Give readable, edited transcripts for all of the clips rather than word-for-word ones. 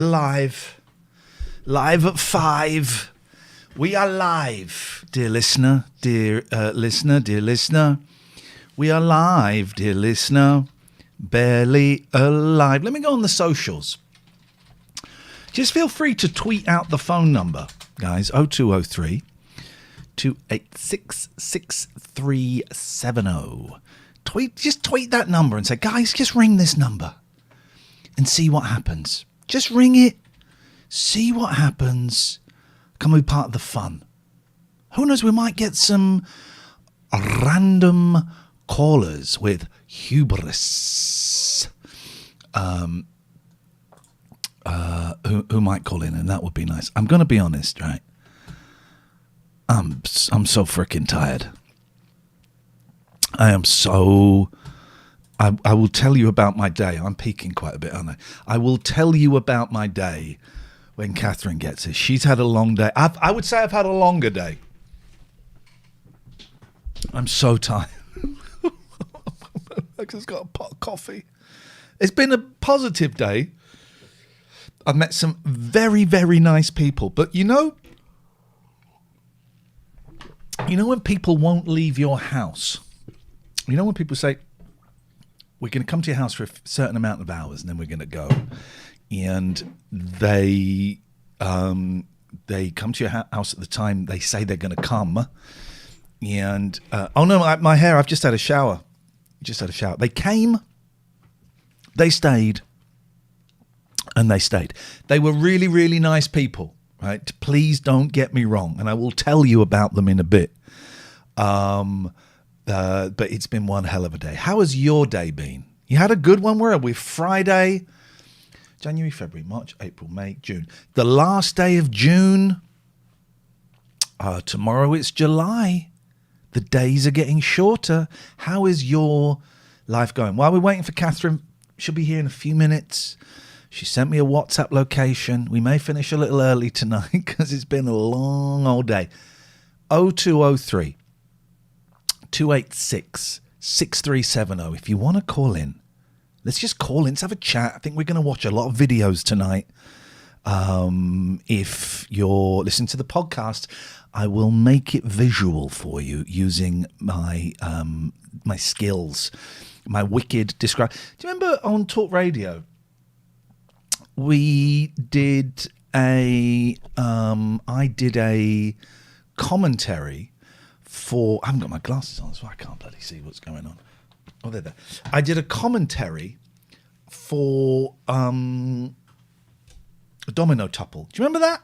Live at 5. We are live, dear listener, dear listener. We are live, dear listener. Barely alive. Let me go on the socials. Just feel free to tweet out the phone number, guys. 0203 286 6370. Just tweet that number and say, guys, just ring this number and see what happens. Just ring it, see what happens. Can we be part of the fun? Who knows, we might get some random callers with hubris who might call in, and that would be nice. I'm going to be honest, right? I'm so freaking tired. I am so... I will tell you about my day. I'm peaking quite a bit, aren't I? I will tell you about my day when Catherine gets here. She's had a long day. I would say I've had a longer day. I'm so tired. I just got a pot of coffee. It's been a positive day. I've met some very, very nice people. But you know when people won't leave your house? You know when people say, we're going to come to your house for a certain amount of hours and then we're going to go. And they come to your house at the time they say they're going to come. And, oh no, my hair, I've just had a shower. They came, they stayed, and they stayed. They were really, really nice people, right? Please don't get me wrong. And I will tell you about them in a bit. But it's been one hell of a day. How has your day been? You had a good one? Where are we? Friday, January, February, March, April, May, June. The last day of June. Tomorrow it's July. The days are getting shorter. How is your life going? While we're waiting for Catherine, she'll be here in a few minutes. She sent me a WhatsApp location. We may finish a little early tonight because it's been a long old day. 0203 286 6370. If you want to call in, let's just call in. Let's have a chat. I think we're going to watch a lot of videos tonight. If you're listening to the podcast, I will make it visual for you using my my skills, my wicked describe. Do you remember on Talk Radio we did I did a commentary for, I haven't got my glasses on, so I can't bloody see what's going on. Oh, they're there. I did a commentary for a domino tuple. Do you remember that?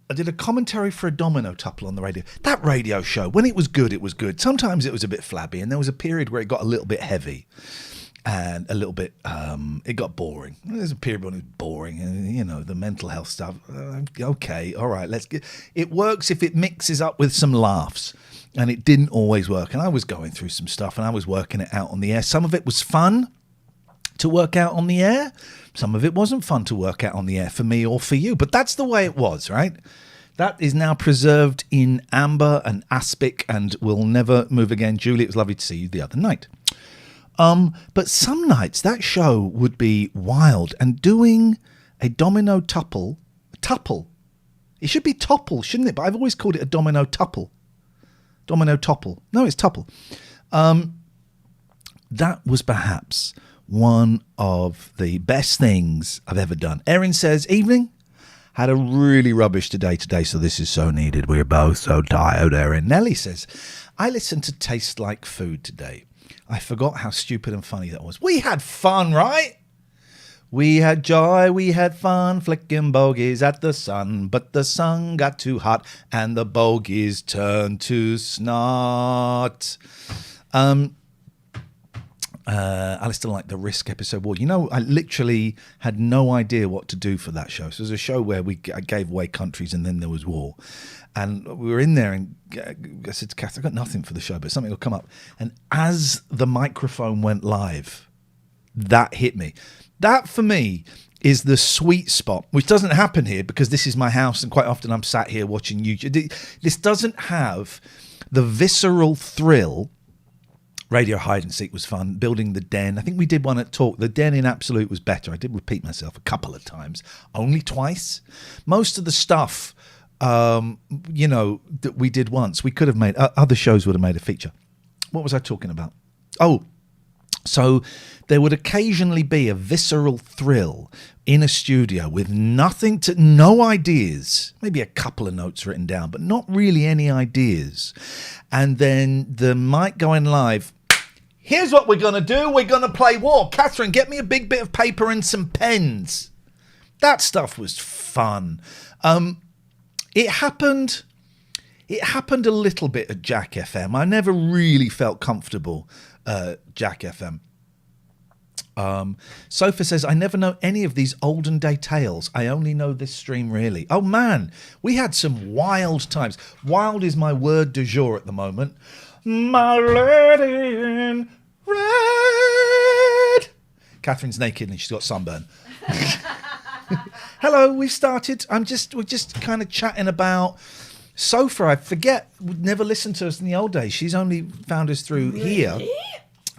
I did a commentary for a domino tuple on the radio. That radio show, when it was good, it was good. Sometimes it was a bit flabby, and there was a period where it got a little bit heavy and a little bit, it got boring. There's a period when it was boring, and you know, the mental health stuff. Okay, all right, let's get. It works if it mixes up with some laughs, and it didn't always work. And I was going through some stuff, and I was working it out on the air. Some of it was fun to work out on the air. Some of it wasn't fun to work out on the air for me or for you, but that's the way it was, right? That is now preserved in amber and aspic and will never move again. Julie, it was lovely to see you the other night. But some nights that show would be wild, and doing a domino tuple, it should be topple, shouldn't it? But I've always called it a domino topple. No, it's tuple. That was perhaps one of the best things I've ever done. Erin says, evening. Had a really rubbish today, so this is so needed. We're both so tired, Erin. Nellie says, I listened to Taste Like Food today. I forgot how stupid and funny that was. We had fun, right? We had joy, we had fun, flicking bogies at the sun, but the sun got too hot and the bogies turned to snot. Alistair liked the Risk episode. Well, you know, I literally had no idea what to do for that show. So it was a show where I gave away countries and then there was war. And we were in there and I said to Kath, I've got nothing for the show, but something will come up. And as the microphone went live, that hit me. That, for me, is the sweet spot, which doesn't happen here because this is my house and quite often I'm sat here watching YouTube. This doesn't have the visceral thrill Radio hide and seek was fun. Building the den. I think we did one at Talk. The den in Absolute was better. I did repeat myself a couple of times, only twice. Most of the stuff, that we did once, we could have made. Other shows would have made a feature. What was I talking about? Oh, so there would occasionally be a visceral thrill in a studio with no ideas, maybe a couple of notes written down, but not really any ideas. And then the mic going live. Here's what we're going to do. We're going to play War. Catherine, get me a big bit of paper and some pens. That stuff was fun. It happened a little bit at Jack FM. I never really felt comfortable Jack FM. Sophia says, I never know any of these olden day tales. I only know this stream really. Oh man, we had some wild times. Wild is my word du jour at the moment. My lady in red. Catherine's naked and she's got sunburn. Hello, we've started. We're just kind of chatting about Sophia. I forget, would never listened to us in the old days. She's only found us through here.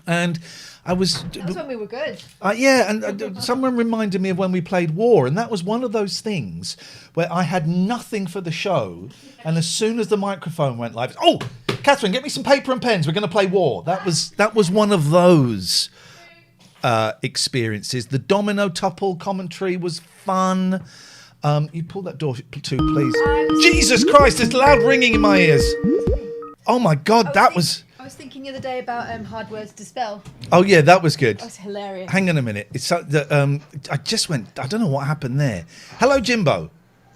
And that was when we were good. Yeah, and someone reminded me of when we played War, and that was one of those things where I had nothing for the show, and as soon as the microphone went live, oh, Catherine, get me some paper and pens. We're going to play War. That was one of those experiences. The domino tuple commentary was fun. You pull that door too, please. Jesus Christ, there's loud ringing in my ears. Oh my God, I was thinking the other day about hard words to spell. Oh yeah, that was good. That was hilarious. Hang on a minute. It's I just went. I don't know what happened there. Hello, Jimbo.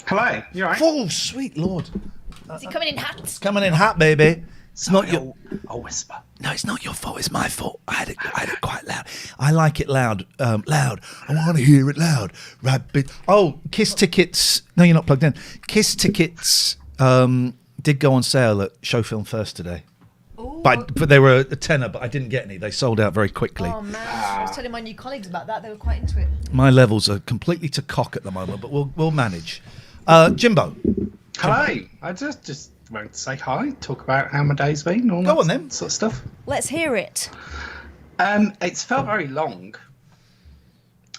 Hello. You all right? Oh, sweet Lord. Is he coming in hot? It's coming in hot, baby. It's not your. I'll whisper. No, it's not your fault. It's my fault. I had it quite loud. I like it loud. Loud. I want to hear it loud. Rabbit. Oh, Kiss tickets. No, you're not plugged in. Kiss tickets did go on sale at Show Film First today. But they were a tenner, but I didn't get any. They sold out very quickly. Oh, man. I was telling my new colleagues about that. They were quite into it. My levels are completely to cock at the moment, but we'll manage. Jimbo. Hello. I just wanted to say hi, talk about how my day's been, all Go that on, then. Sort of stuff. Let's hear it. It's felt very long.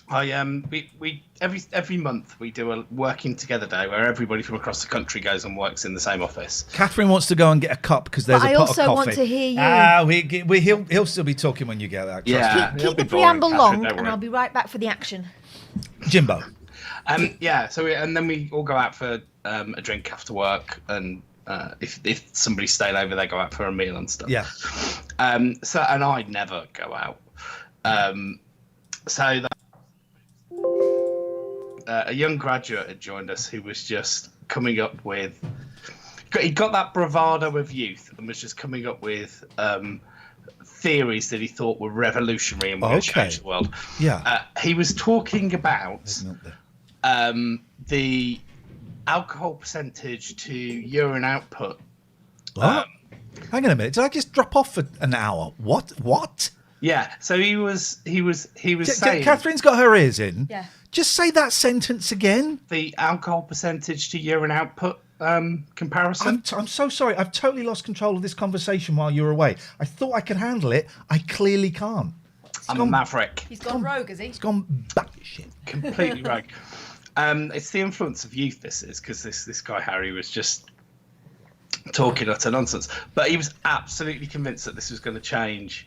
We every month we do a working together day where everybody from across the country goes and works in the same office. Catherine wants to go and get a cup because there's a pot of coffee. I also want to hear you. He'll still be talking when you get out. Yeah, keep the preamble long, and I'll be right back for the action. Jimbo. Yeah. So then we all go out for a drink after work, and if somebody's staying over, they go out for a meal and stuff. Yeah. So and I never go out. So that. A young graduate had joined us who was just coming up with. He got that bravado of youth and was just coming up with theories that he thought were revolutionary and were going to change the world. Yeah. He was talking about the alcohol percentage to urine output. What? Hang on a minute. Did I just drop off for an hour? What? Yeah. So he was saying. Catherine's got her ears in. Yeah. Just say that sentence again. The alcohol percentage to urine output comparison. I'm so sorry. I've totally lost control of this conversation while you're away. I thought I could handle it. I clearly can't. I'm a maverick. He's gone rogue, has he? It's gone batshit. Completely rogue. It's the influence of youth, this is, because this guy Harry was just talking utter nonsense. But he was absolutely convinced that this was going to change.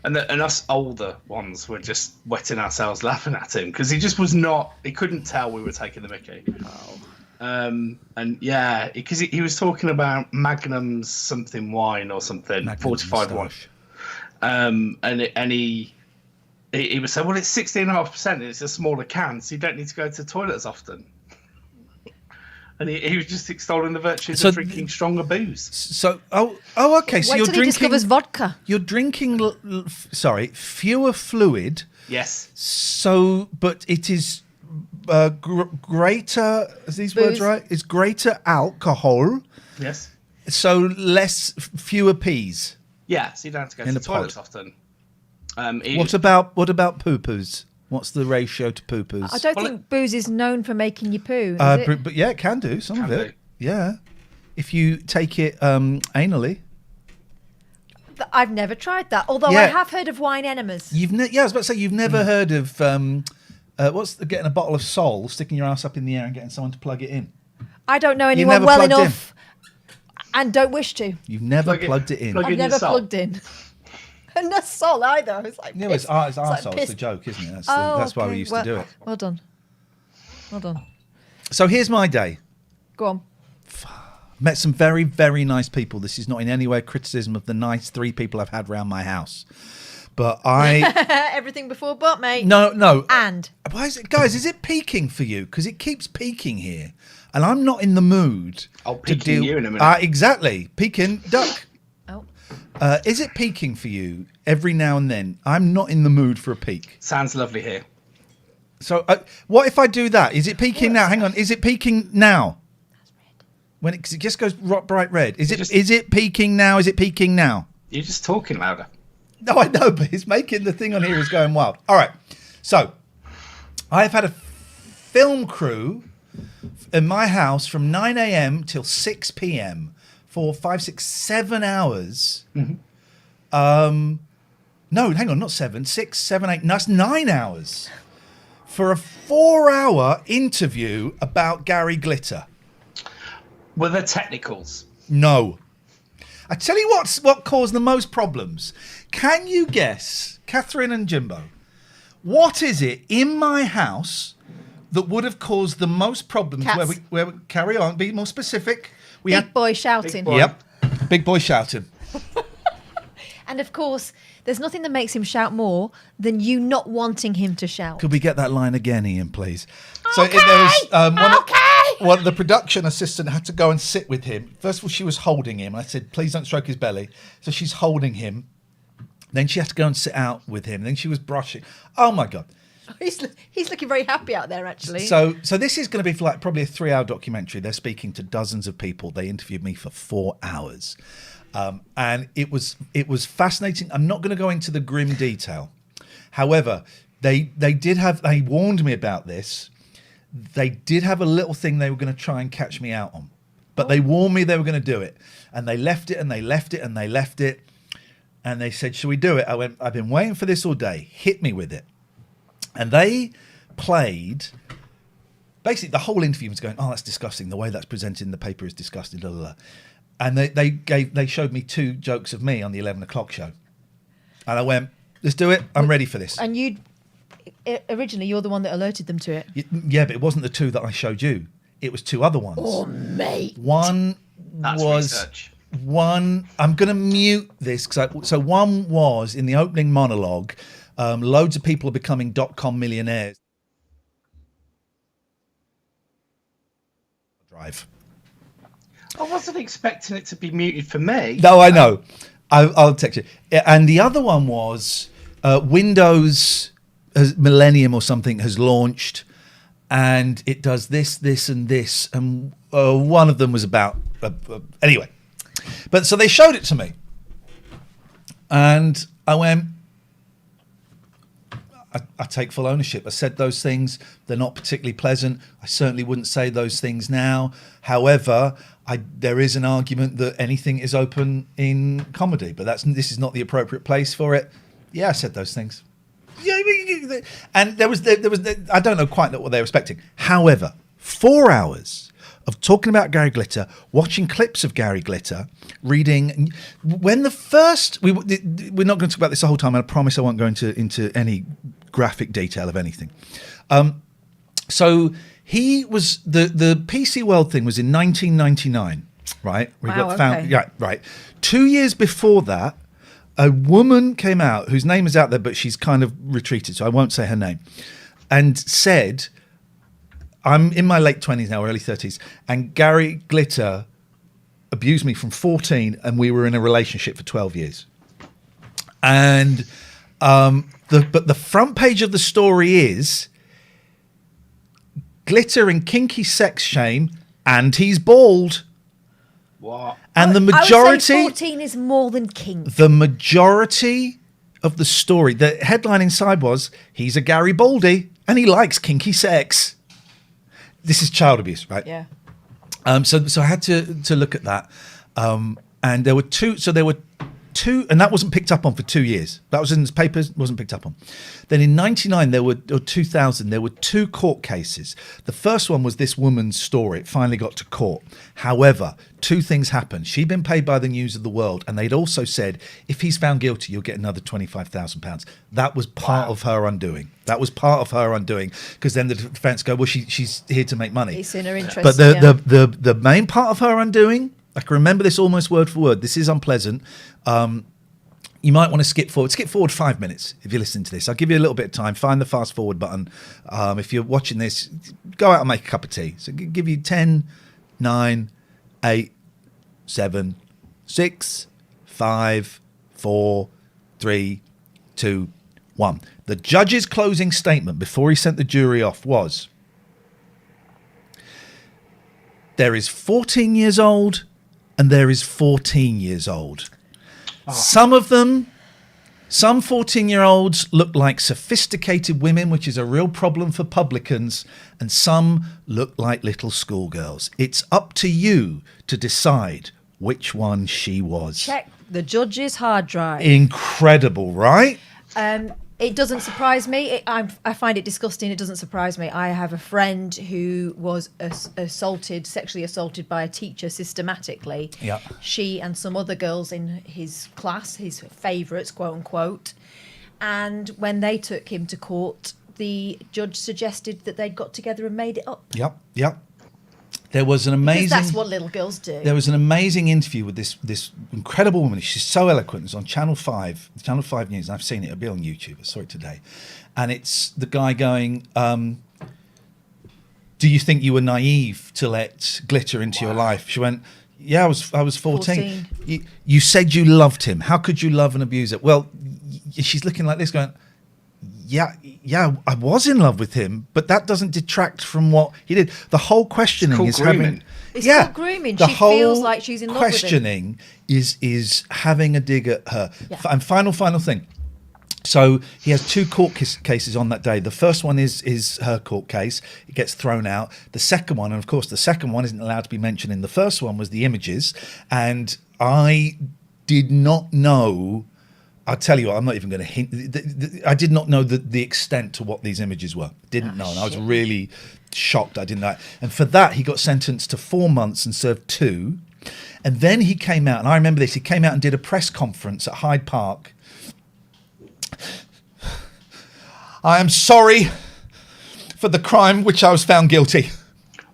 And us older ones were just wetting ourselves laughing at him because he just was not. He couldn't tell we were taking the mickey. And yeah, because he was talking about Magnum's something wine or something, Magnum fortified wine. And he was saying, well, it's 16.5%. It's a smaller can, so you don't need to go to the toilet as often. And he was just extolling the virtues of drinking stronger booze. So, okay. So you're till drinking. he discovers vodka. You're drinking. Fewer fluid. Yes. So, but it is greater. Are these words right? It's greater alcohol. Yes. So fewer peas. Yeah. So you don't have to go to the toilet often. What about poo-poos? What's the ratio to poo-poos? I don't think booze is known for making you poo. But yeah, it can do some of it. Yeah, if you take it anally. I've never tried that. Although I have heard of wine enemas. I was about to say, you've never heard of getting a bottle of Sol, sticking your ass up in the air and getting someone to plug it in. I don't know anyone well enough and don't wish to. You've never plugged it in. I've never plugged in. And not Sol either. It's like it's arsehole. It's a joke, isn't it? That's why we used to do it. Well done. So here's my day. Go on. Met some very, very nice people. This is not in any way criticism of the nice 3 people I've had round my house. But Everything before but, mate. No. And? Why is it, guys, is it peaking for you? Because it keeps peaking here. And I'm not in the mood I'll peak you in a minute. Exactly. Peaking, duck. Oh. Is it peaking for you every now and then? I'm not in the mood for a peak. Sounds lovely here. So what if I do that? Is it peaking now? Hang on. Is it peaking now? That's red. When it just goes bright red. Is it peaking now? Is it peaking now? You're just talking louder. No, I know, but it's making the thing on here is going wild. All right. So I've had a film crew in my house from 9 a.m. till 6 p.m. for 5, 6, 7 hours. Mm-hmm. No, hang on, not 7, 6, 7, 8. No, that's 9 hours for a 4-hour interview about Gary Glitter. Were there technicals? No. I tell you what caused the most problems. Can you guess, Catherine and Jimbo, what is it in my house that would have caused the most problems? Cats. Where we carry on, be more specific. Big boy shouting. Big boy. Yep. Big boy shouting. And of course, there's nothing that makes him shout more than you not wanting him to shout. Could we get that line again, Iain, please? Okay. So there was the production assistant had to go and sit with him. First of all, she was holding him. I said, please don't stroke his belly. So she's holding him. Then she had to go and sit out with him. Then she was brushing. Oh, my God. He's looking very happy out there, actually. So this is going to be for probably a 3-hour documentary. They're speaking to dozens of people. They interviewed me for 4 hours. And it was fascinating. I'm not going to go into the grim detail. However, they warned me about this. They did have a little thing they were going to try and catch me out on. But they warned me they were going to do it. And they left it and they left it and they left it. And they said, shall we do it? I went, I've been waiting for this all day. Hit me with it. And they played... Basically, the whole interview was going, oh, that's disgusting. The way that's presented in the paper is disgusting. Blah, blah, blah. And they showed me 2 jokes of me on the 11 o'clock show. And I went, let's do it. I'm ready for this. And originally, you're the one that alerted them to it. Yeah, but it wasn't the 2 that I showed you. It was 2 other ones. Oh, mate. That's research. I'm going to mute this. So one was in the opening monologue, loads of people are becoming .com millionaires. Drive. I wasn't expecting it to be muted for me. No, I know. I'll text you. And the other one was Windows Millennium or something has launched, and it does this, this, and this. And one of them was about anyway. But so they showed it to me, and I went. I take full ownership. I said those things. They're not particularly pleasant. I certainly wouldn't say those things now. However, there is an argument that anything is open in comedy, but this is not the appropriate place for it. Yeah, I said those things. Yeah, and there was I don't know quite what they were expecting. However, 4 hours of talking about Gary Glitter, watching clips of Gary Glitter, reading. When the first we're not going to talk about this the whole time. And I promise I won't go into any graphic detail of anything. So he was the PC World thing was in 1999, right? Yeah, right. 2 years before that, a woman came out whose name is out there, but she's kind of retreated, so I won't say her name, and said, I'm in my late 20s now, early 30s, and Gary Glitter abused me from 14, and we were in a relationship for 12 years. And but the front page of the story is Glitter and kinky sex shame, and he's bald. What? And the majority... I would say 14 is more than kink. The majority of the story, the headline inside was, he's a Gary Baldy, and he likes kinky sex. This is child abuse, right? Yeah. So I had to look at that. And there were 2... So there were and that wasn't picked up on for 2 years. That was in the papers, wasn't picked up on. Then in 99, or 2000, there were 2 court cases. The first one was this woman's story. It finally got to court. However, 2 things happened. She'd been paid by the News of the World, and they'd also said, if he's found guilty, you'll get another £25,000. That was part of her undoing. Because then the defence go, well, she's here to make money. It's in her interest. But the main part of her undoing, I can remember this almost word for word. This is unpleasant. You might want to skip forward. Skip forward 5 minutes if you're listening to this. I'll give you a little bit of time. Find the fast forward button. If you're watching this, go out and make a cup of tea. So give you 10, 9, 8, 7, 6, 5, 4, 3, 2, 1. The judge's closing statement before he sent the jury off was, there is 14 years old and there is 14 years old. Some 14-year-olds look like sophisticated women, which is a real problem for publicans, and some look like little schoolgirls. It's up to you to decide which one she was. Check the judge's hard drive. Incredible, right? It doesn't surprise me. I find it disgusting. It doesn't surprise me. I have a friend who was sexually assaulted by a teacher systematically. Yeah. She and some other girls in his class, his favourites, quote unquote. And when they took him to court, the judge suggested that they'd got together and made it up. Yep. There was an amazing... Because that's what little girls do. There was an amazing interview with this incredible woman. She's so eloquent. It's on Channel 5 News. I've seen it. It'll be on YouTube. I saw it today. And it's the guy going, do you think you were naive to let glitter into your life? She went, yeah, I was 14. You said you loved him. How could you love and abuse it? Well, she's looking like this going, yeah, I was in love with him, but that doesn't detract from what he did. The whole questioning is grooming. It's called grooming. She feels like she's in love with him. Questioning is having a dig at her. Yeah. And final thing. So he has 2 court cases on that day. The first one is her court case. It gets thrown out. The second one, and of course the second one isn't allowed to be mentioned in the first one, was the images. And I did not know... I'll tell you what, I'm not even going to hint. I did not know the extent to what these images were. Didn't know. And I was really shocked I didn't know. And for that, he got sentenced to 4 months and served 2. And then he came out, and I remember this, he came out and did a press conference at Hyde Park. I am sorry for the crime which I was found guilty.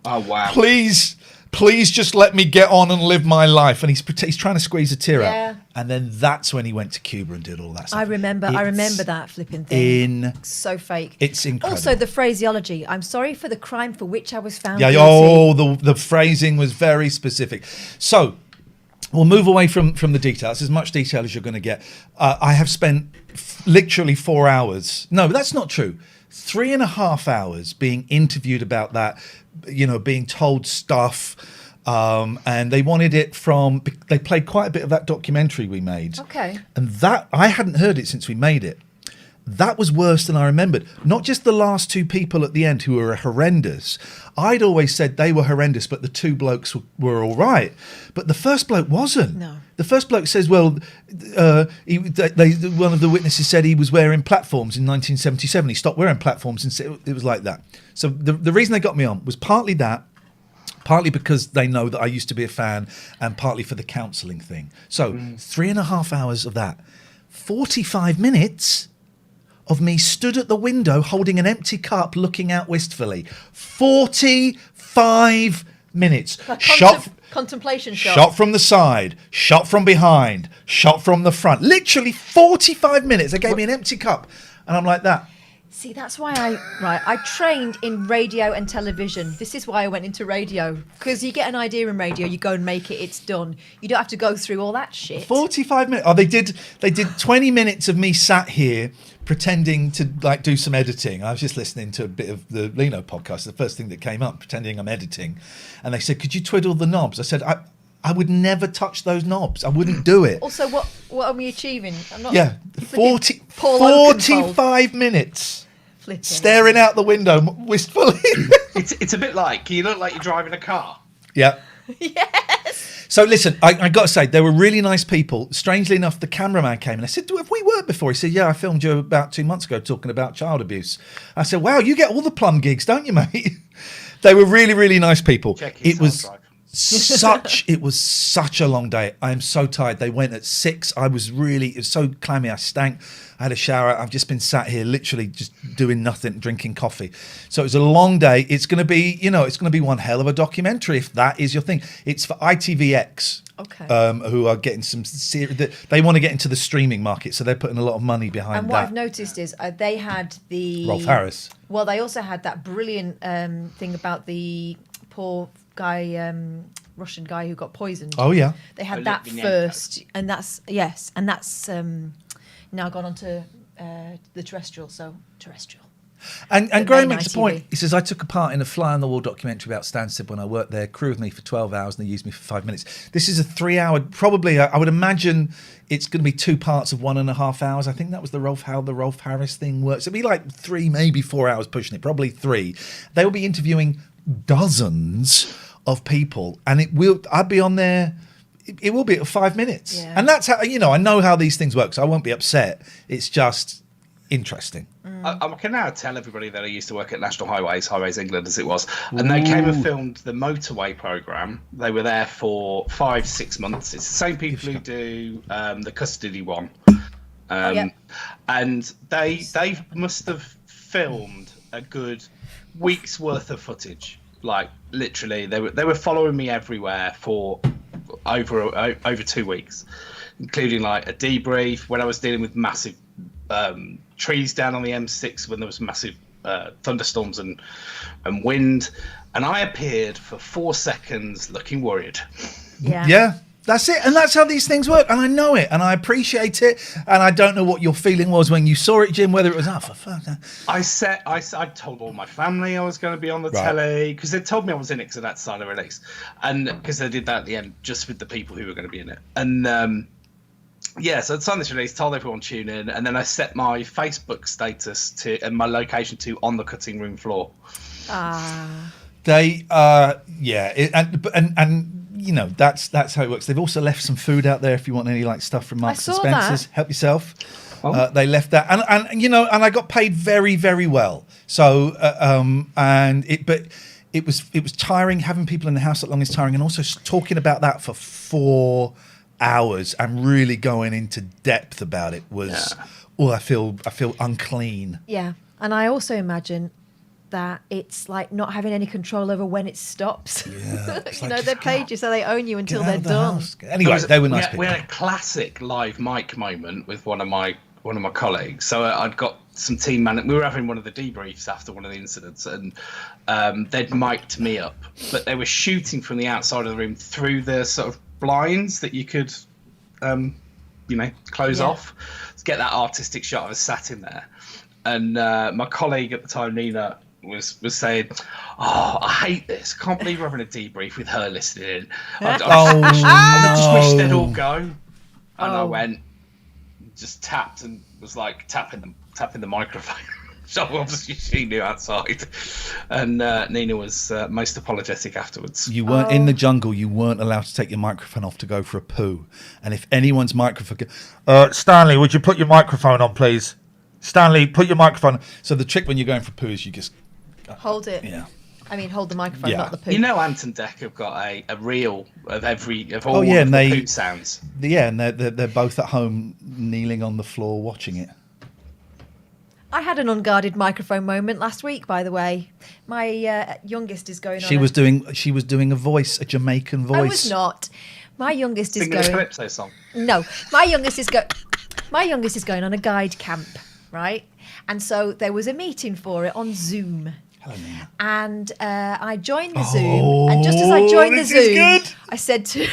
Oh, wow. Please just let me get on and live my life. And he's trying to squeeze a tear out. And then that's when he went to Cuba and did all that stuff. I remember that flipping thing. So fake. It's incredible. Also, the phraseology. I'm sorry for the crime for which I was found guilty. Oh, the phrasing was very specific. So we'll move away from the details, as much detail as you're going to get. I have spent literally 4 hours. No, that's not true. 3.5 hours being interviewed about that, being told stuff. And they wanted it they played quite a bit of that documentary we made. Okay. And that, I hadn't heard it since we made it. That was worse than I remembered. Not just the last 2 people at the end who were horrendous. I'd always said they were horrendous, but the 2 blokes were all right. But the first bloke wasn't. No. The first bloke says, well, one of the witnesses said he was wearing platforms in 1977. He stopped wearing platforms, and it was like that. So the reason they got me on was partly that, partly because they know that I used to be a fan, and partly for the counselling thing. So 3.5 hours of that. 45 minutes of me stood at the window holding an empty cup looking out wistfully. 45 minutes. Contemplation shot. Shot from the side, shot from behind, shot from the front. Literally 45 minutes. They gave me an empty cup. And I'm like that. See, that's why I trained in radio and television. This is why I went into radio. Because you get an idea in radio, you go and make it, it's done. You don't have to go through all that shit. 45 minutes. Oh, they did 20 minutes of me sat here pretending to do some editing. I was just listening to a bit of the Lino podcast, the first thing that came up, pretending I'm editing. And they said, could you twiddle the knobs? I said, I would never touch those knobs. I wouldn't do it. Also, what are we achieving? I'm not 45 minutes flipping. Staring out the window wistfully. It's a bit like, you look like you're driving a car. Yeah. Yes. So listen, I got to say, they were really nice people. Strangely enough, the cameraman came and I said, have we worked before? He said, yeah, I filmed you about 2 months ago talking about child abuse. I said, wow, you get all the plum gigs, don't you, mate? They were really, really nice people. It was such a long day. I am so tired. They went at 6. It was so clammy. I stank. I had a shower. I've just been sat here literally just doing nothing, drinking coffee. So it was a long day. It's going to be, it's going to be one hell of a documentary if that is your thing. It's for ITVX. Okay. Who are getting some they want to get into the streaming market, so they're putting a lot of money behind that. And what I've noticed is they had the Rolf Harris. Well, they also had that brilliant thing about the poor guy, Russian guy who got poisoned. Oh yeah. They had that first, and that's now gone on to the terrestrial. And Graham makes a point. He says, I took a part in a fly-on-the-wall documentary about Stansted when I worked there. Crew with me for 12 hours and they used me for 5 minutes. This is a 3-hour, probably, I would imagine it's going to be 2 parts of 1.5 hours. I think that was how the Rolf Harris thing works. It'll be like 3, maybe 4 hours pushing it, probably 3. They will be interviewing dozens of people and I'd be on there. It will be at 5 minutes. Yeah. And that's how, I know how these things work, so I won't be upset. It's just interesting. I can now tell everybody that I used to work at National Highways England as it was, and they came and filmed the motorway programme. They were there for 5-6 months. It's the same people who do the custody one. And they must have filmed a good week's worth of footage. Like literally, they were following me everywhere for over 2 weeks, including like a debrief when I was dealing with massive trees down on the M6 when there was massive thunderstorms and wind, and I appeared for 4 seconds looking worried. Yeah, that's it, and that's how these things work, and I know it, and I appreciate it, and I don't know what your feeling was when you saw it, Jim. Whether it was for fuck. I told all my family I was going to be on the telly because they told me I was in it because of that silent release, and because they did that at the end just with the people who were going to be in it, and. So I'd signed this release, told everyone tune in, and then I set my Facebook status and my location to on the cutting room floor. They that's how it works. They've also left some food out there if you want any like stuff from Marks and Spencer's. Help yourself. They left that, and I got paid very, very well. So it was tiring having people in the house that long is tiring, and also talking about that for 4 hours and really going into depth about it was I feel unclean. Yeah, and I also imagine that it's like not having any control over when it stops. Yeah, they paid you, so they own you until they're done. Anyway, they were nice people. We had a classic live mic moment with one of my colleagues. So I'd got some team we were having one of the debriefs after one of the incidents, and they'd mic'd me up, but they were shooting from the outside of the room through the sort of blinds that you could close off to get that artistic shot. I was sat in there, and my colleague at the time, Nina, was saying, I hate this, can't believe we're having a debrief with her listening in. I just wish they'd all go. And I went, just tapped and was like tapping the microphone. So obviously she knew outside, and Nina was most apologetic afterwards. You weren't in the jungle. You weren't allowed to take your microphone off to go for a poo. And if anyone's microphone, Stanley, would you put your microphone on, please? Stanley, put your microphone on. So the trick when you're going for poo is you just hold it. Yeah. I mean, hold the microphone, not the poo. Ant and Dec have got a reel of all of the poo sounds. Yeah, and they're both at home kneeling on the floor watching it. I had an unguarded microphone moment last week, by the way. My youngest is going on. She was doing a voice, a Jamaican voice. I was not. My youngest is going. Singing a Calypso song. No, my youngest is going on a guide camp, right? And so there was a meeting for it on Zoom. Hello, Nina. And I joined the Zoom, and just as I joined the Zoom, I said to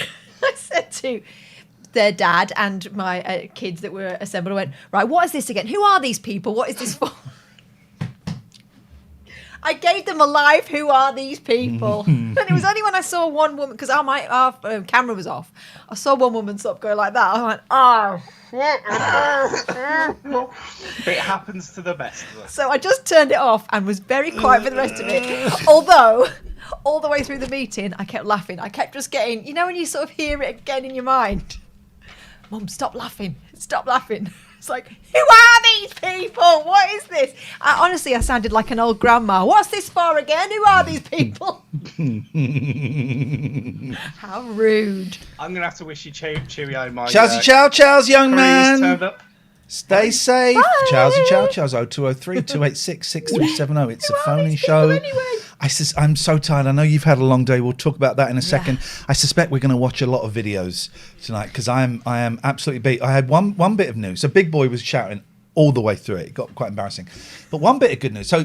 their dad and my kids that were assembled, I went, right, what is this again? Who are these people? What is this for? I gave them a live, who are these people? And it was only when I saw one woman, because our camera was off, I saw one woman sort of go like that. I went, oh, shit. It happens to the best of us. So I just turned it off and was very quiet for the rest of it. Although all the way through the meeting, I kept laughing. I kept just getting, when you sort of hear it again in your mind. Mum, stop laughing. Stop laughing. It's like, who are these people? What is this? Honestly, I sounded like an old grandma. What's this for again? Who are these people? How rude. I'm going to have to wish you cheerio, my... Chows, young man. turned up. Stay safe. Bye. Chows. 0203 286 6370. It's a phoning show. Anyway? I'm so tired. I know you've had a long day. We'll talk about that in a second. I suspect we're going to watch a lot of videos tonight because I am absolutely beat. I had one bit of news. So Big Boy was shouting all the way through it. It got quite embarrassing. But one bit of good news. So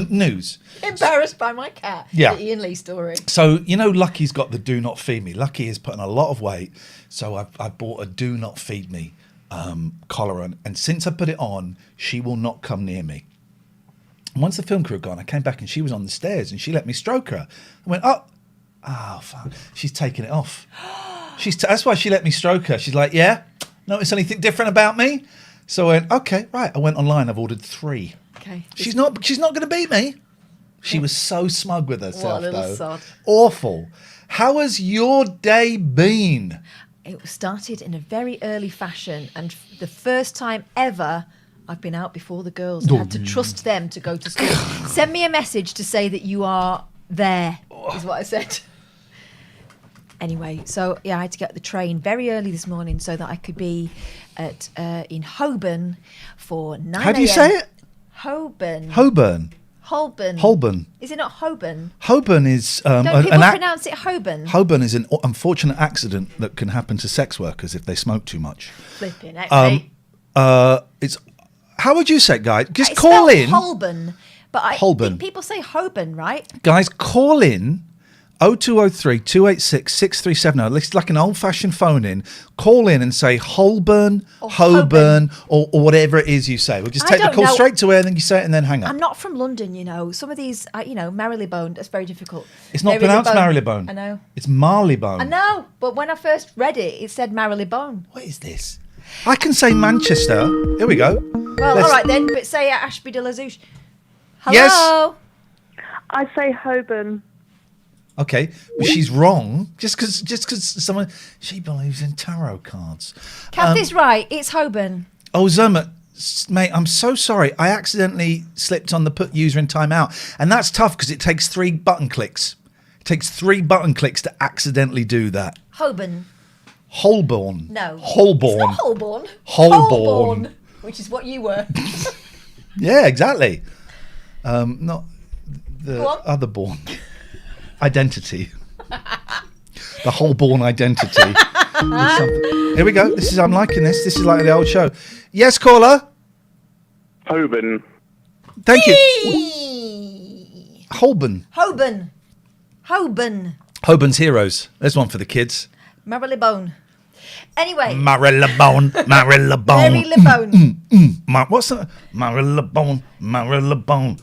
news. Embarrassed by my cat. Yeah. The Iain Lee story. So, Lucky's got the do not feed me. Lucky is putting a lot of weight. So I bought a do not feed me collar on. And since I put it on, she will not come near me. And once the film crew had gone, I came back and she was on the stairs and she let me stroke her. I went, oh, fuck. She's taking it off. That's why she let me stroke her. She's like, yeah, notice anything different about me? So I went, okay, right. I went online. I've ordered 3. Okay. She's not going to beat me. She was so smug with herself, What a little though. sod. Awful. How has your day been? It started in a very early fashion, and the first time ever I've been out before the girls. I had to trust them to go to school. Send me a message to say that you are there, is what I said. Anyway, so I had to get the train very early this morning so that I could be in Holborn for 9 a.m. How do you say it? Holborn. Holborn. Is it not Holborn? Holborn is... Don't people pronounce it Holborn? Holborn is an unfortunate accident that can happen to sex workers if they smoke too much. Flipping heck, It's... How would you say it, guys? Just it's call spelled in... Holborn. But I Holborn. think people say Holborn, right? Guys, call in 0203 286 6370. It's like an old-fashioned phone-in. Call in and say Holborn, Or Holborn, or whatever it is you say. We'll just I take the don't call know. straight to air, and then you say it and then hang up. I'm not from London, Some of these, Marylebone, that's very difficult. It's not pronounced Marylebone. I know. It's Marylebone. I know, but when I first read it, it said Marylebone. What is this? I can say Manchester. Here we go. Well, Let's- all right then, but say Ashby de la Zouche. Hello? Yes? I say Holborn. Okay, but she's wrong. Just because someone... She believes in tarot cards. Kathy's right, it's Holborn. Oh, Zoma, mate, I'm so sorry. I accidentally slipped on the put user in timeout. And that's tough because it takes 3 button clicks. It takes 3 button clicks to accidentally do that. Holborn. Holborn. No. Holborn. It's not Holborn. Holborn. Which is what you were. Yeah, exactly. Not the Go on. other born. Identity. The Holborn identity. Here we go. I'm liking this. This is like the old show. Yes, caller. Holborn. Thank you. Whee! Holborn. Holborn. Holborn's Heroes. There's one for the kids. Marylebone. Anyway. Marylebone. Marylebone. Marylebone. What's that? Marylebone. Marylebone.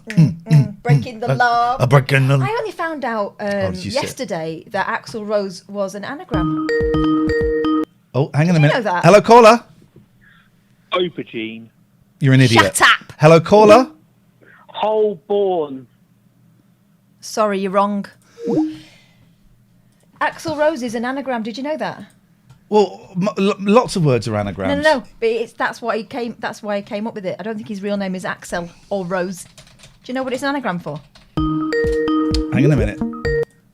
Breaking the law. A breaking the... I only found out did you say it? yesterday that Axl Rose was an anagram. Oh, hang on a you minute. know that? Hello, caller. Aubergine. You're an idiot. Shut up. Hello, caller. Holborn. Sorry, you're wrong. Axl Rose is an anagram. Did you know that? Well, lots of words are anagrams. No. But that's why he came. That's why he came up with it. I don't think his real name is Axel or Rose. Do you know what it's an anagram for? Hang on a minute.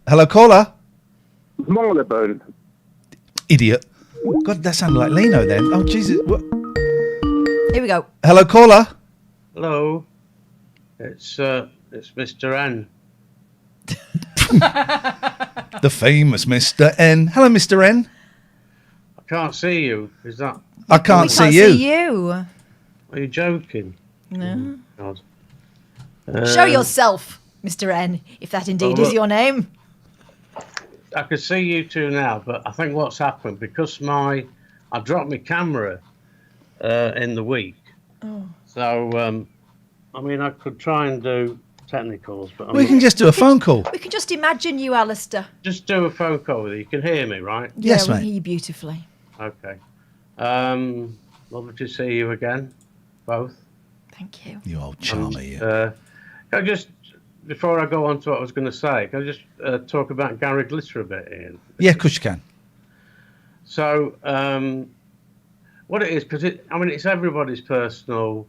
Hello, caller. Marylebone. Idiot. God, that sounded like Leno then. Oh, Jesus. What? Here we go. Hello, caller. Hello, it's Mr. N. The famous Mr. N. Hello, Mr. N. I can't see you. Is that? I can't We see can't you. see you. Are you joking? No. God. Show yourself, Mr. N, if that indeed Oh, is look. your name. I can see you two now, but I think what's happened because I dropped my camera in the week. Oh. So I mean, I could try and do technicals, but We can just do a phone call. We can just imagine you, Alistair. just do a phone call with you. You can hear me, right? Yes, yeah, we mate. hear you beautifully. Okay. Lovely to see you again, both. Thank you. You old charmer, you. I just before I go on to what I was going to say, can I just talk about Gary Glitter a bit, Ian? Yeah, of course you can. So, what it is, because it's everybody's personal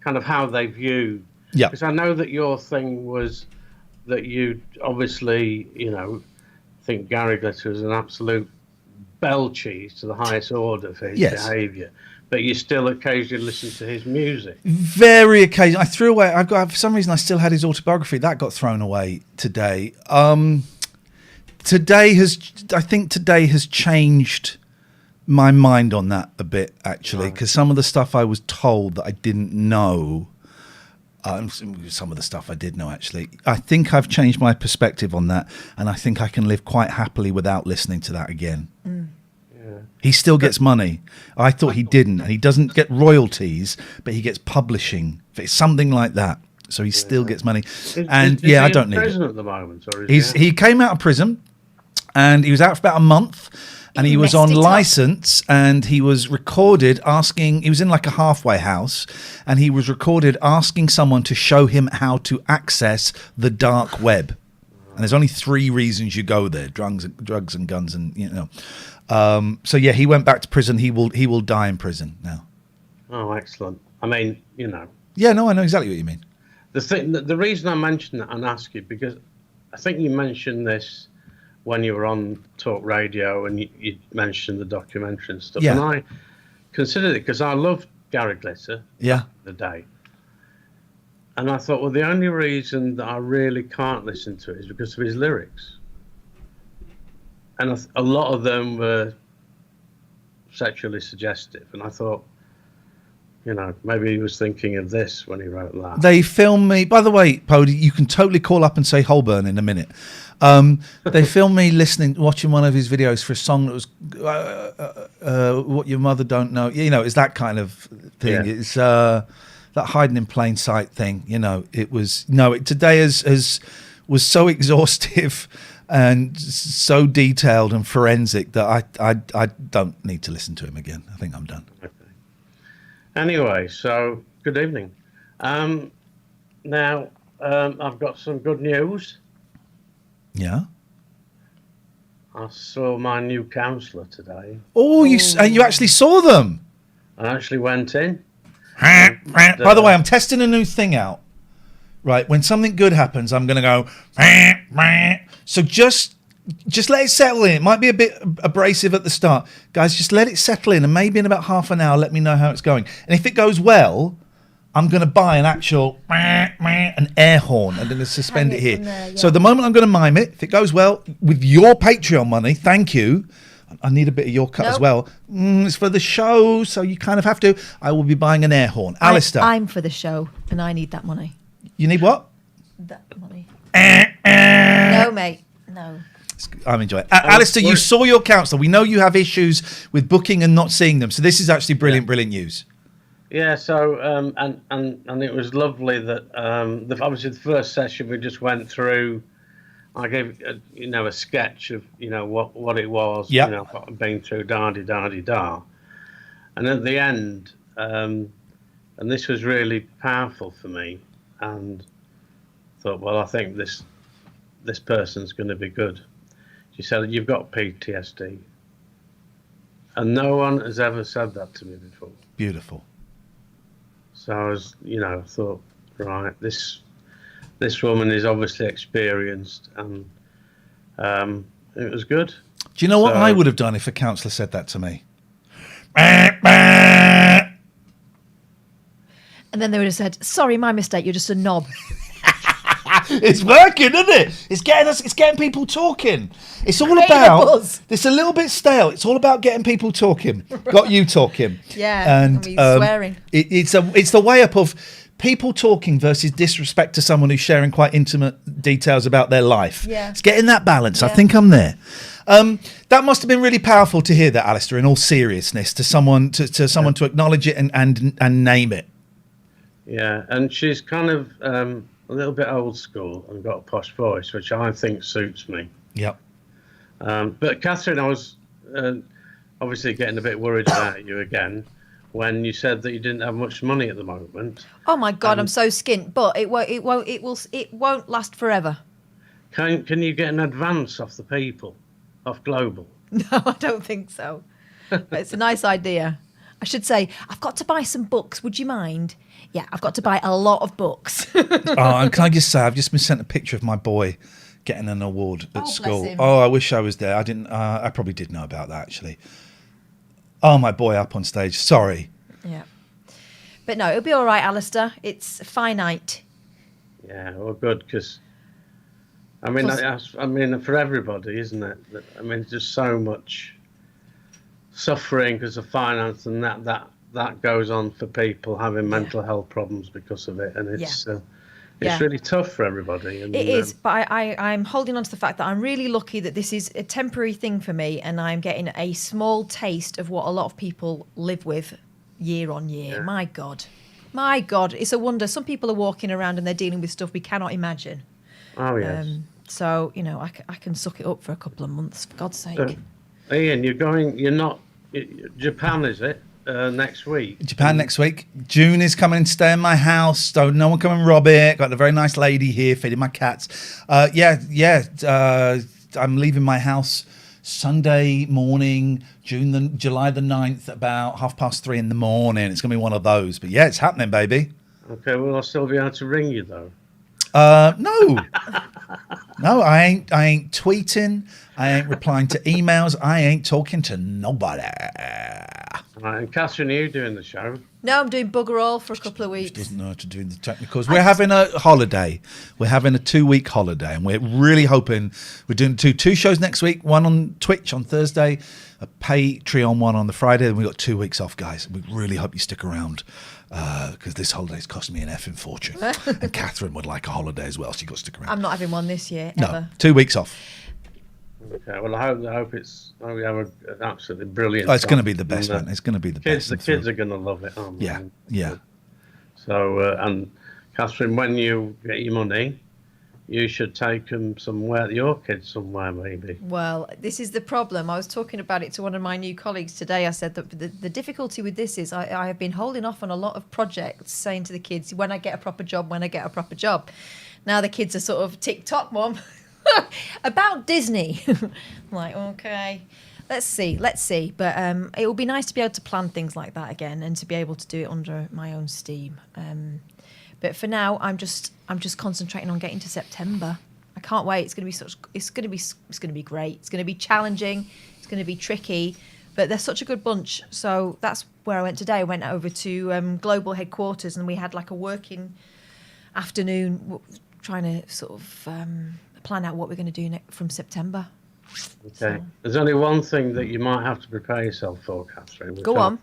kind of how they view. Yeah. Because I know that your thing was that you obviously, think Gary Glitter is an absolute bell cheese to the highest order for his behaviour. But you still occasionally listen to his music. Very occasionally. I threw away. For some reason, I still had his autobiography. That got thrown away today. Today has changed my mind on that a bit, actually, because some of the stuff I was told that I didn't know. Some of the stuff I did know, actually. I think I've changed my perspective on that, and I think I can live quite happily without listening to that again. He still gets money. I thought he didn't. And he doesn't get royalties, but he gets publishing. It's something like that. So he still gets money. I don't need it. Is he in prison at the moment? Or he came out of prison, and he was out for about a month, and he was on license, and he was recorded asking, he was in like a halfway house, and he was recorded asking someone to show him how to access the dark web. And there's only 3 reasons you go there: drugs and guns, and he went back to prison. He will die in prison now. Oh, excellent. I mean, Yeah, no, I know exactly what you mean. The reason I mentioned that and ask you, because I think you mentioned this when you were on talk radio and you mentioned the documentary and stuff. Yeah. And I considered it because I loved Gary Glitter. Yeah. The day. And I thought, well, the only reason that I really can't listen to it is because of his lyrics. And a lot of them were sexually suggestive. And I thought, maybe he was thinking of this when he wrote that. They filmed me. By the way, Pody, you can totally call up and say Holborn in a minute. They filmed me watching one of his videos for a song that was What Your Mother Don't Know. It's that kind of thing. Yeah. It's that hiding in plain sight thing. It was today was so exhaustive and so detailed and forensic that I don't need to listen to him again. I think I'm done. Okay. Anyway, so good evening. Now I've got some good news. Yeah. I saw my new counsellor today. Oh, you actually saw them? I actually went in. By the way, I'm testing a new thing out. Right, when something good happens, I'm going to go. So just let it settle in. It might be a bit abrasive at the start. Guys, just let it settle in, and maybe in about half an hour, let me know how it's going. And if it goes well, I'm going to buy an actual an air horn. I'm going to suspend it here. There, yeah. So the moment I'm going to mime it, if it goes well, with your Patreon money, thank you. I need a bit of your cut as well. It's for the show, so you kind of have to. I will be buying an air horn. Alistair. I'm for the show, and I need that money. You need what? That money. No, mate. No. I'm enjoying it. Alistair, you saw your counsellor. We know you have issues with booking and not seeing them. So this is actually brilliant news. Yeah, so, and it was lovely that, obviously the first session we just went through, I gave, a sketch of, what it was, what I'd been through, da-di-da-di-da. And at the end, and this was really powerful for me, and thought, well, I think this person's going to be good. She said, you've got PTSD. And no one has ever said that to me before. Beautiful. So I was, thought, right, this woman is obviously experienced, and it was good. Do you know what I would have done if a counsellor said that to me? And then they would have said, sorry, my mistake, you're just a knob. It's working, isn't it? It's getting people talking. It's all about, it's a little bit stale. It's all about getting people talking. Got you talking. Yeah, and swearing. It's the way up of people talking versus disrespect to someone who's sharing quite intimate details about their life. Yeah. It's getting that balance. Yeah. I think I'm there. That must have been really powerful to hear that, Alistair, in all seriousness, to someone to acknowledge it and name it. Yeah, and she's kind of a little bit old school and got a posh voice, which I think suits me. Yep. But Catherine, I was obviously getting a bit worried about you again. when you said that you didn't have much money at the moment. Oh my God, I'm so skint, but it won't last forever. Can you get an advance off the people, off Global? No, I don't think so. But it's a nice idea. I should say, I've got to buy some books. Would you mind? Yeah, I've got to buy a lot of books. And can I just say, I've just been sent a picture of my boy getting an award at school. Bless him. Oh, I wish I was there. I didn't. I probably did know about that, actually. Oh, my boy up on stage. Sorry. Yeah. But no, it'll be all right, Alistair. It's finite. Yeah, well, good, because, I mean, for everybody, isn't it? I mean, there's so much suffering because of finance, and that goes on for people having mental health problems because of it, and it's really tough for everybody. And, it is, but I'm holding on to the fact that I'm really lucky that this is a temporary thing for me, and I'm getting a small taste of what a lot of people live with year on year. Yeah. My God, it's a wonder. Some people are walking around and they're dealing with stuff we cannot imagine. Oh, yes. So, I can suck it up for a couple of months, for God's sake. Iain, Japan, is it? Next week. Japan next week. June is coming to stay in my house, so no one come and rob it. Got a very nice lady here feeding my cats. I'm leaving my house Sunday morning, July the 9th, about 3:30 in the morning. It's going to be one of those. But yeah, it's happening, baby. Okay, will I still be able to ring you, though? No. No, I ain't tweeting. I ain't replying to emails. I ain't talking to nobody. Right, and Catherine, are you doing the show? No, I'm doing bugger all for a couple of weeks. She doesn't know how to do the technicals. We're having a holiday. We're having a 2-week holiday, and we're really hoping we're doing two shows next week. One on Twitch on Thursday, a Patreon one on the Friday, and we've got 2 weeks off, guys. We really hope you stick around because this holiday's cost me an effing fortune. And Catherine would like a holiday as well. She got to stick around. I'm not having one this year, no, ever. 2 weeks off. Okay, well, I hope we have an absolutely brilliant. Oh, it's going to be the best, man. It's going to be the best. The kids are going to love it, aren't they? Yeah. So, and Catherine, when you get your money, you should take your kids somewhere, maybe. Well, this is the problem. I was talking about it to one of my new colleagues today. I said that the difficulty with this is I have been holding off on a lot of projects, saying to the kids, when I get a proper job. Now the kids are sort of tick-tock, Mum. About Disney. I'm like, okay, let's see. But it will be nice to be able to plan things like that again and to be able to do it under my own steam. But for now, I'm just concentrating on getting to September. I can't wait. It's going to be great. It's going to be challenging. It's going to be tricky, but they're such a good bunch. So that's where I went today. I went over to Global headquarters, and we had like a working afternoon trying to sort of plan out what we're going to do from September. Okay. So. There's only one thing that you might have to prepare yourself for, Catherine. Go on.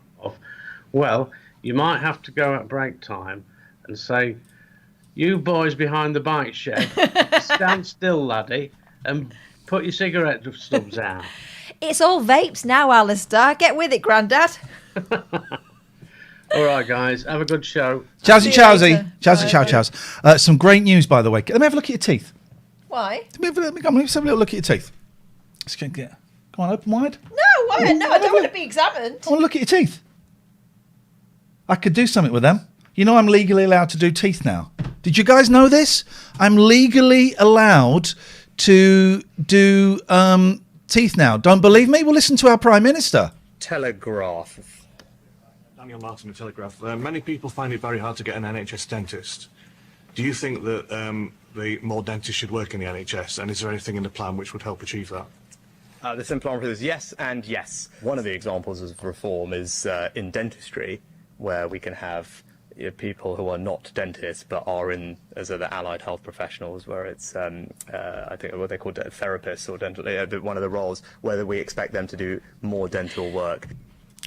Well, you might have to go at break time and say, you boys behind the bike shed, stand still, laddie, and put your cigarette stubs out. It's all vapes now, Alistair. Get with it, Grandad. All right, guys. Have a good show. Chowsy. Some great news, by the way. Let me have a look at your teeth. Why? Let's have a little look at your teeth. Come on, open wide. No, why? No, I don't want to be examined. I want to look at your teeth. I could do something with them. You know I'm legally allowed to do teeth now. Did you guys know this? I'm legally allowed to do teeth now. Don't believe me? Well, listen to our Prime Minister. Telegraph. Daniel Martin of Telegraph. Many people find it very hard to get an NHS dentist. Do you think that the more dentists should work in the NHS, and is there anything in the plan which would help achieve that? The simple answer is yes and yes. One of the examples of reform is in dentistry, where we can have people who are not dentists but are in as the allied health professionals, where it's I think what they call therapists or dental, one of the roles where we expect them to do more dental work.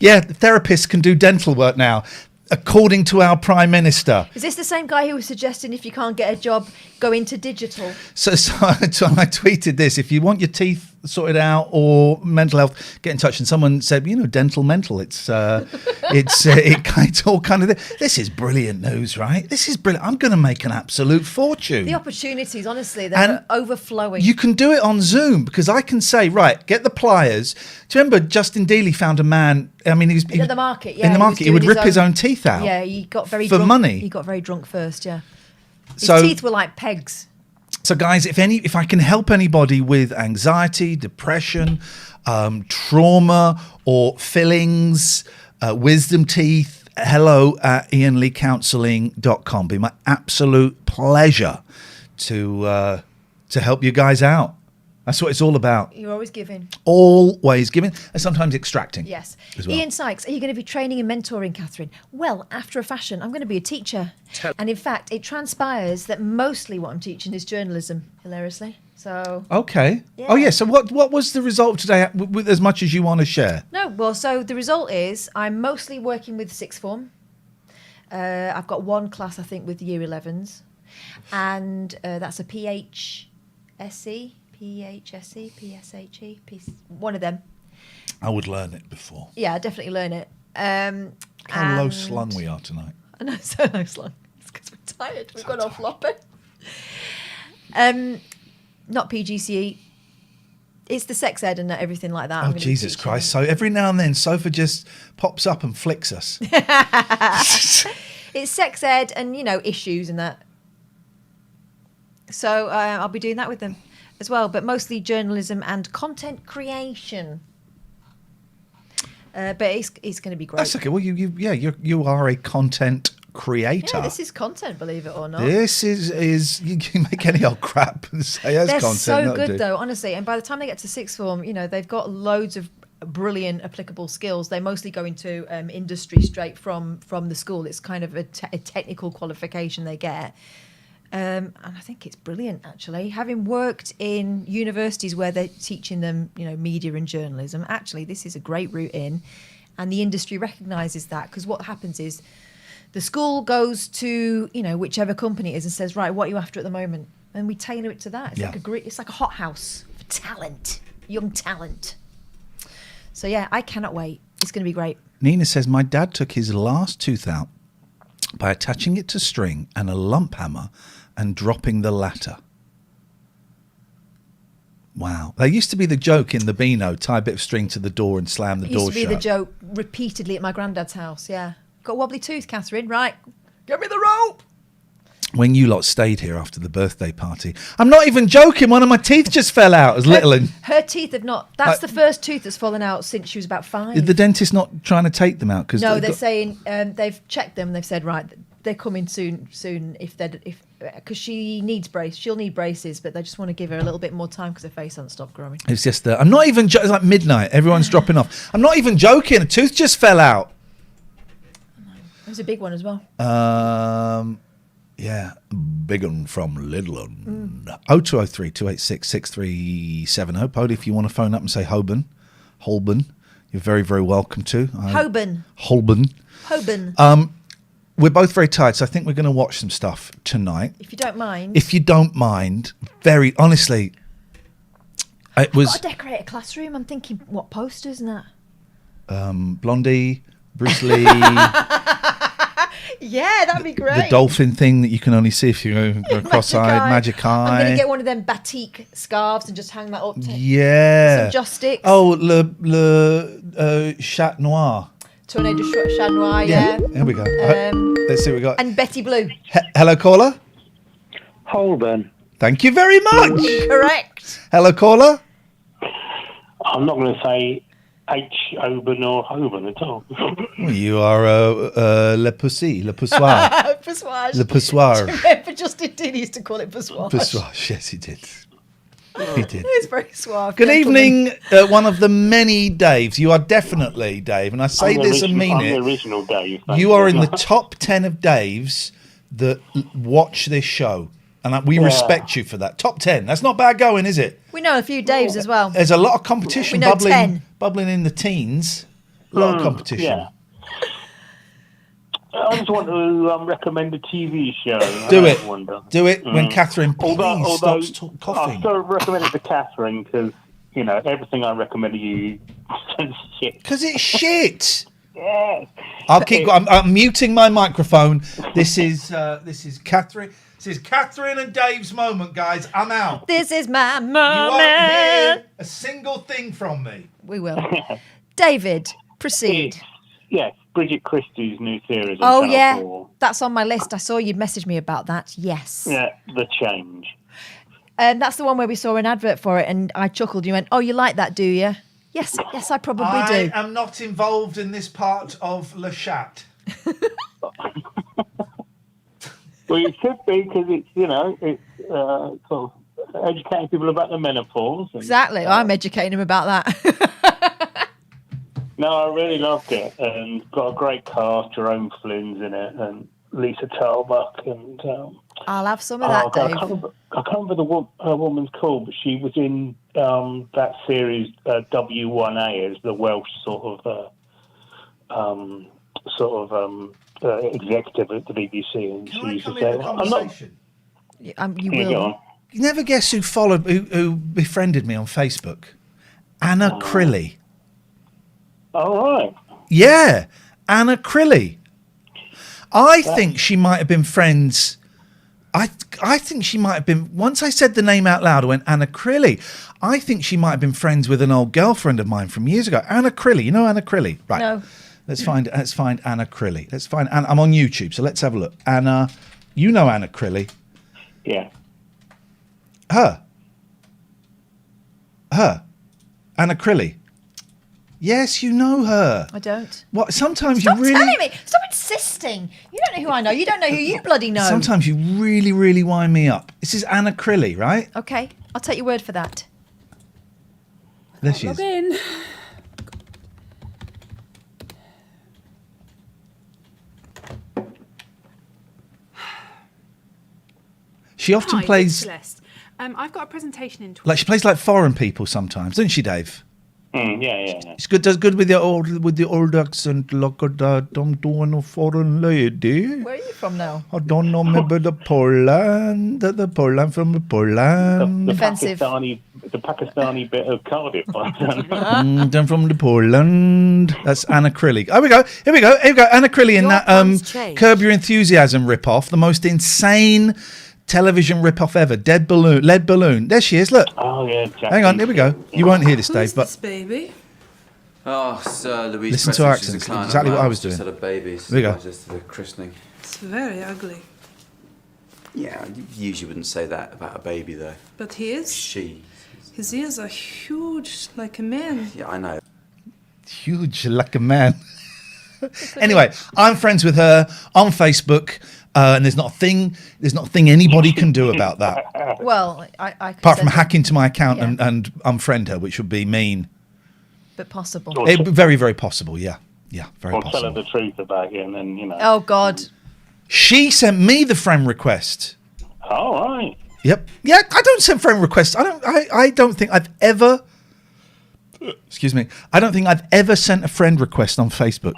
Yeah, the therapists can do dental work now, according to our Prime Minister. Is this the same guy who was suggesting if you can't get a job, go into digital? So I tweeted this: if you want your teeth sorted out or mental health, get in touch. And someone said, dental mental. It's all kind of. This is brilliant news, right? This is brilliant. I'm going to make an absolute fortune. The opportunities, honestly, they're overflowing. You can do it on Zoom because I can say, right, get the pliers. Do you remember Justin Dealey found a man? I mean, he was in the market. Yeah, in the market, he would rip his own teeth out. Yeah, he got very for drunk. money. He got very drunk first. Yeah, his So- teeth were like pegs. So, guys, if I can help anybody with anxiety, depression, trauma, or fillings, wisdom teeth, hello@iainleecounselling.com. Be my absolute pleasure to help you guys out. That's what it's all about. You're always giving. Always giving, and sometimes extracting. Yes. As well. Ian Sykes, are you going to be training and mentoring, Catherine? Well, after a fashion, I'm going to be a teacher. And in fact, it transpires that mostly what I'm teaching is journalism, hilariously. So. Okay. Yeah. Oh, yeah. So what was the result today, with as much as you want to share? No, well, so the result is I'm mostly working with sixth form. I've got one class, I think, with year 11s. And that's a PHSE, PSHE, one of them. I would learn it before. Yeah, definitely learn it. How low slung we are tonight. I know, so low slung. It's because we're tired. We've gone off floppy. Not PGCE. It's the sex ed and everything like that. Oh, Jesus Christ. So every now and then, Sofa just pops up and flicks us. It's sex ed and, issues and that. So I'll be doing that with them as well, but mostly journalism and content creation. But it's going to be great. That's okay. Well, you are a content creator. Yeah, this is content, believe it or not. This is you can make any old crap and say as They're content. so that'll good do. though, honestly. And by the time they get to sixth form, they've got loads of brilliant applicable skills. They mostly go into industry straight from the school. It's kind of a technical qualification they get. And I think it's brilliant, actually. Having worked in universities where they're teaching them, media and journalism, actually, this is a great route in. And the industry recognises that, because what happens is the school goes to, whichever company it is and says, right, what are you after at the moment? And we tailor it to that. It's like a hothouse for talent, young talent. So, yeah, I cannot wait. It's going to be great. Nina says, my dad took his last tooth out by attaching it to string and a lump hammer and dropping the latter. Wow. There used to be the joke in the Beano, tie a bit of string to the door and slam the door shut. It used to be the joke repeatedly at my granddad's house, yeah. Got a wobbly tooth, Catherine, right. Give me the rope. When you lot stayed here after the birthday party. I'm not even joking, one of my teeth just fell out as little. And her teeth have not. That's the first tooth that's fallen out since she was about 5. the dentist not trying to take them out? No, they're saying they've checked them and they've said, right, they're coming soon because she needs braces. She'll need braces, but they just want to give her a little bit more time because her face hasn't stopped growing. It's just, I'm not even it's like midnight. Everyone's dropping off. I'm not even joking. A tooth just fell out. It was a big one as well. Yeah, big one from little one. 0203 286 6370. Podie, if you want to phone up and say Holborn, you're very, very welcome to. Holborn. We're both very tired, so I think we're going to watch some stuff tonight. If you don't mind. Very honestly, it was. I've got to decorate a classroom. I'm thinking, what posters and that? Blondie, Bruce Lee. Yeah, that'd be great. The dolphin thing that you can only see if you go cross-eyed, Magic Eye. I'm going to get one of them batik scarves and just hang that up. Yeah. Some joss sticks. Oh, le Chat Noir. Tournée de Chat Noir, yeah. Here we go. Let's see what we got. And Betty Blue. Hello, caller. Holborn. Thank you very much. Correct. Hello, caller. I'm not going to say Holborn or Holborn at all. Well, you are le poussoir. Poussoir. Le poussoir. Remember Justin Dealey used to call it poussoir. Poussoir, yes, he did. He did. It's very suave. Good evening, one of the many Daves. You are definitely Dave, and I say this and mean it. I'm the original Dave. You are in the top 10 of Daves that watch this show, and we respect you for that. Top 10. That's not bad going, is it? We know a few Daves as well. There's a lot of competition We know 10. bubbling in the teens. A lot of competition. Yeah. I just want to recommend a TV show. Do it when Catherine please stops coughing. I'll still recommend it to Catherine because everything I recommend to you is shit. Because it's shit. Yeah. I'm muting my microphone. This is Catherine. This is Catherine and Dave's moment, guys. I'm out. This is my You moment. won't hear a single thing from me. We will. David, proceed. Yes, Bridget Christie's new series on Oh, Channel yeah. 4. That's on my list. I saw you message me about that. Yes. Yeah, The Change. And that's the one where we saw an advert for it and I chuckled. You went, oh, you like that, do you? Yes, I probably do. I am not involved in this part of Le Chat. Well, it should be because it's sort of educating people about the menopause. And, Exactly. I'm educating him about that. No, I really loved it, and got a great cast. Jerome Flynn's in it, and Lisa Talbot, and I'll have some of that, God, Dave. I can't remember her woman's called, but she was in that series W1A as the Welsh sort of executive at the BBC, and Can she I used come to in say, the "I'm not." conversation? You Yeah, go will. on. You never guess who befriended me on Facebook? Anna Crilly. All right. Yeah, Anna Crilly. I think she might have been friends. I think she might have been. Once I said the name out loud, I went Anna Crilly. I think she might have been friends with an old girlfriend of mine from years ago. Anna Crilly. You know Anna Crilly, right? No. Let's find Anna Crilly. Let's find Anna. I'm on YouTube, so let's have a look. Anna, you know Anna Crilly. Yeah. Her. Anna Crilly. Yes, you know her. I don't. What? Sometimes Stop you really. telling me. Stop insisting. You don't know who I know. You don't know who you bloody know. Sometimes you really, really wind me up. This is Anna Crilly, right? Okay, I'll take your word for that. There she is. Log in. She often Hi, plays it's Celeste. I've got a presentation in 20. like she plays like foreign people sometimes, doesn't she, Dave? Yeah. She's good. Does good with the old accent. Look at that, I'm doing a foreign lady. Where are you from now? I don't know, maybe the Poland from Poland. Offensive. The Pakistani bit of Cardiff. I'm from the Poland. That's Anna Crilly. Here we go. Anna Crilly in Your that plans change. Curb Your Enthusiasm rip-off, the most insane television rip-off ever. Lead balloon. There she is. Look. Oh yeah. Jackie. Hang on. Here we go. You won't hear this, Who is Dave, but this baby? Oh, Sir Louise. Listen to our Prestwich's accents. decline Exactly of what I was Just doing. had a baby. There we go. Just the christening. It's very ugly. Yeah, you usually wouldn't say that about a baby, though. But he is. She. His ears are huge, like a man. Yeah, I know. huge like a man. Anyway, I'm friends with her on Facebook, and there's not a thing anybody can do about that. Well, I could Apart from send hack into my account Yeah. and unfriend her, which would be mean. but possible. It'd be very, very possible. Yeah, very Or tell her possible. the truth about you, and then Oh God. She sent me the friend request. All right. Yep. Yeah, I don't send friend requests. I don't think I've ever. Excuse me. I don't think I've ever sent a friend request on Facebook.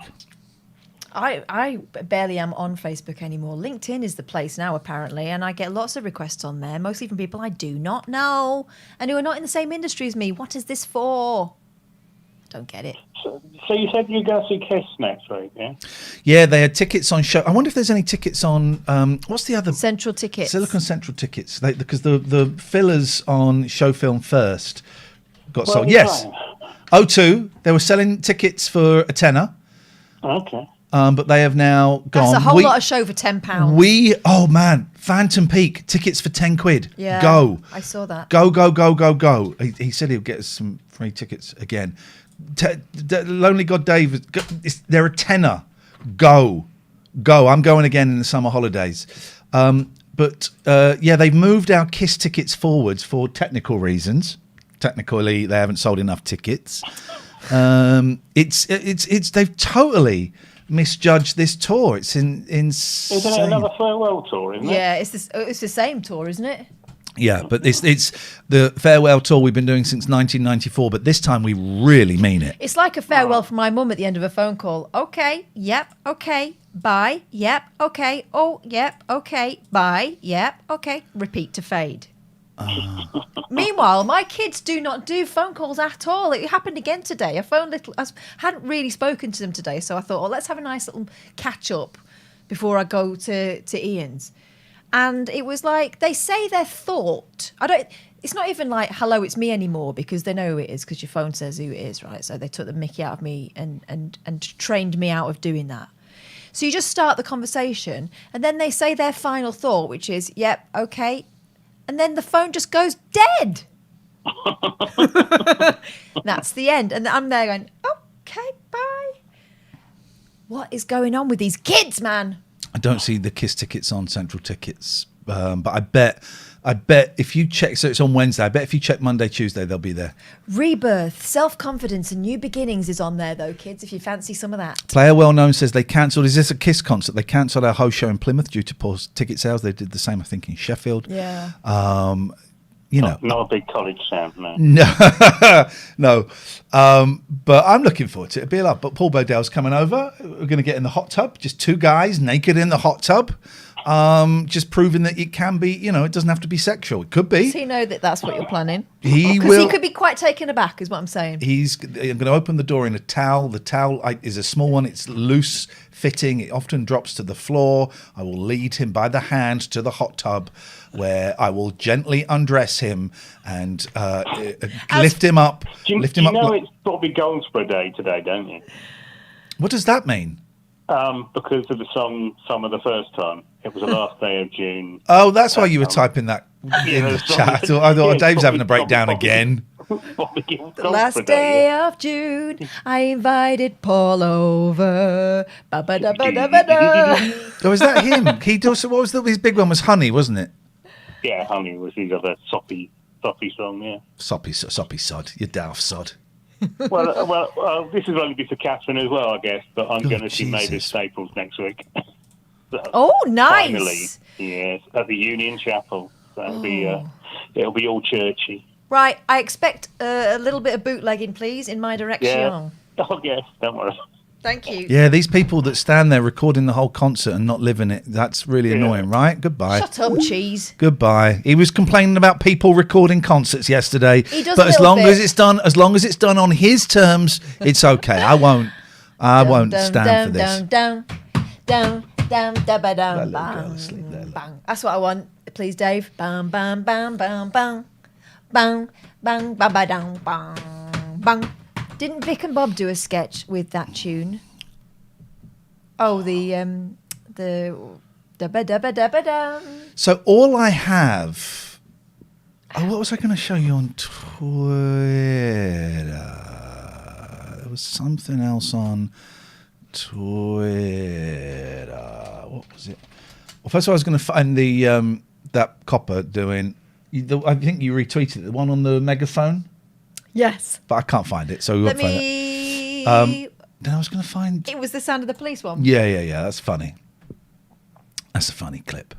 I barely am on Facebook anymore. LinkedIn is the place now, apparently, and I get lots of requests on there, mostly from people I do not know and who are not in the same industry as me. What is this for? Don't get it. So you said you go see Kiss next week, yeah? Yeah, they had tickets on show. I wonder if there's any tickets on. What's the other? Central Tickets. Silicon Central tickets. Because the fillers on Show Film First got sold. Yes. O2, they were selling tickets for a tenner. Okay. But they have now gone. That's a whole lot of show for £10. Oh man, Phantom Peak tickets for £10. Yeah, Go. I saw that. Go. He said he'll get us some free tickets again. Lonely God Dave, they're a tenner. Go. I'm going again in the summer holidays. But they've moved our Kiss tickets forwards for technical reasons. Technically, they haven't sold enough tickets. They've totally misjudged this tour. It's insane. Isn't it another farewell tour, isn't it? Yeah, it's the same tour, isn't it? Yeah, but it's the farewell tour we've been doing since 1994, but this time we really mean it. It's like a farewell from my mum at the end of a phone call. Okay, yep, okay, bye, yep, okay, oh, yep, okay, bye, yep, okay. Repeat to fade. Meanwhile, my kids do not do phone calls at all. It happened again today. I hadn't really spoken to them today, so I thought, oh, let's have a nice little catch up before I go to Iain's. And it was like they say their thought. It's not even like, hello, it's me anymore, because they know who it is because your phone says who it is, right? So they took the mickey out of me and trained me out of doing that. So you just start the conversation and then they say their final thought, which is, yep, okay. And then the phone just goes dead. That's the end. And I'm there going, okay, bye. What is going on with these kids, man? I don't see the KISS tickets on Central Tickets, but I bet if you check, so it's on Wednesday, I bet if you check Monday, Tuesday, they'll be there. Rebirth, self-confidence and new beginnings is on there though, kids, if you fancy some of that. Player Well Known says they cancelled, is this a KISS concert? They cancelled our host show in Plymouth due to poor ticket sales. They did the same, I think, in Sheffield. Yeah. Not a big college sound, no. No. But I'm looking forward to it. It'll be a lot. But Paul Bodell's coming over. We're going to get in the hot tub. Just two guys naked in the hot tub. Just proving that it can be, it doesn't have to be sexual. It could be. Does he know that that's what you're planning? He will. Because he could be quite taken aback, is what I'm saying. I'm going to open the door in a towel. The towel is a small one. It's loose fitting. It often drops to the floor. I will lead him by the hand to the hot tub, where I will gently undress him and lift him up. You know it's got to be Goldsboro Day today, don't you? What does that mean? Because of the song Summer the First Time. It was the last day of June. Oh, that's why you were typing that in the chat. I thought Dave's having a breakdown again. The last day of June, I invited Paul over. Ba-ba-da-ba-da-ba-da. Oh, is that him? What was his big one? Was Honey, wasn't it? Yeah, Honey was his other soppy song, yeah. Soppy sod. You daft sod. Well, this is only be for Catherine as well, I guess, but I'm going to see Mavis Staples next week. So, nice. Finally, yes, at the Union Chapel. That'll be, it'll be all churchy. Right, I expect a little bit of bootlegging, please, in my direction. Yeah. Oh, yes, don't worry. Thank you. Yeah, these people that stand there recording the whole concert and not living it, that's really annoying, right? Goodbye. Shut up, cheese. Goodbye. He was complaining about people recording concerts yesterday. He does but as long as it's done on his terms, it's okay. I won't stand for this. Down, da ba That down, little girl asleep there. bang. That's what I want, please, Dave. Bang, bang, bang, bang, bang, bang, bang, ba ba down, bang, bang. Didn't Vic and Bob do a sketch with that tune? Oh, the da ba da ba da ba da. So all I have. Oh, what was I going to show you on Twitter? There was something else on Twitter. What was it? Well, first of all, I was going to find the that copper doing. I think you retweeted the one on the megaphone. Yes, but I can't find it. So let me. Then I was going to find. It was the Sound of the Police one. Yeah. That's funny. That's a funny clip,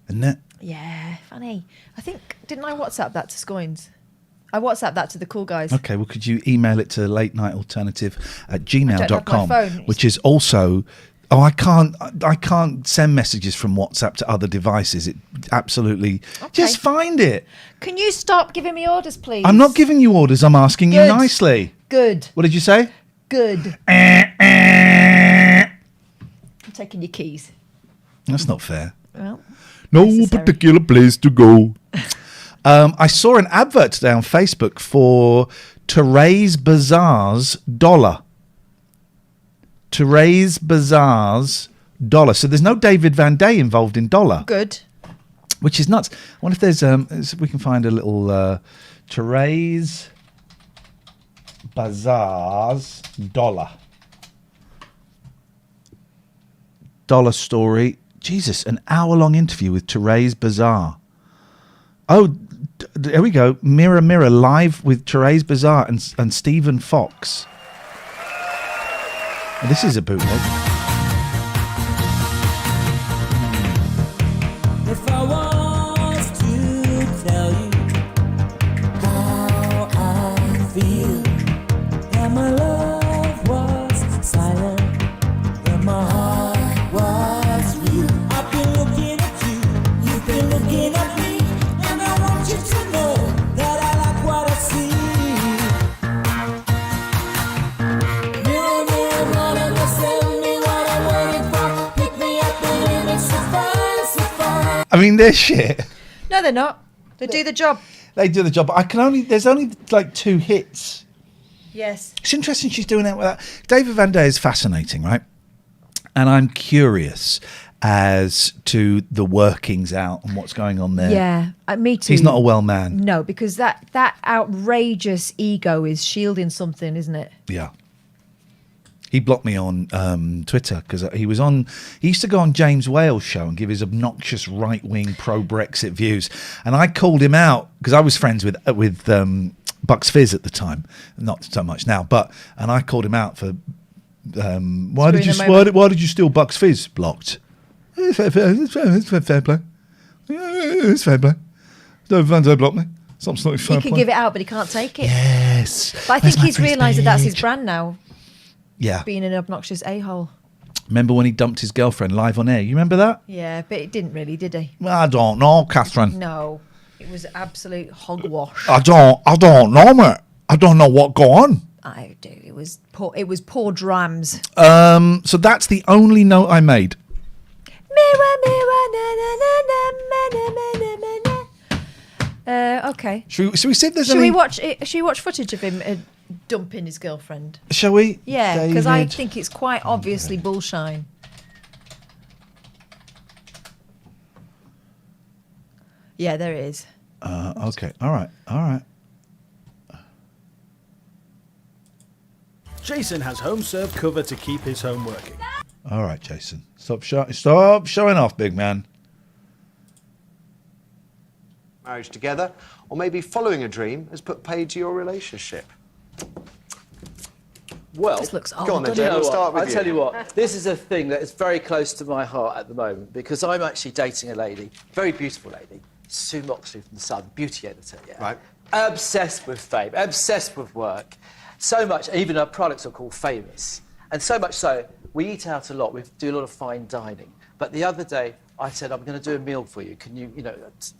isn't it? Yeah, funny. I think didn't I WhatsApp that to Scoins? I WhatsApped that to the cool guys. Okay, well, could you email it to latenightalternative@gmail.com, which is also. Oh, I can't send messages from WhatsApp to other devices. It absolutely. Okay. Just find it. Can you stop giving me orders, please? I'm not giving you orders. I'm asking you nicely. Good. What did you say? Good. I'm taking your keys. That's not fair. Well, no particular place to go. I saw an advert today on Facebook for Therese Bazaar's dollar. Therese Bazaar's dollar. So there's no David Van Day involved in dollar. Good. Which is nuts. I wonder if there's we can find a little Therese Bazaar's dollar. Dollar story. Jesus, an hour-long interview with Therese Bazaar. Oh, there we go. Mirror, Mirror, live with Therese Bazaar and Stephen Fox. This is a bootleg. If I was to tell you how I feel, that my love was silent, that my heart was real. I've been looking at you, you've been looking at me, and I want you to know I mean, they're shit. No, they're not. They do the job. They do the job. But there's only like 2 hits. Yes. It's interesting she's doing that with that. David Van Day is fascinating, right? And I'm curious as to the workings out and what's going on there. Yeah, me too. He's not a well man. No, because that outrageous ego is shielding something, isn't it? Yeah. He blocked me on Twitter because he used to go on James Whale's show and give his obnoxious right-wing pro-Brexit views. And I called him out because I was friends with Bucks Fizz at the time. Not so much now, and I called him out for why did you steal Bucks Fizz? Blocked. It's fair play. It's fair play. David Van Day blocked me. It's absolutely fair play. He can give it out, but he can't take it. Yes. But I think he's realised that that's his brand now. Yeah. Being an obnoxious a-hole. Remember when he dumped his girlfriend live on air? You remember that? Yeah, but it didn't really, did he? I don't know, Catherine. No. It was absolute hogwash. I don't know, mate. I don't know what go on. I do. It was poor drams. So that's the only note I made. Mirror, mirror, na, na, na, na, na, na, na. Okay. Should we see if there's Should any... we watch footage of him dumping his girlfriend? Shall we? Yeah, because I think it's quite obviously bullshine. Yeah, there it is. Okay. All right. Jason has home serve cover to keep his home working. All right, Jason. Stop showing off, big man. Marriage together, or maybe following a dream has put paid to your relationship. Well, This looks go on then, old, Jay, doesn't we'll it? start with I tell you what, this is a thing that is very close to my heart at the moment because I'm actually dating a lady, very beautiful lady, Sue Moxley from The Sun, beauty editor, yeah. Right. Obsessed with fame, obsessed with work. So much, even our products are called Famous. And so much so, we eat out a lot, we do a lot of fine dining. But the other day, I said, I'm going to do a meal for you. Can you,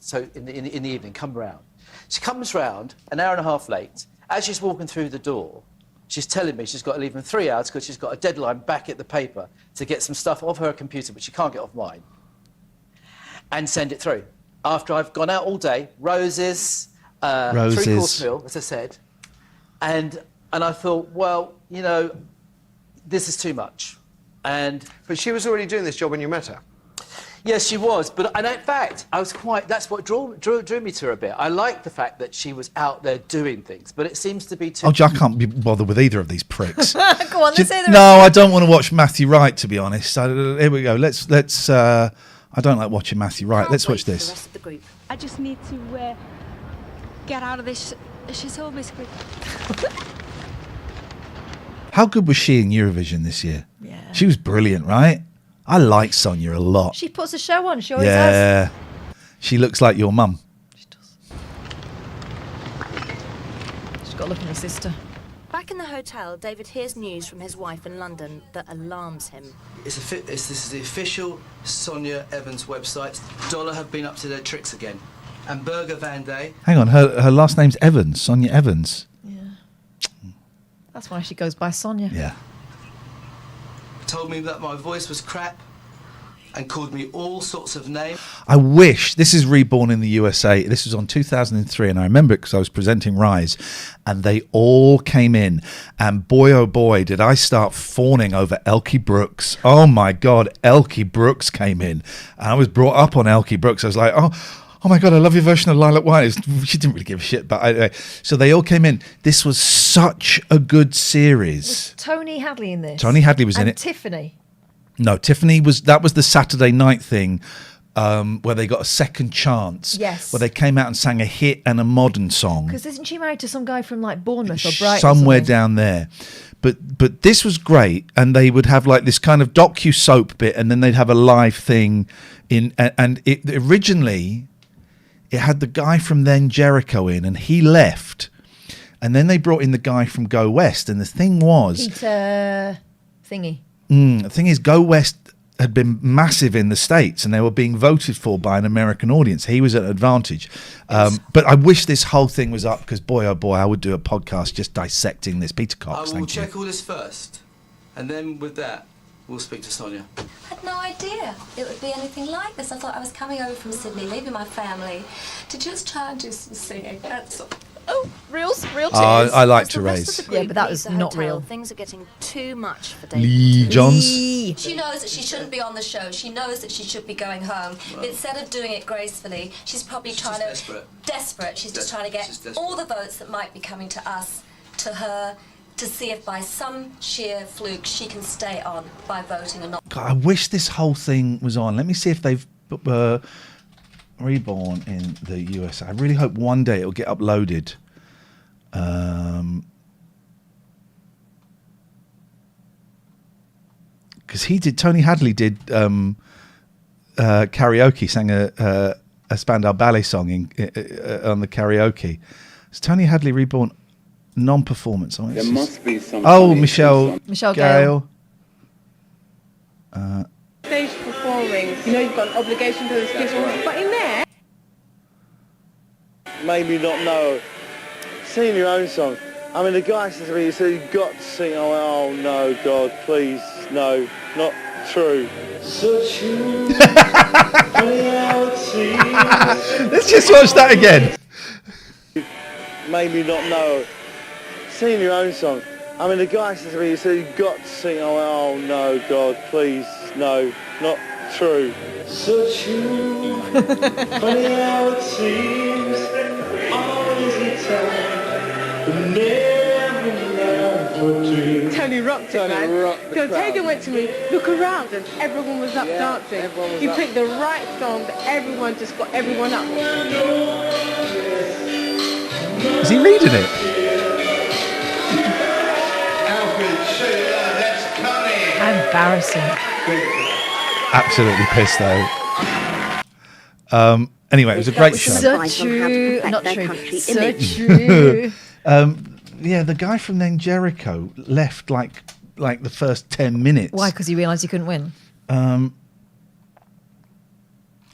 so in the evening, come round. She comes round, an hour and a half late. As she's walking through the door, she's telling me she's got to leave in 3 hours because she's got a deadline back at the paper to get some stuff off her computer, which she can't get off mine, and send it through. After I've gone out all day, roses. 3-course meal, as I said, and I thought, well, this is too much. But she was already doing this job when you met her. Yes, she was. And in fact, that's what drew me to her a bit. I liked the fact that she was out there doing things, but it seems to be too... Oh, I can't be bothered with either of these pricks. Go on, let's say the No, I don't want to watch Matthew Wright, to be honest. Here we go. Let's. I don't like watching Matthew Wright. Let's watch this. The rest of the group. I just need to get out of this shithole, basically. How good was she in Eurovision this year? Yeah. She was brilliant, right? I like Sonia a lot. She puts a show on. She always has. She looks like your mum. She does. She's got a look at her sister. Back in the hotel, David hears news from his wife in London that alarms him. This is the official Sonia Evans website. Dollar have been up to their tricks again. And Burger Van Day... Hang on, her last name's Evans, Sonia Evans. Yeah. That's why she goes by Sonia. Yeah. told me that my voice was crap and called me all sorts of names. I wish, this is Reborn in the USA. This was on 2003, and I remember it because I was presenting Rise, and they all came in. And boy, oh boy, did I start fawning over Elkie Brooks. Oh my God, Elkie Brooks came in. And I was brought up on Elkie Brooks. I was like, oh my God, I love your version of Lilac White. She didn't really give a shit, but anyway. So they all came in. This was such a good series. Was Tony Hadley in this? Tony Hadley was in it. Tiffany. No, Tiffany was, that was the Saturday night thing where they got a second chance. Yes. Where they came out and sang a hit and a modern song. Because isn't she married to some guy from like Bournemouth or Brighton? Somewhere down there. But this was great, and they would have like this kind of docu-soap bit, and then they'd have a live thing in, and it originally, it had the guy from Then Jericho in, and he left. And then they brought in the guy from Go West, and the thing was... Peter Thingy. The thing is, Go West had been massive in the States, and they were being voted for by an American audience. He was at an advantage. But I wish this whole thing was up, because boy, oh boy, I would do a podcast just dissecting this. Peter Cox, I will check all this first, and then with that, We'll speak to Sonia. I had no idea it would be anything like this. I thought I was coming over from Sydney, leaving my family, to just try and do some singing. That's all. Oh, real tears. I like to raise. Yeah, but that was not real. Things are getting too much for Lee Johns. She knows that she shouldn't be on the show. She knows that she should be going home. Well, instead of doing it gracefully, she's probably trying to... Desperate. She's just trying to get all the votes that might be coming to us, to her, to see if by some sheer fluke she can stay on by voting and not... God, I wish this whole thing was on. Let me see if they've... Reborn in the USA. I really hope one day it'll get uploaded. Because Tony Hadley did karaoke, sang a Spandau Ballet song on the karaoke. Is Tony Hadley Reborn non-performance? There must be some. Oh, Michelle Gale. Stage performing, you've got an obligation to those people, but in there... Made me not know. Sing your own song. I mean, the guy says to me, he said, you've got to sing. I went, oh no, God, please, no, not true. So true. Let's just watch that again. Made me not know. Sing your own song. I mean, the guy says to me, he said, you've got to sing. I went, oh no, God, please, no, not true. So true. Funny how it seems. Always the time. Tony rocked it, man. So Taylor went to me, look around, and everyone was up dancing. He picked the right song that everyone just got everyone up. Is he reading it? Embarrassing. Absolutely pissed though. Anyway, it was a great show. So true. Not true. So true. Yeah, the guy from Then Jericho left like the first 10 minutes. Why? Because he realised he couldn't win.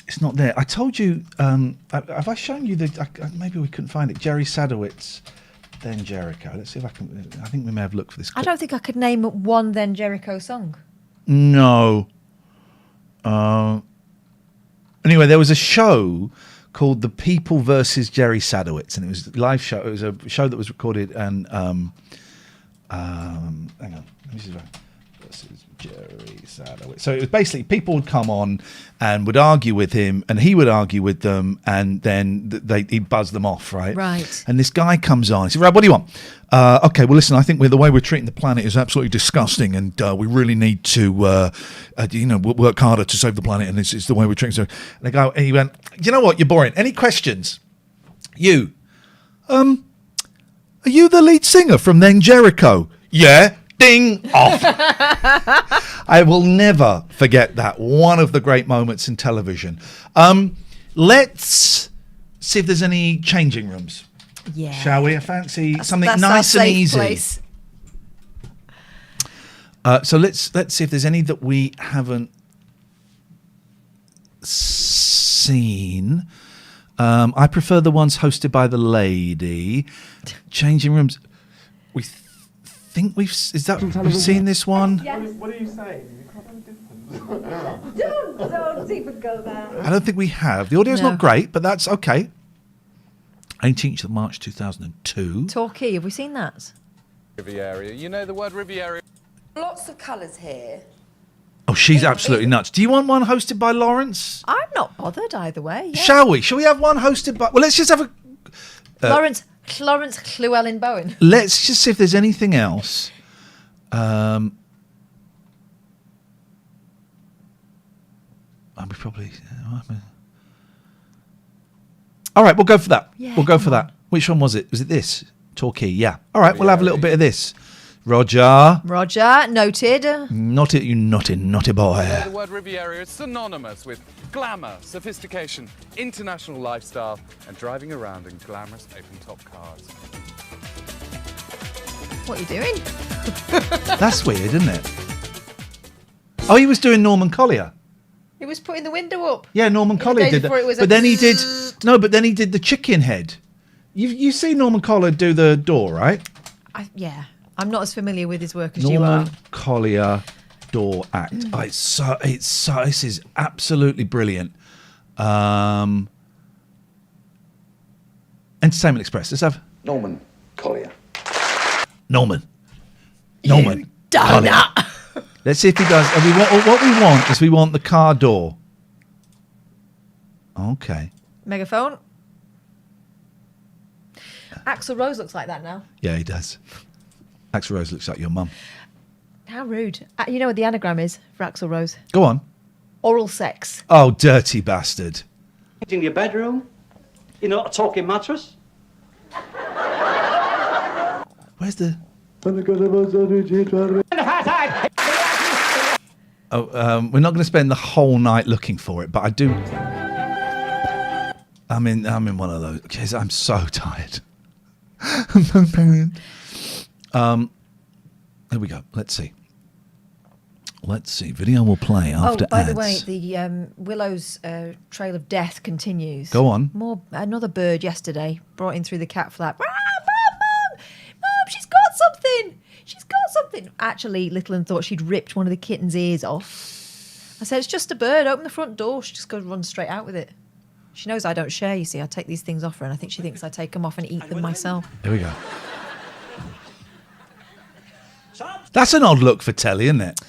It's not there. I told you. Have I shown you maybe we couldn't find it. Jerry Sadowitz, Then Jericho. Let's see if I can. I think we may have looked for this clip. I don't think I could name one Then Jericho song. No. Anyway, there was a show called The People versus Jerry Sadowitz, and it was a live show. It was a show that was recorded, and hang on, let me see. This is Jerry Sadowitz. So it was basically people would come on and would argue with him, and he would argue with them, and then he'd buzz them off, right? Right. And this guy comes on. He said, "Right, what do you want?" Okay, well, listen, I think the way we're treating the planet is absolutely disgusting, and we really need to, work harder to save the planet, and it's the way we're treating it. And he went, "You know what? You're boring. Any questions? You, are you the lead singer from Then Jericho?" "Yeah." Ding off. I will never forget that. One of the great moments in television. Let's see if there's any changing rooms. Yeah. Shall we? I fancy something that's nice our and safe easy. place. So let's see if there's any that we haven't seen. I prefer the ones hosted by the lady. Changing rooms. We think we've seen this one. Yes. What are you saying? Don't even go there. I don't think we have. The audio's not great, but that's okay. 18th of March 2002. Torquay, have we seen that? Riviera. You know the word Riviera. Lots of colours here. Oh, she's absolutely nuts. Do you want one hosted by Lawrence? I'm not bothered either way. Yeah. Shall we? Shall we have one hosted by... Well, let's just have a... Lawrence Llewellyn Bowen. Let's just see if there's anything else. We probably... All right, we'll go for that. Yeah, we'll go for that. Which one was it? Was it this? Torquay, yeah. All right, we'll have a little bit of this. Roger, noted. Naughty, you naughty boy. You know the word Riviera is synonymous with glamour, sophistication, international lifestyle, and driving around in glamorous open-top cars. What are you doing? That's weird, isn't it? Oh, he was doing Norman Collier. He was putting the window up. Yeah, Norman Collier did that. But then he did the chicken head. You see Norman Collier do the door, right? Yeah. I'm not as familiar with his work as you are. Norman Collier door act. This is absolutely brilliant. Entertainment Express. Let's have Norman Collier. Norman. Done Collier. that. Let's see if he does. What we want is we want the car door. Okay. Megaphone. Axl Rose looks like that now. Yeah, he does. Axl Rose looks like your mum. How rude. You know what the anagram is for Axl Rose? Go on. Oral sex. Oh, dirty bastard. In your bedroom? You know, a talking mattress? Where's the... we're not going to spend the whole night looking for it, but I do... I'm in one of those. Okay, I'm so tired. I'm so tired. Here we go. Let's see. Video will play after Oh, by ads. the way, the Willow's trail of death continues. Go on. Another bird yesterday brought in through the cat flap. Mom, she's got something. She's got something. Actually, Littleton thought she'd ripped one of the kitten's ears off. I said, it's just a bird. Open the front door. She just goes run straight out with it. She knows I don't share, you see. I take these things off her, and I think she thinks I take them off and eat them myself. Here we go. That's an odd look for telly, isn't it?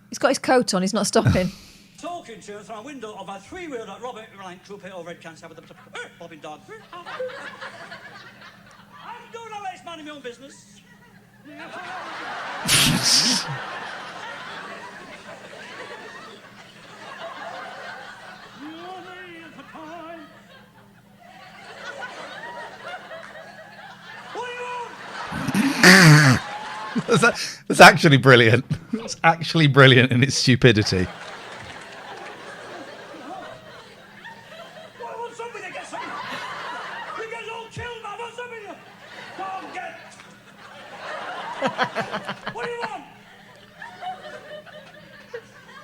He's got his coat on. He's not stopping. Talking to through a window of a three-wheeler Robert Ryan Trooper over at Kansas with a bobbing dog. I'm doing all this, minding my own business. That's actually brilliant. It's actually brilliant in its stupidity. I want somebody to get some. You guys all killed, man. I want somebody to... Come get... What do you want?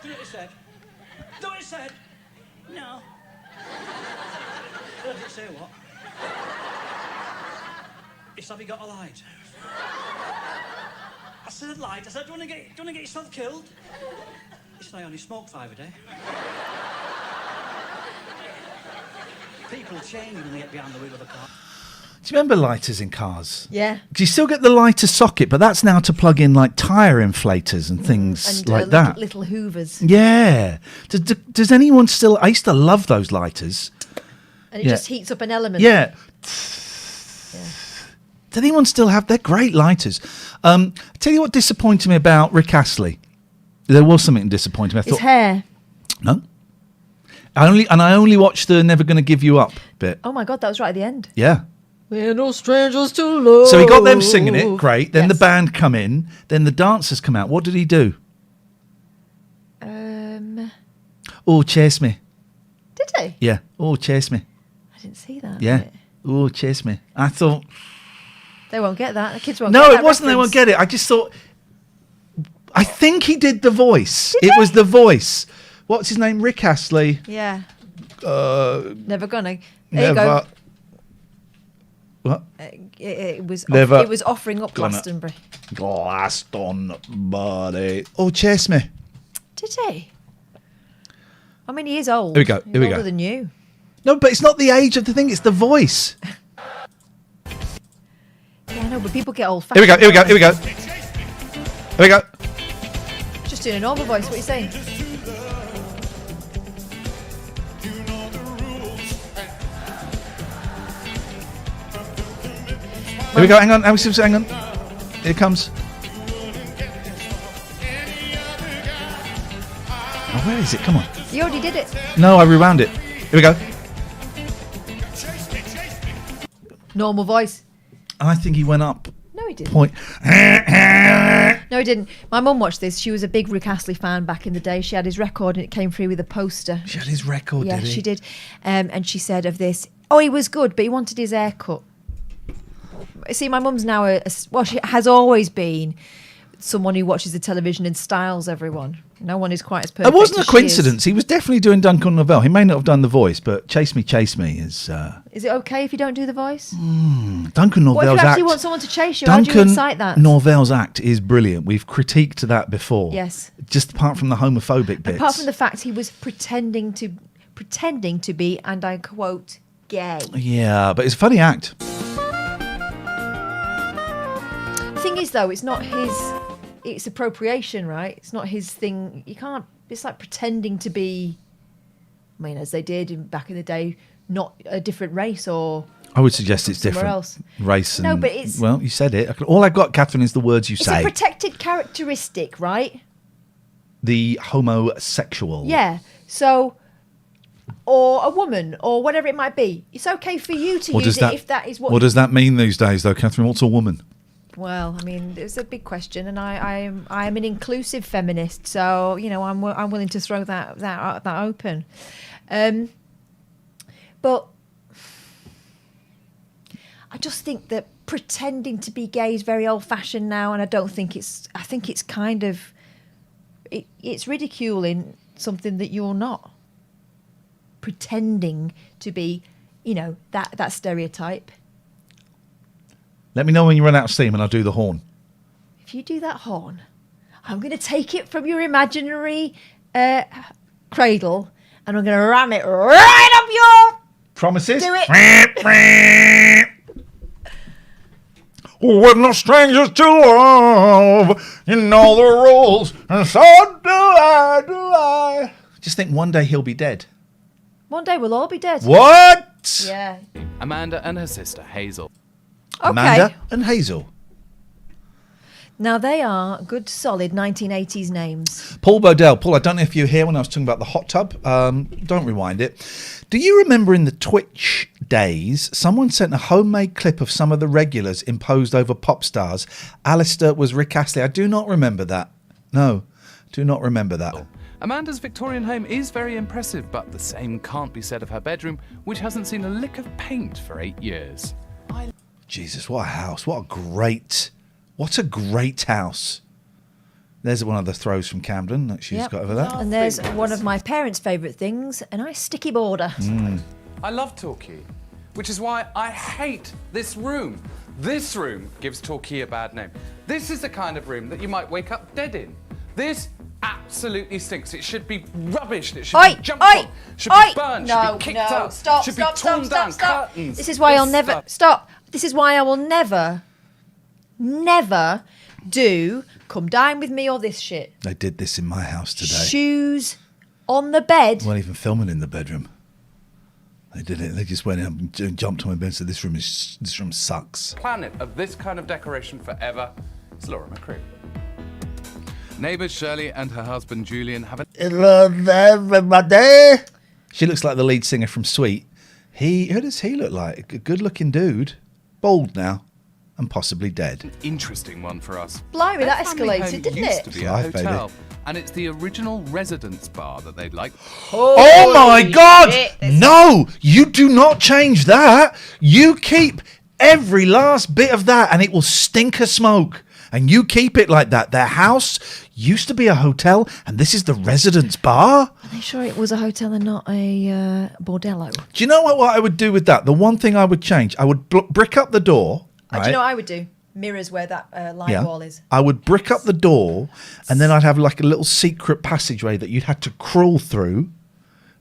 Do what it said. Do what it said. No. What did it say, what? It's have you got a light? I said light. I said, do you want to get yourself killed? He said, I only smoke 5 a day. People change when they get behind the wheel of a car. Do you remember lighters in cars? Yeah. Do you still get the lighter socket, but that's now to plug in like tyre inflators and things And like that. Little hoovers. Yeah. Does anyone still... I used to love those lighters. And it just heats up an element. Yeah. Does anyone still have... They're great lighters. I tell you what disappointed me about Rick Astley. There was something disappointing me. I His thought, hair. no. I only watched the Never Gonna Give You Up bit. Oh my God, that was right at the end. Yeah. We're no strangers to love. So he got them singing it, great. Then the band come in. Then the dancers come out. What did he do? Oh, chase me. Did he? Yeah. Oh, chase me. I didn't see that. Yeah. Oh, chase me. I thought... They won't get that. The kids won't get No, that it wasn't. They won't reference. get it. I just thought... I think he did the voice. It was the voice. What's his name? Rick Astley. Yeah. Never gonna. Never. There you go. What? It was. Never It was offering up gonna- Glastonbury. Glastonbury. Oh, chase me. Did he? I mean, he is old. Here we go. He's Here we older go. than you. No, but it's not the age of the thing. It's the voice. Yeah, no, but people get old Here we fashioned. go. Here we go. Here we go. Here we go. Just doing a normal voice. What are you saying? Here we go. Hang on. Hang on. Here it comes. Oh, where is it? Come on. You already did it. No, I rewound it. Here we go. Normal voice. I think he went up. No, he didn't. Point. No, he didn't. My mum watched this. She was a big Rick Astley fan back in the day. She had his record and it came through with a poster. She had his record, Yeah, did he? she did. And she said of this, oh, he was good, but he wanted his hair cut. See, my mum's now she has always been someone who watches the television and styles everyone. No one is quite as perfect. It wasn't as a coincidence. He was definitely doing Duncan Norvell. He may not have done the voice, but Chase Me is... Is it okay if you don't do the voice? Duncan Norvell's What if you actually act... want someone to chase you? How do you incite that? Norvell's act is brilliant. We've critiqued that before. Yes. Just apart from the homophobic bits. Apart from the fact he was pretending to be, and I quote, gay. Yeah, but it's a funny act. The thing is, though, it's not his... It's appropriation, right? It's not his thing. You can't... It's like pretending to be... I mean, as they did back in the day, not a different race or... I would suggest it's somewhere different. else. Race and... No, but it's... Well, you said it. All I've got, Catherine, is the words you say. It's a protected characteristic, right? The homosexual. Yeah. So... Or a woman, or whatever it might be. It's okay for you to use it if that is what... What does that mean these days, though, Catherine? What's a woman? Well, I mean, it's a big question, and I'm an inclusive feminist, so you know I'm willing to throw that open. But I just think that pretending to be gay is very old-fashioned now, and I think it's kind of it's ridiculing something that you're not. Pretending to be, you know, that stereotype. Let me know when you run out of steam and I'll do the horn. If you do that horn, I'm going to take it from your imaginary cradle and I'm going to ram it right up your... Promises? Do it. We're no strangers to love. You know the rules. And so do I. Just think one day he'll be dead. One day we'll all be dead. What? Yeah. Amanda and her sister Hazel. Okay. Amanda and Hazel. Now they are good, solid 1980s names. Paul Bodell. Paul, I don't know if you were here when I was talking about the hot tub. Don't rewind it. Do you remember in the Twitch days, someone sent a homemade clip of some of the regulars imposed over pop stars? Alistair was Rick Astley. I do not remember that. No, do not remember that. Amanda's Victorian home is very impressive, but the same can't be said of her bedroom, which hasn't seen a lick of paint for 8 years. Jesus, what a house. What a great house. There's one of the throws from Camden that she's got over there. And there's one of my parents' favourite things, a nice sticky border. I love Torquay, which is why I hate this room. This room gives Torquay a bad name. This is the kind of room that you might wake up dead in. This absolutely stinks. It should be rubbish. It should be jumped on. Should be burned. Should be kicked out. Stop, should stop, be torn stop, down. stop. Curtains. This is why I'll never... Stop. This is why I will never do come dine with me or this shit. They did this in my house today. Shoes on the bed. They weren't even filming in the bedroom. They did it. They just went up and jumped on my bed and said, this room sucks. Planet of this kind of decoration forever. It's Laura McCrew. Neighbours Shirley and her husband Julian have a... Hello there, everybody. She looks like the lead singer from Sweet. Who does he look like? A good-looking dude. Bald now. And possibly dead. An interesting one for us. Blimey, that Their family escalated, home didn't used it? to be a Life, hotel, baby. and it's the original residence bar that they'd like. Oh my God! No, you do not change that. You keep every last bit of that and it will stink of smoke. And you keep it like that. Their house used to be a hotel and this is the residence bar. Are they sure it was a hotel and not a bordello? Do you know what I would do with that? The one thing I would change, I would brick up the door. Do you know what I would do? Mirrors where that light wall is. I would brick up the door and then I'd have like a little secret passageway that you'd have to crawl through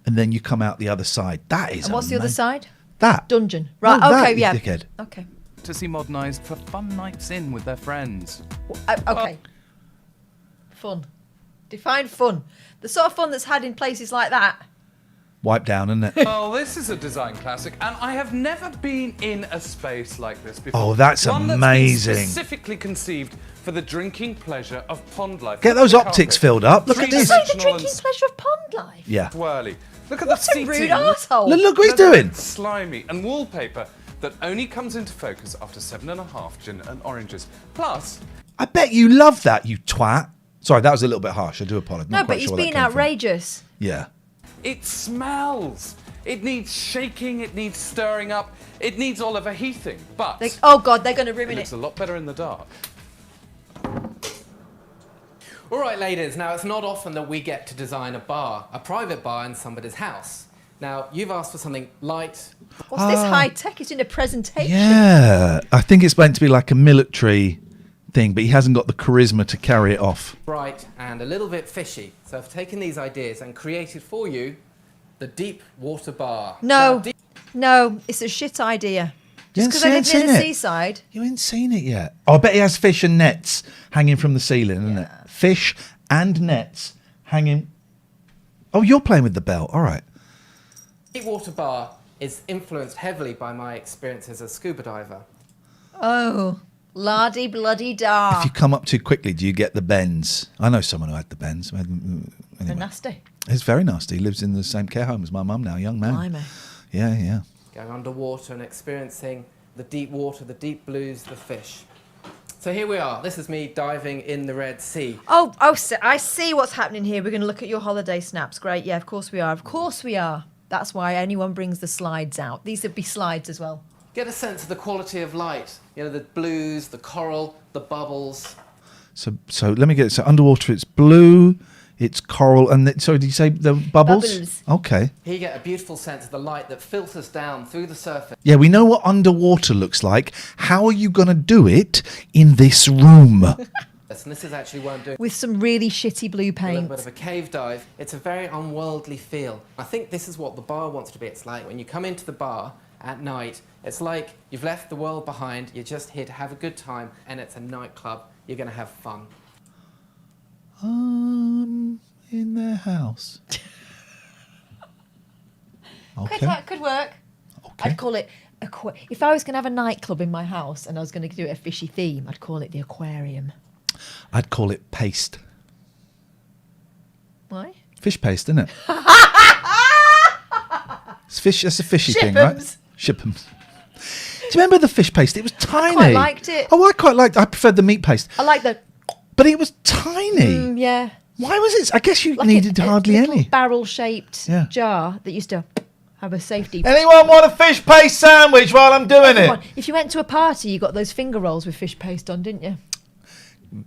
and then you come out the other side. That is And what's the other side? That. Dungeon. Right, No, okay, that, yeah. you dickhead. Okay. To see modernised for fun nights in with their friends. Okay. Fun. Define fun. The sort of fun that's had in places like that. Wipe down, isn't it? Well, this is a design classic, and I have never been in a space like this before. Oh, that's One amazing. That's been specifically conceived for the drinking pleasure of pond life. Get those optics filled up. Look at this. Say the drinking pleasure of pond life. Yeah. Swirly. Look at What the a seating. rude arsehole. Look what he's at doing. it, slimy and wallpaper that only comes into focus after 7.5 gin and oranges. Plus, I bet you love that, you twat. Sorry, that was a little bit harsh. I do apologise. No, but he's being outrageous. Yeah. it smells. It needs shaking, it needs stirring up, it needs Oliver Heathing, but... Oh God, they're going to ruin it it. looks a lot better in the dark. All right, ladies, now it's not often that we get to design a private bar in somebody's house. Now, you've asked for something light. What's this high tech? It's in a presentation. Yeah, I think it's meant to be like a military thing, but he hasn't got the charisma to carry it off. Bright and a little bit fishy. So I've taken these ideas and created for you the deep water bar. No, no, it's a shit idea. Just because I live near the seaside. You ain't seen it yet. Oh, I bet he has fish and nets hanging from the ceiling, isn't it? Fish and nets hanging. Oh, you're playing with the bell. All right. Deep water bar is influenced heavily by my experience as a scuba diver. Oh, lardy bloody da. If you come up too quickly, do you get the bends? I know someone who had the bends. They're Anyway. nasty. It's very nasty. He lives in the same care home as my mum now, young man. Blimey. Yeah. Going underwater and experiencing the deep water, the deep blues, the fish. So here we are. This is me diving in the Red Sea. Oh, so I see what's happening here. We're going to look at your holiday snaps. Great. Yeah, of course we are. Of course we are. That's why anyone brings the slides out. These would be slides as well. Get a sense of the quality of light. You know, the blues, the coral, the bubbles. So let me get it. So underwater, it's blue, it's coral, and sorry, did you say the bubbles? Bubbles. Okay. Here you get a beautiful sense of the light that filters down through the surface. Yeah, we know what underwater looks like. How are you going to do it in this room? And this is actually what I'm doing. With some really shitty blue A paint. little bit of a cave dive. It's a very unworldly feel. I think this is what the bar wants to be. It's like when you come into the bar at night, it's like you've left the world behind, you're just here to have a good time, and it's a nightclub. You're going to have fun. In their house. Okay. Could work. I'd call it, if I was going to have a nightclub in my house and I was going to do a fishy theme, I'd call it the aquarium. I'd call it paste. Why? Fish paste, isn't it? It's fish. That's a fishy thing, right? Ship'ems. Do you remember the fish paste? It was tiny. I quite liked it. Oh, I quite liked it. I preferred the meat paste. I like the... But it was tiny. Yeah. Why was it? I guess you Like needed a hardly little any. barrel-shaped jar that used to have a safety... Anyone want a fish paste sandwich while I'm doing it? If you went to a party, you got those finger rolls with fish paste on, didn't you?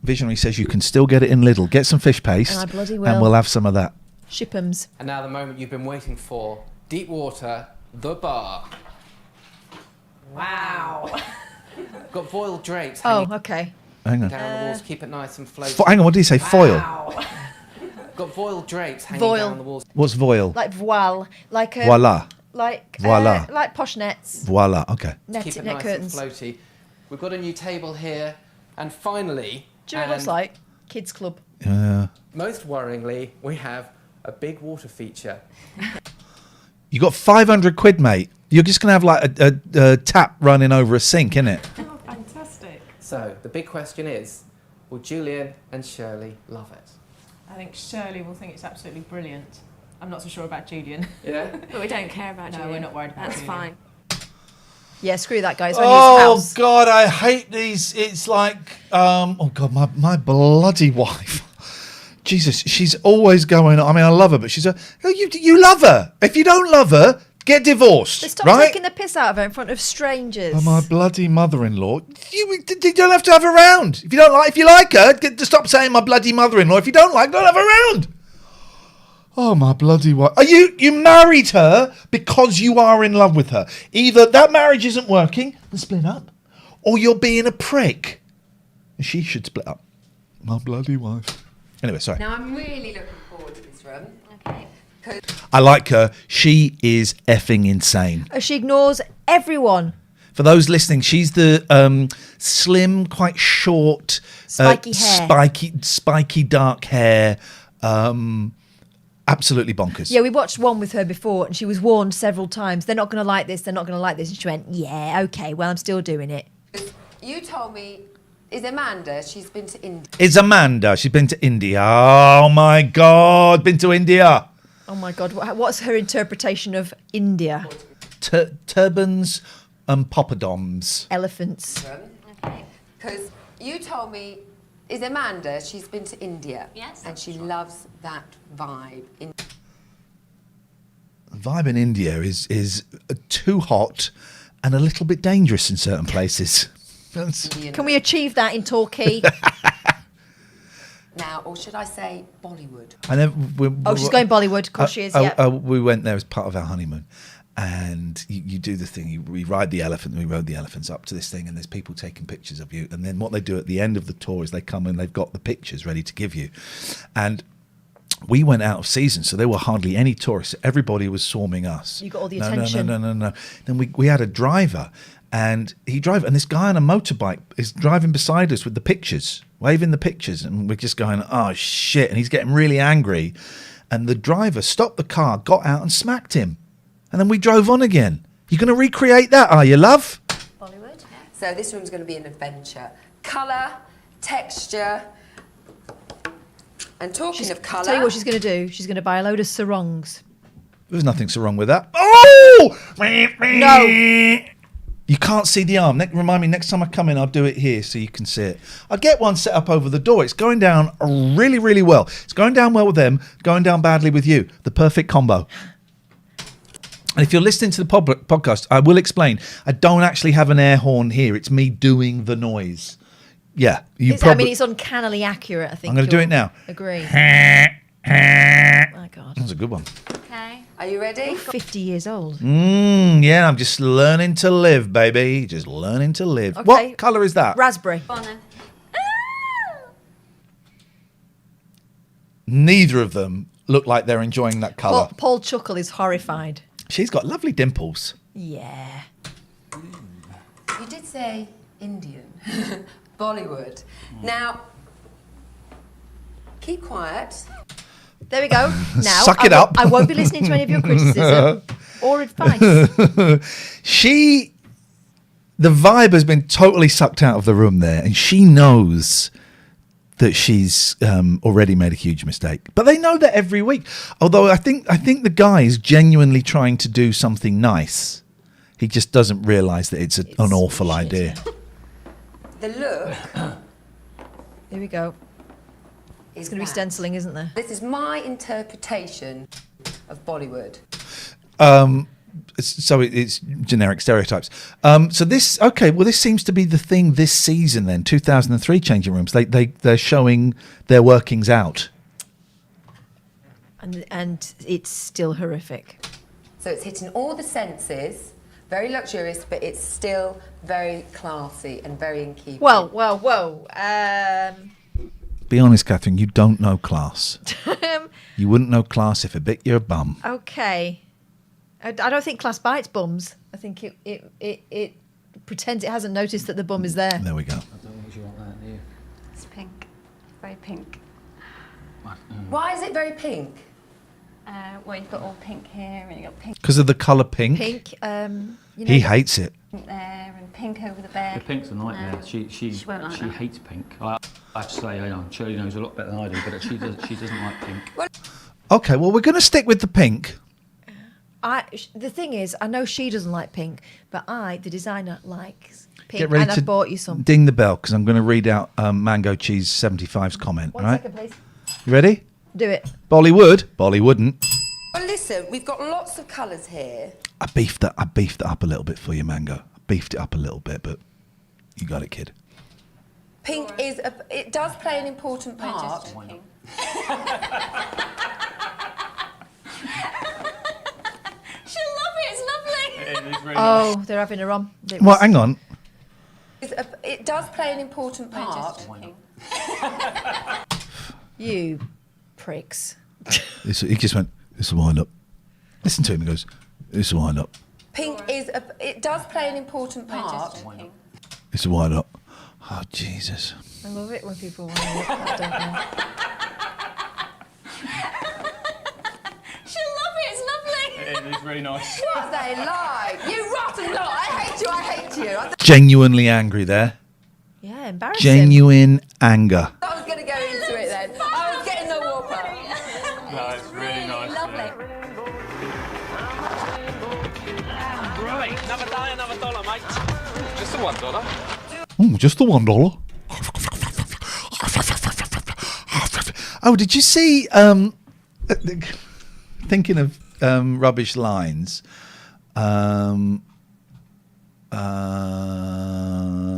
Visionary says you can still get it in Lidl. Get some fish paste. And I bloody will. And we'll have some of that. Ship'ems. And now the moment you've been waiting for. Deep water, the bar. Wow. Got voile drapes. Okay. Hang on. Down the walls, keep it nice and floaty. Hang on, what did you say? Foil? Got voile drapes hanging Voile. down the walls. What's voile? Like voile. Like Voila. Like Voila. like posh nets. Voila. Okay. Keep it Net nice curtains. and floaty. We've got a new table here. And finally... Do you know what it looks like? Kids Club. Most worryingly, we have a big water feature. You got 500 quid, mate. You're just going to have like a tap running over a sink, innit? Oh, fantastic. So, the big question is, will Julian and Shirley love it? I think Shirley will think it's absolutely brilliant. I'm not so sure about Julian. Yeah? But we don't care about Julian. No, we're not worried about That's Julian. fine. Yeah, screw that guy. It's only his house. God, I hate these. It's like, oh God, my bloody wife. Jesus, she's always going. I mean, I love her, but she's you love her. If you don't love her, get divorced. Stop right? taking the piss out of her in front of strangers. Oh, my bloody mother-in-law. You don't have to have her around. If you like her, stop saying my bloody mother-in-law. If you don't like, don't have her around. Oh, my bloody wife. You married her because you are in love with her. Either that marriage isn't working and split up, or you're being a prick. She should split up. My bloody wife. Anyway, sorry. Now, I'm really looking forward to this room. Okay. I like her. She is effing insane. She ignores everyone. For those listening, she's the slim, quite short, Spiky hair. spiky dark hair. Absolutely bonkers. Yeah, we watched one with her before and she was warned several times, they're not going to like this, they're not going to like this. And she went, yeah, okay, well, I'm still doing it. You told me, is Amanda, she's been to India. It's Amanda. She's been to India. Oh, my God. Been to India. Oh, my God. What's her interpretation of India? Turbans and poppadoms. Elephants. Okay. Because you told me, is Amanda, she's been to India. Yes. And she loves that vibe. Vibe in India is too hot and a little bit dangerous in certain places. Can we achieve that in Torquay? now, or should I say Bollywood? And then She's going Bollywood. Of course she is, yeah. We went there as part of our honeymoon. And you do the thing, we ride the elephant, and we rode the elephants up to this thing, and there's people taking pictures of you. And then what they do at the end of the tour is they come and they've got the pictures ready to give you. And we went out of season, so there were hardly any tourists. Everybody was swarming us. You got all the attention. No. Then we had a driver, and and this guy on a motorbike is driving beside us with the pictures, waving the pictures, and we're just going, oh, shit. And he's getting really angry. And the driver stopped the car, got out and smacked him. And then we drove on again. You're going to recreate that, are you, love? Bollywood. So this room's going to be an adventure. Colour, texture, and talking of colour... Tell you what she's going to do. She's going to buy a load of sarongs. There's nothing so wrong with that. Oh! No. You can't see the arm. Remind me, next time I come in, I'll do it here so you can see it. I'll get one set up over the door. It's going down really, really well. It's going down well with them, going down badly with you. The perfect combo. And if you're listening to the podcast, I will explain. I don't actually have an air horn here. It's me doing the noise. Yeah. It's uncannily accurate, I think. I'm going to do it now. Agree. My God. That's a good one. Okay. Are you ready? 50 years old. Yeah, I'm just learning to live, baby. Just learning to live. Okay. What colour is that? Raspberry. Neither of them look like they're enjoying that colour. Paul Chuckle is horrified. She's got lovely dimples. Yeah. You did say Indian. Bollywood. Now, keep quiet. There we go. Now, Suck it up. I won't be listening to any of your criticism or advice. The vibe has been totally sucked out of the room there, and she knows that she's already made a huge mistake. But they know that every week. Although I think the guy is genuinely trying to do something nice. He just doesn't realise that it's an awful idea. The look... Here we go. It's going to be stenciling, isn't there? This is my interpretation of Bollywood. So it's generic stereotypes. So this seems to be the thing this season then, 2003 changing rooms. They're showing their workings out. And it's still horrific. So it's hitting all the senses, very luxurious, but it's still very classy and very in keeping. Whoa. Be honest, Catherine, you don't know class. You wouldn't know class if it bit your bum. Okay. I don't think class bites bums. I think it pretends it hasn't noticed that the bum is there. There we go. I don't think you want that, do you? It's pink. Very pink. Why is it very pink? Well, you've got all pink here and you've got pink... Because of the colour pink? Pink, he hates it. Pink there and pink over the bed. The pink's a nightmare. She won't like that. hates pink. I have to say, Shirley knows a lot better than I do, but she doesn't like pink. Okay, well, we're going to stick with the pink. The thing is, I know she doesn't like pink, but the designer, likes pink. Get ready and to I bought you some. ding the bell, because I'm going to read out Mango Cheese 75's comment. One right? second, please. You ready? Do it. Bollywood? Bollywouldn't. Well, listen, we've got lots of colours here. I beefed it up a little bit for you, Mango. I beefed it up a little bit, but you got it, kid. Pink it does play an important part. She'll love it, it's lovely. Oh, they're having her on. Well, hang on. It does play an important part. You pricks. He just went, it's a wind-up. Listen to him, he goes, it's a wind-up. Pink it does play an important part. It's a wind-up. Oh, Jesus. I love it when people want to look that, don't they? She'll love it, it's lovely. It is really nice. What are they like? You rotten lot! I hate you. Genuinely angry there. Yeah, embarrassing. Genuine anger. I was going to go into it then. I was getting the whopper. No, it's really nice. Lovely. Right, another day, another dollar, mate. Just the $1. Oh, just the $1. Oh, did you see? Thinking of rubbish lines.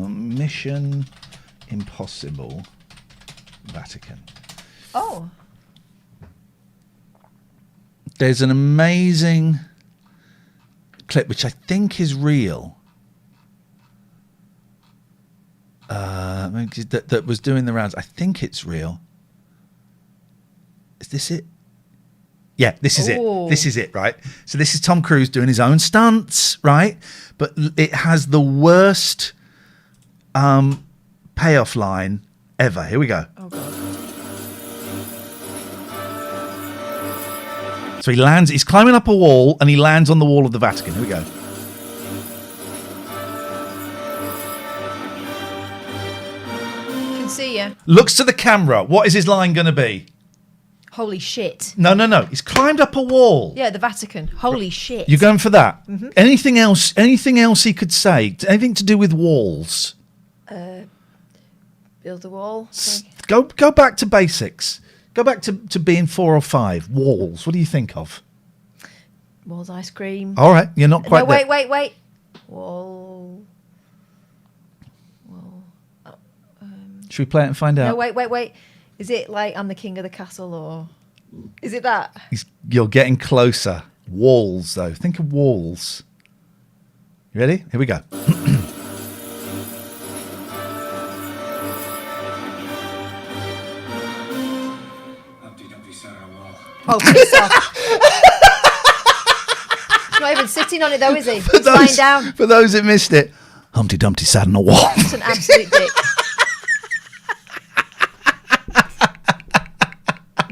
Mission Impossible, Vatican. Oh. There's an amazing clip which I think is real. That was doing the rounds. I think it's real. Is this it? Yeah, this is it. This is it, right? So this is Tom Cruise doing his own stunts, right? But it has the worst payoff line ever. Here we go. Oh, God. So he's climbing up a wall and he lands on the wall of the Vatican. Here we go. Can see you. Looks to the camera. What is his line going to be? Holy shit. No. He's climbed up a wall. Yeah, the Vatican. Holy shit. You're going for that? Mm-hmm. Anything else he could say? Anything to do with walls? Build a wall. Go back to basics. Go back to being 4 or 5. Walls. What do you think of? Walls, ice cream. All right, you're not quite there. Wait. Wall. Should we play it and find out? No, wait. Is it like I'm the king of the castle, or is it that? You're getting closer. Walls, though. Think of walls. You ready? Here we go. Oh, piss off. He's not even sitting on it, though, is he? He's lying down. For those that missed it, Humpty Dumpty sat on a wall. It's an absolute dick.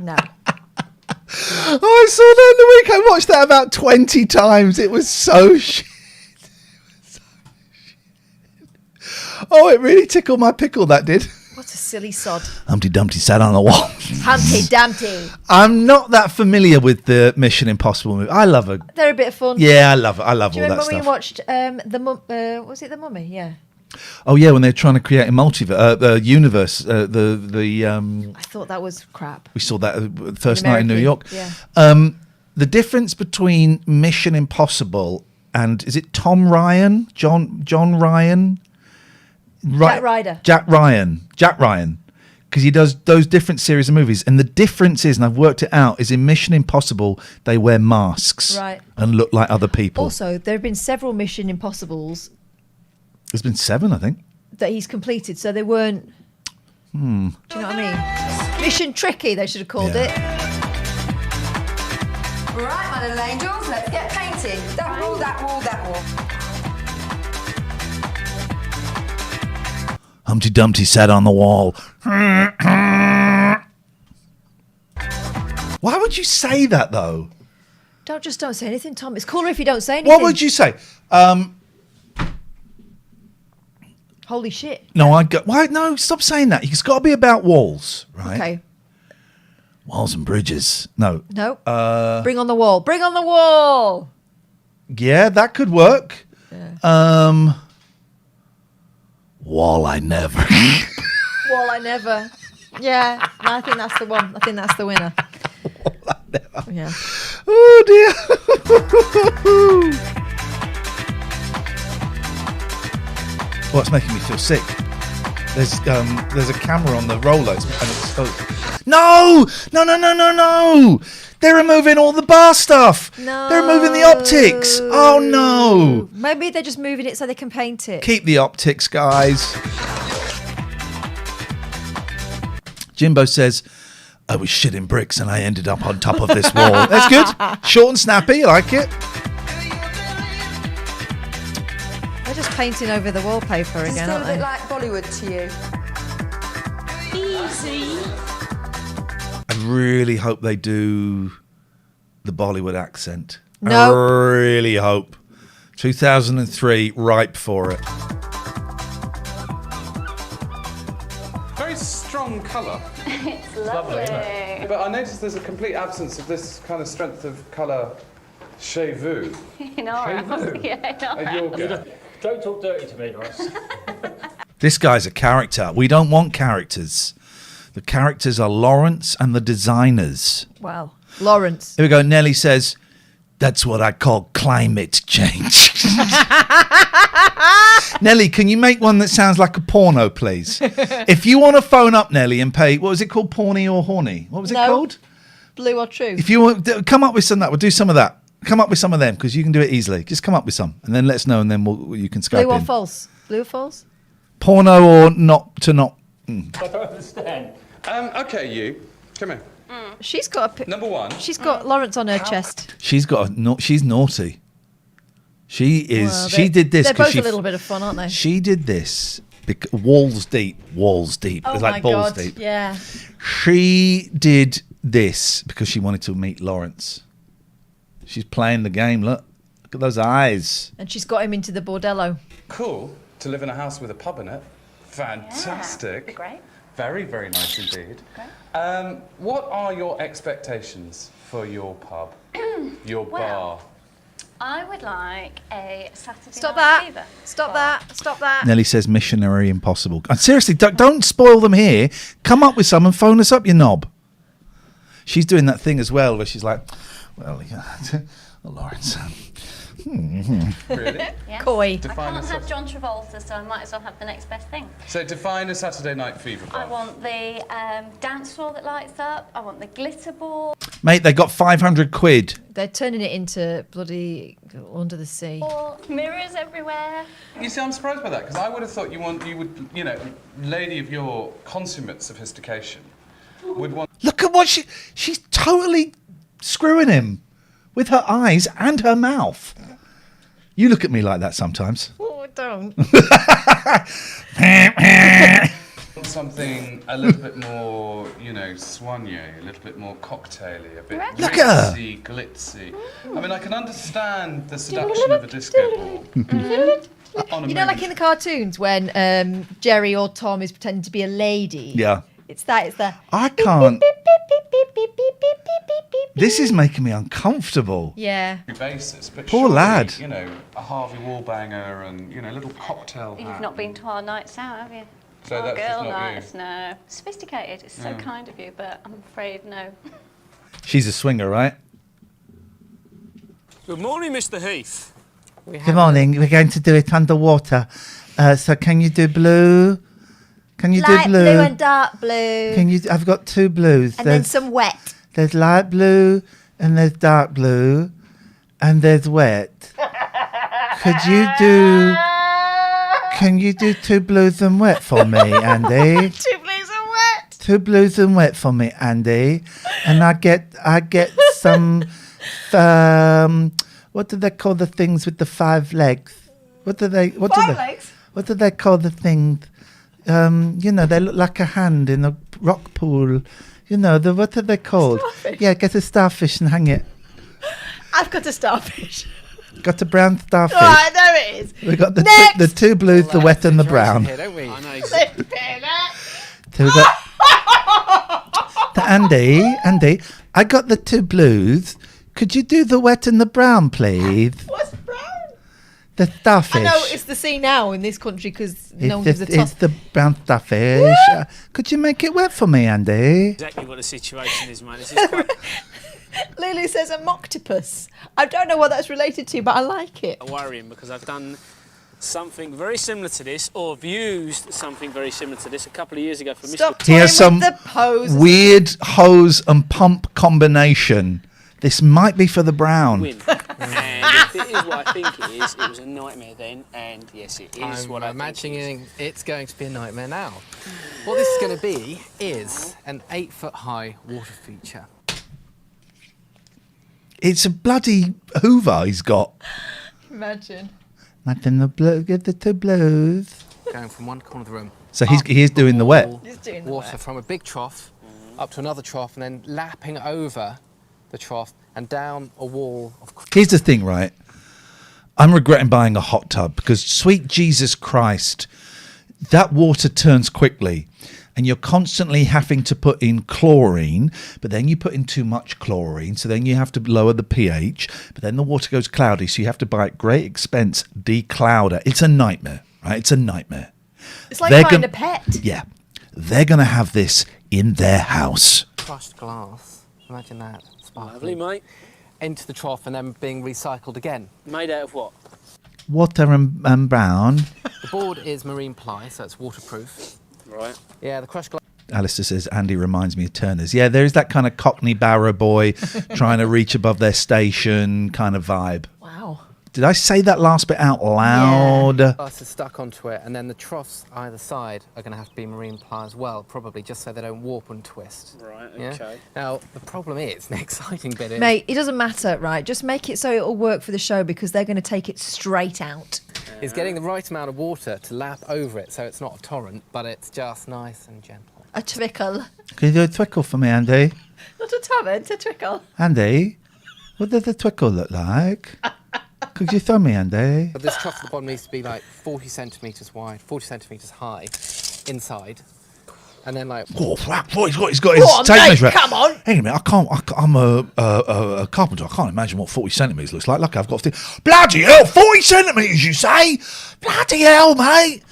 No. I saw that in the week. I watched that about 20 times. It was so shit. Oh, it really tickled my pickle, that did. What a silly sod. Humpty Dumpty sat on a wall. Humpty Dumpty. I'm not that familiar with the Mission Impossible movie. I love it. They're a bit of fun. Yeah, I love it. I love Do you all that remember stuff. when we watched was it The Mummy? Yeah. Oh yeah, when they're trying to create a multiverse, universe. I thought that was crap. We saw that first night in New York. Yeah. The difference between Mission Impossible and is it Tom Ryan, John Ryan, Jack Ryder. Jack Ryan, because he does those different series of movies, and the difference is, and I've worked it out, is in Mission Impossible they wear masks and look like other people. Also, there have been several Mission Impossibles. There's been 7, I think. That he's completed, so they weren't. Do you know what I mean? Mission Tricky, they should have called it. Right, my little angels, let's get painting. That wall, that wall, that wall. Humpty Dumpty sat on the wall. Why would you say that, though? Don't say anything, Tom. It's cooler if you don't say anything. What would you say? Holy shit. No, why? No, stop saying that. It's got to be about walls, right? Okay. Walls and bridges. No. No. Bring on the wall. Bring on the wall. Yeah, that could work. Yeah. Wall I never. Wall I never. Yeah, no, I think that's the one. I think that's the winner. Wall I never. Yeah. Oh dear. Well, it's making me feel sick. There's a camera on the roller and it's No! They're removing all the bar stuff. No. They're removing the optics. Oh no. Maybe they're just moving it so they can paint it. Keep the optics, guys. Jimbo says, I was shitting bricks and I ended up on top of this wall. That's good. Short and snappy. I like it. They're just painting over the wallpaper Does it again, feel aren't a bit they? like Bollywood to you? Easy. I really hope they do the Bollywood accent. No. I really hope. 2003, ripe for it. Very strong colour. It's Lovely, isn't it? But I noticed there's a complete absence of this kind of strength of colour cheveux. In our house. Yeah, in our house. Don't talk dirty to me, Ross. This guy's a character. We don't want characters. The characters are Lawrence and the designers. Wow. Lawrence. Here we go. Nelly says, that's what I call climate change. Nelly, can you make one that sounds like a porno, please? If you want to phone up Nelly and pay, what was it called, porny or horny? What was it called? Blue or true? If you want, come up with some of that. We'll do some of that. Come up with some of them because you can do it easily. Just come up with some and then let us know and then you can Skype Blue or in. false? Blue or false? Porno or not to not. I don't understand. Okay, you. Come here. She's got a Number one. She's got Lawrence on her chest. She's got she's naughty. She is. Well, she did this. They're 'cause both she a little bit of fun, aren't they? She did this. Walls deep. Oh It's my like balls God. deep. Yeah. She did this because she wanted to meet Lawrence. She's playing the game. Look at those eyes. And she's got him into the bordello. Cool to live in a house with a pub in it. Fantastic. Yeah, great. Very, very nice indeed. What are your expectations for your pub, your bar? I would like a Saturday Stop night that. fever. Stop that. Stop that. Nelly says missionary impossible. And seriously, don't spoil them here. Come up with some and phone us up, you knob. She's doing that thing as well where she's like, well, yeah, Lawrence. Really? Yes. Coy. I Define can't a have John Travolta, so I might as well have the next best thing. So define a Saturday night fever bar. I want the dance floor that lights up. I want the glitter ball. Mate, they got 500 quid. They're turning it into bloody Under the Sea. Mirrors everywhere. You see, I'm surprised by that because I would have thought you would, lady of your consummate sophistication, would want. Look at what she's totally screwing him with her eyes and her mouth. You look at me like that sometimes. Oh, don't. Something a little bit more, soigné, a little bit more cocktaily, a bit Look at her. glitzy. I mean, I can understand the seduction of a disco ball. On a You know, like in the cartoons when Jerry or Tom is pretending to be a lady. Yeah. It's the. I can't. This is making me uncomfortable. Yeah. Basis, but Poor surely, lad. A Harvey Wallbanger and a little cocktail. You've not been to our nights out, have you? So our that's just girl not you. nights, no. Sophisticated. It's so kind of you, but I'm afraid no. She's a swinger, right? Good morning, Mr. Heath. Good morning. We're going to do it underwater. So can you do blue? Can you Light do blue? blue and dark blue. Can you? I've got two blues. And then some wet. There's light blue and there's dark blue and there's wet. Could you do? Can you do two blues and wet for me, Andy? Two blues and wet. Two blues and wet for me, Andy. And I get some. What do they call the things with the 5 legs? What do they? What Five do they? legs? What do they call the things? They look like a hand in a rock pool. What are they called? Starfish. Yeah, get a starfish and hang it. I've got a starfish. Got a brown starfish. All right, there it is. We got Next. the two blues, the wet and the brown. Here, don't we? I know. So we got Andy. I got the two blues. Could you do the wet and the brown, please? What's brown? The starfish. I know it's the sea now in this country because no one gives a It's toss. the brown starfish. Could you make it wet for me, Andy? Exactly what the situation is, mate. This is quite Lily says a moctopus. I don't know what that's related to, but I like it. worrying because I've done something very similar to this, or have used something very similar to this a couple of years ago for Stop Mr. Here's some the pose. weird hose and pump combination. This might be for the brown. Win. And if it is what I think it is, it was a nightmare then, and yes, it is I'm what I think it imagining it's going to be a nightmare now. What this is going to be is an 8-foot-high water feature. It's a bloody Hoover he's got. Imagine. Imagine the blue, get the two blues. Going from one corner of the room. So he's doing the wet. He's doing the Water wet. from a big trough up to another trough and then lapping over the trough and down a wall of. Here's the thing, right? I'm regretting buying a hot tub because, sweet Jesus Christ, that water turns quickly and you're constantly having to put in chlorine, but then you put in too much chlorine, so then you have to lower the pH, but then the water goes cloudy, so you have to buy at great expense declouder. It's a nightmare, right? It's a nightmare. It's like They're buying gon- a pet. Yeah. They're going to have this in their house. Crushed glass. Imagine that. Lovely, mate. Into the trough and then being recycled again. Made out of what? water and brown. The board is marine ply, so it's waterproof. Right. Yeah, the crushed glass. Alistair says, Andy reminds me of Turner's. Yeah, there is that kind of Cockney Barrow boy trying to reach above their station kind of vibe. Wow. Did I say that last bit out loud? Yeah. Glass is stuck onto it, and then the troughs either side are going to have to be marine ply as well, probably just so they don't warp and twist. Right, Yeah? okay. Now, the problem is, the exciting bit is... Mate, it doesn't matter, right? Just make it so it'll work for the show because they're going to take it straight out. Is getting the right amount of water to lap over it so it's not a torrent, but it's just nice and gentle. A trickle. Can you do a twickle for me, Andy? Not a torrent, a trickle. Andy, what does the twickle look like? Could you throw me, Andy? But this trough at the bottom needs to be like 40 centimetres wide, 40 centimetres high, inside. And then like... Oh, he's got his tape measure. Come on! Hang on a minute, I'm a carpenter. I can't imagine what 40 centimetres looks like. Look, I've got... Bloody hell, 40 centimetres, you say? Bloody hell, mate.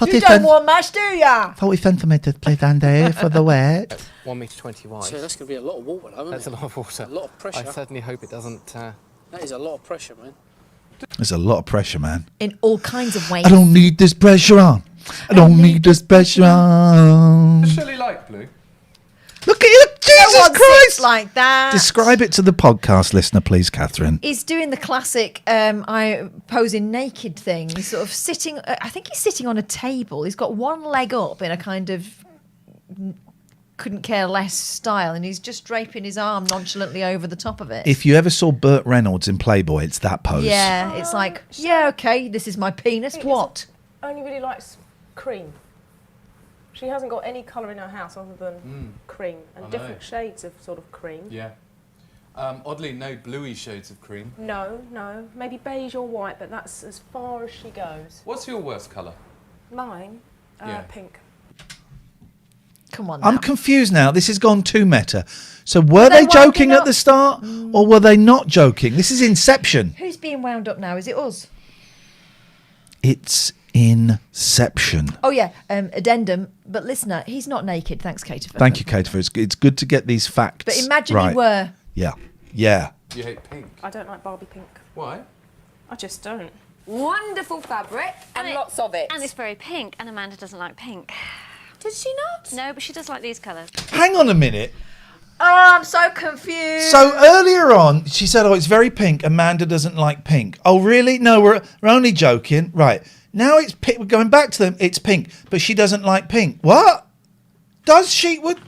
You don't want much, do ya? 40 centimetres, please, Andy, for the wet. 1 metre 20 wide. So that's going to be a lot of water, though, isn't That's it? a lot of water. A lot of pressure. I certainly hope it doesn't... That is a lot of pressure, man. There's a lot of pressure, man. In all kinds of ways. I don't need this pressure on. I don't need this pressure on. Does Shirley like blue? Look at you, Jesus No one Christ! sits like that. Describe it to the podcast listener, please, Catherine. He's doing the classic I posing naked thing. He's sort of sitting, I think he's sitting on a table. He's got one leg up in a kind of couldn't care less style, and he's just draping his arm nonchalantly over the top of it. If you ever saw Burt Reynolds in Playboy, it's that pose. Yeah, it's like, yeah, okay, this is my penis. What? Only really likes cream. She hasn't got any colour in her house other than cream and I know. different shades of sort of cream. Yeah. Oddly, no bluey shades of cream. No, maybe beige or white, but that's as far as she goes. What's your worst colour? Mine, Yeah. pink. Come on now. I'm confused now. This has gone too meta. So were they joking at the start, or were they not joking? This is Inception. Who's being wound up now? Is it us? It's Inception. Oh yeah, addendum. But listener, he's not naked. Thanks, Kate. Thank you, Kate. It's good to get these facts. But imagine right. you were. Yeah. Yeah. You hate pink. I don't like Barbie pink. Why? I just don't. Wonderful fabric and lots of it. And it's very pink, and Amanda doesn't like pink. Does she not? No, but she does like these colours. Hang on a minute. Oh, I'm so confused. So earlier on, she said, "Oh, it's very pink. Amanda doesn't like pink." Oh, really? No, we're only joking. Right. Now it's pink. We're going back to them. It's pink, but she doesn't like pink. What? Does she? Would?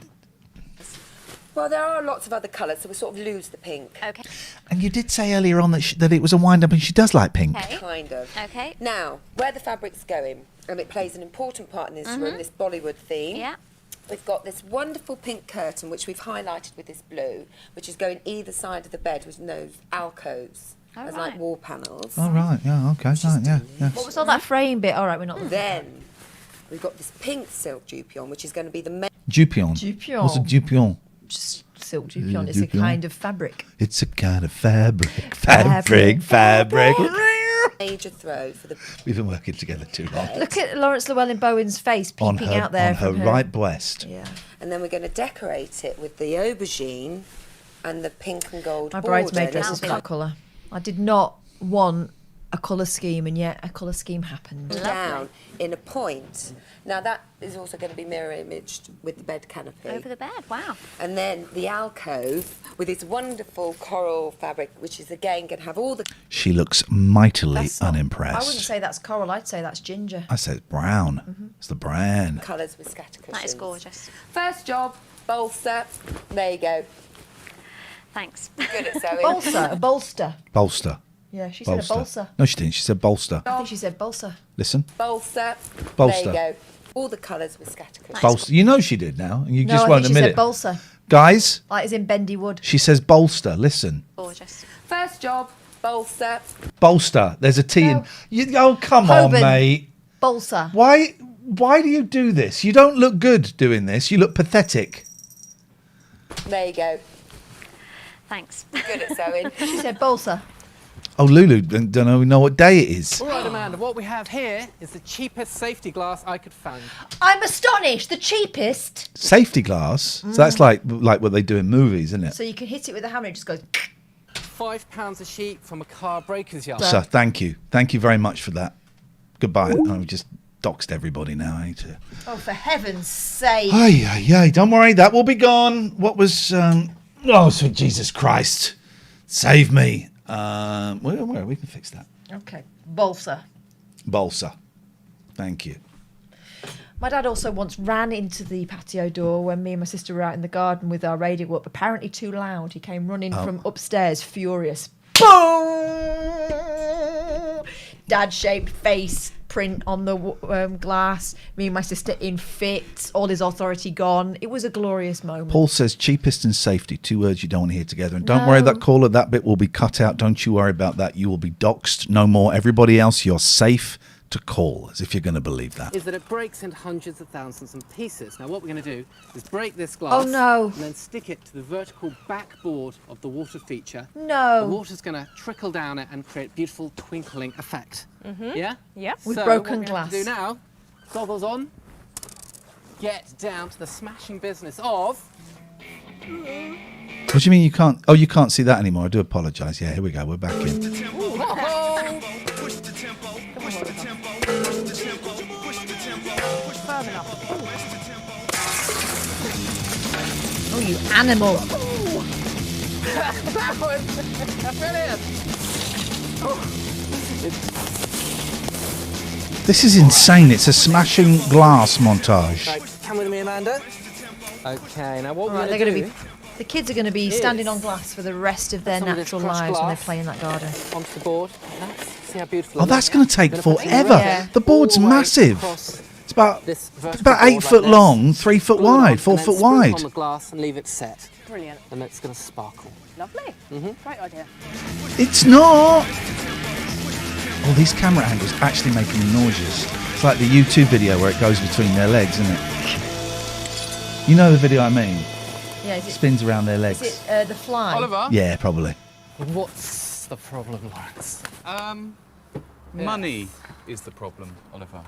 Well, there are lots of other colours, so we sort of lose the pink. Okay. And you did say earlier on that it was a wind-up, and she does like pink. Kind of. Okay. Now, where the fabric's going, and it plays an important part in this room, this Bollywood theme. Yeah. We've got this wonderful pink curtain, which we've highlighted with this blue, which is going either side of the bed with those alcoves as like wall panels. Oh, right. Yeah. Okay. Right. Yeah. Yeah. What was all that frame bit? All right, we're not. Then we've got this pink silk dupion, which is going to be the main. Dupion. Dupion. What's a dupion? Just silk dupion. It's a Dupion. kind of fabric. It's a kind of fabric. Fabric. Major throw for the. We've been working together too long. Look at Lawrence Llewellyn-Bowen's face peeping out there on her from right breast. Yeah. And then we're going to decorate it with the aubergine and the pink and gold My border. bridesmaid dress is that colour. I did not want a colour scheme, and yet a colour scheme happened. Down in a point. Now that is also going to be mirror imaged with the bed canopy. Over the bed, wow. And then the alcove with its wonderful coral fabric, which is again going to have all the. She looks mightily I unimpressed. wouldn't say that's coral. I'd say that's ginger. I said brown. It's the brand. Colours with scatter cushions. That is gorgeous. First job, bolster. There you go. Thanks. Good at sewing. Bolster, a bolster. Bolster. Yeah, she said a bolster. No, she didn't. She said bolster. I think she said bolster. Listen. Bolster. Bolster. There you go. All the colours with scatter cushions. Bolster. You know she did now, and you No, just I won't think she admit said it. bolster. Guys, Like as in bendy wood. she says bolster. Listen. Gorgeous. First job, bolster. Bolster. There's a T in. Oh, come on, Hoban. mate. Bolster. Why do you do this? You don't look good doing this. You look pathetic. There you go. Thanks. Good at sewing. She said bolster. Oh, Lulu, don't know what day it is. All right, Amanda, what we have here is the cheapest safety glass I could find. I'm astonished. The cheapest. Safety glass. So that's like what they do in movies, isn't it? So you can hit it with a hammer. It just goes. £5 a sheet from a car breaker's yard. Sir, thank you. Thank you very much for that. Goodbye. I've just doxed everybody now. I need to... Oh, for heaven's sake. Ay, don't worry. That will be gone. What was... Oh, sweet Jesus Christ. Save me. Where we can fix that. Okay. Balsa. Balsa. Thank you. My dad also once ran into the patio door when me and my sister were out in the garden with our radio up, apparently too loud. He came running from upstairs, furious. Boom! Dad-shaped face print on the glass. Me and my sister in fits. All his authority gone. It was a glorious moment. Paul says cheapest and safety. 2 words you don't want to hear together. And don't worry, that caller, that bit will be cut out. Don't you worry about that. You will be doxed no more. Everybody else, you're safe to call, as if you're going to believe that. Is that it breaks into hundreds of thousands of pieces. Now what we're going to do is break this glass. Oh, no. And then stick it to the vertical backboard of the water feature. No. The water's going to trickle down it and create beautiful twinkling effect. Yeah? Yeah. With So broken what glass. We have to do now, goggles on, get down to the smashing business of... What do you mean you can't? Oh, you can't see that anymore. I do apologise. Yeah, here we go. We're back in. Oh, you animal. That was brilliant. This is insane. It's a smashing glass montage. Right, come with me, Amanda. Okay, now what we're Right, going to do... The kids are going to be standing on glass for the rest of their Some of this natural crushed lives when they glass play in that garden. onto the board. See how beautiful Oh, it that's is? going to take Gonna put it forever. right The board's all the way massive. across It's about this vertical about 8 board foot like long, 3 foot Glue it on, wide, 4 and then foot spruce on wide. the glass and leave it set. Brilliant. And it's going to sparkle. Lovely. Great idea. It's not. Oh, these camera angles actually making me nauseous. It's like the YouTube video where it goes between their legs, isn't it? You know the video I mean? Yeah, is it, Spins around their legs. is it The Fly? Oliver? Yeah, probably. What's the problem, Lawrence? Money is the problem, Oliver.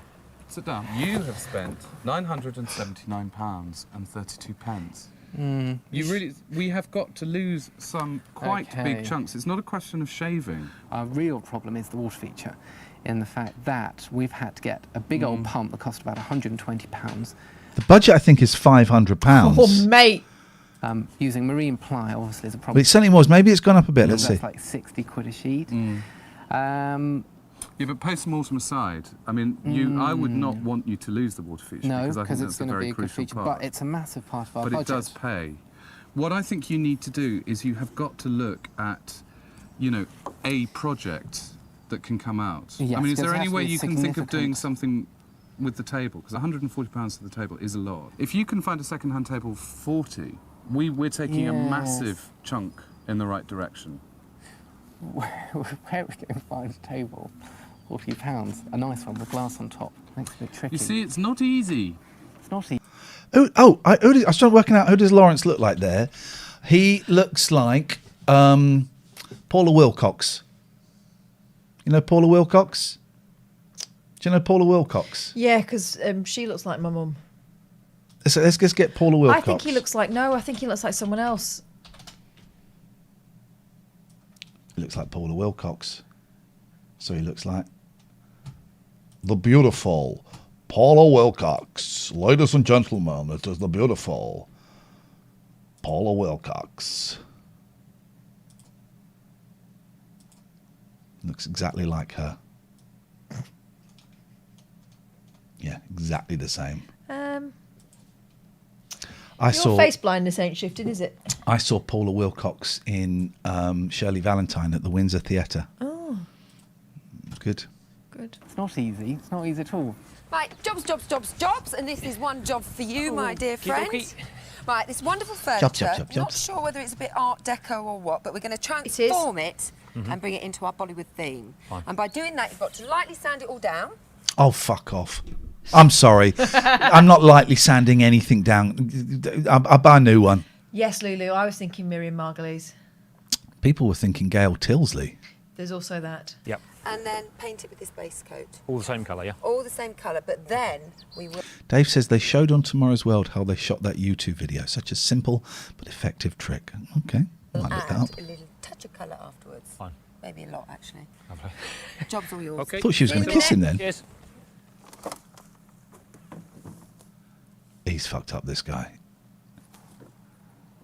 Sit down. You have spent £979.32. We have got to lose some quite big chunks. It's not a question of shaving. Our real problem is the water feature, in the fact that we've had to get a big old pump that cost about £120. The budget, I think, is £500. Oh, mate. Using marine ply, obviously, is a But problem. it certainly was. Maybe it's gone up a bit. Let's see. That's like 60 quid a sheet. Yeah, but post-mortem aside, I mean, I would not want you to lose the water feature No, because I because think it's that's a going to very be a good crucial feature, part. but it's a massive part of our But budget. it does pay. What I think you need to do is you have got to look at, a project that can come out. Yes, I mean, is because there it any has to way be you can think of doing significant. something with the table? Because £140 for the table is a lot. If you can find a second-hand table for £40, we're taking a massive chunk in the right direction. Where are we going to find a table? £40. A nice one with glass on top. Makes it a bit tricky. You see, it's not easy. It's not easy. I started working out, who does Lawrence look like there? He looks like Paula Wilcox. You know Paula Wilcox? Do you know Paula Wilcox? Yeah, because she looks like my mum. Let's just get Paula Wilcox. I think he looks like someone else. He looks like Paula Wilcox. So he looks like the beautiful Paula Wilcox. Ladies and gentlemen, it is the beautiful Paula Wilcox. Looks exactly like her. Yeah, exactly the same. Your face blindness ain't shifted, is it? I saw Paula Wilcox in Shirley Valentine at the Windsor Theatre. Oh. Good. Good. It's not easy. It's not easy at all. Right, jobs, and this is one job for you, my dear friend. Right, this wonderful furniture. Not jobs. sure whether it's a bit Art Deco or what, but we're going to transform it and bring it into our Bollywood theme. Fine. And by doing that, you've got to lightly sand it all down. Oh, fuck off. I'm sorry. I'm not lightly sanding anything down. I'll buy a new one. Yes, Lulu. I was thinking Miriam Margolyes. People were thinking Gail Tilsley. There's also that. Yep. And then paint it with this base coat. All the same colour, yeah? All the same colour, but then we will... Dave says they showed on Tomorrow's World how they shot that YouTube video. Such a simple but effective trick. Okay, might look that up. add a little touch your colour afterwards. Fine. Maybe a lot, actually. Lovely. Job's all yours. Okay. Thought she was going to kiss him then. Cheers. He's fucked up, this guy.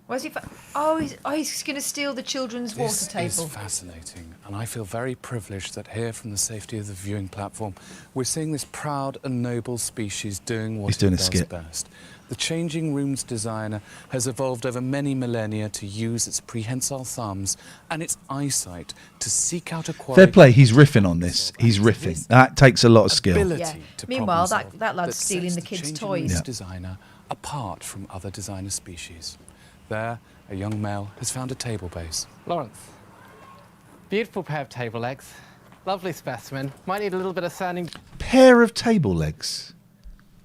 Where's he? He's going to steal the children's water table. This is fascinating, and I feel very privileged that here, from the safety of the viewing platform, we're seeing this proud and noble species doing what He's doing it a does skit. best. The changing room's designer has evolved over many millennia to use its prehensile thumbs and its eyesight to seek out a quarry. Fair play, he's riffing on this. He's riffing. That takes a lot of skill. Yeah. Meanwhile, that lad's stealing the kids' toys. Room's designer apart from other designer species. There, a young male has found a table base. Lawrence, beautiful pair of table legs. Lovely specimen. Might need a little bit of sanding. Pair of table legs.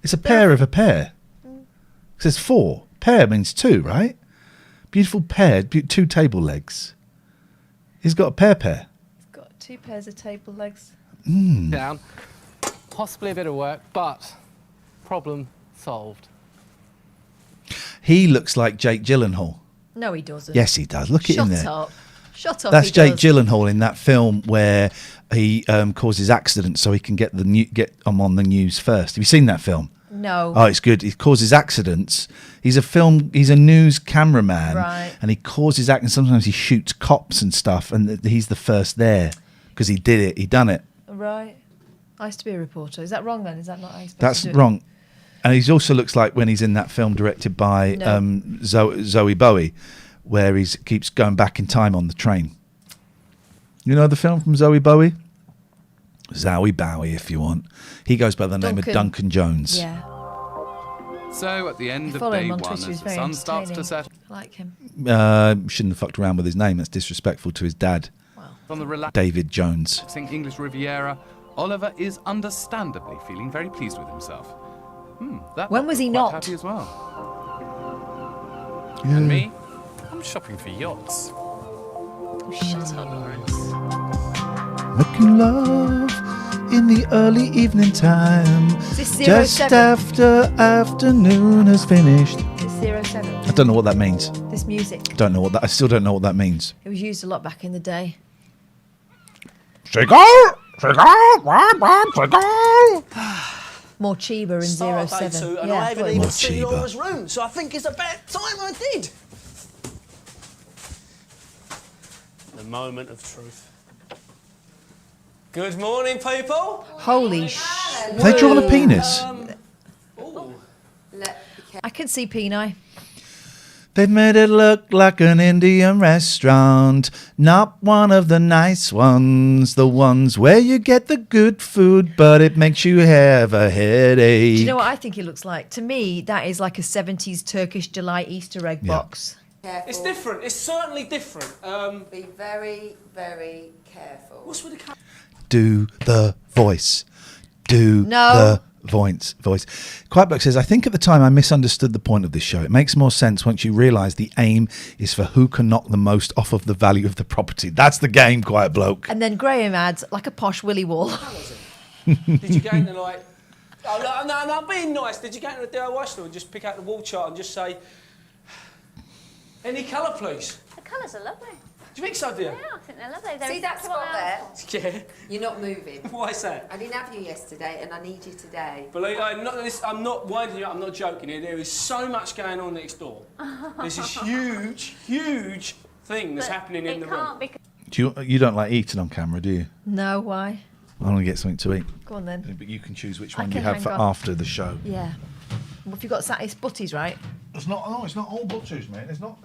It's a pair of a pair. It says 4. Pair means 2, right? Beautiful pair, 2 table legs. He's got a pair. He's got 2 pairs of table legs. Down. Possibly a bit of work, but problem solved. He looks like Jake Gyllenhaal. No, he doesn't. Yes, he does. Look at him there. Shut up. Shut up. That's he Jake does. Gyllenhaal in that film where he causes accidents so he can get them on the news first. Have you seen that film? No. Oh, it's good. He causes accidents. He's a news cameraman, Right. and he causes accidents. Sometimes he shoots cops and stuff, and he's the first there because he did it. He done it. Right. I used to be a reporter. Is that wrong then? Is that not how you're supposed That's to do it? wrong. And he also looks like when he's in that film directed by Zoe Bowie, where he keeps going back in time on the train. You know the film from Zoe Bowie? Zowie Bowie, if you want. He goes by the name of Duncan Jones. Yeah. So, at the end of follow him day on one, Twitter, as he's the very sun starts to set I like him. Shouldn't have fucked around with his name. That's disrespectful to his dad, on the relaxing David Jones. English Riviera, Oliver is understandably feeling very pleased with himself. When was he quite not? happy as well. And me, I'm shopping for yachts. Shut up, Lawrence. Making love in the early evening time. Is this Just 07? after afternoon has finished. It's 07. I don't know what that means. This music. I still don't know what that means. It was used a lot back in the day. More Chiba in 07. And Yeah, I haven't well, even More seen Chiba. Laura's room, so I think it's about time I did. The moment of truth. Good morning, people. Holy Have they drawn a penis? I can see Peni. They've made it look like an Indian restaurant, not one of the nice ones, the ones where you get the good food, but it makes you have a headache. Do you know what I think it looks like? To me, that is like a 70s Turkish delight Easter egg box. Careful. It's different. It's certainly different. Be very, very careful. What's with the camera? Do the voice. Do No. the voice. Quiet Bloke says, I think at the time I misunderstood the point of this show. It makes more sense once you realise the aim is for who can knock the most off of the value of the property. That's the game, Quiet Bloke. And then Graham adds, like a posh willy wall. Did you go into like... Oh, no, I'm being nice. Did you go into the DIY store and just pick out the wall chart and just say, any colour, please? The colours are lovely. Do you think so, dear? Yeah, I think they're lovely. They're See that spot there? Yeah. You're not moving. Why is that? I didn't have you yesterday, and I need you today. Believe I'm not winding you up, I'm not joking here. There is so much going on next door. There's this huge thing that's happening in the room. You don't like eating on camera, do you? No, why? I want to get something to eat. Go on then. But you can choose which I one you can have hang for on. after the show. Yeah. Well, if you've got it's butties, right? It's not all butchers, mate. There's like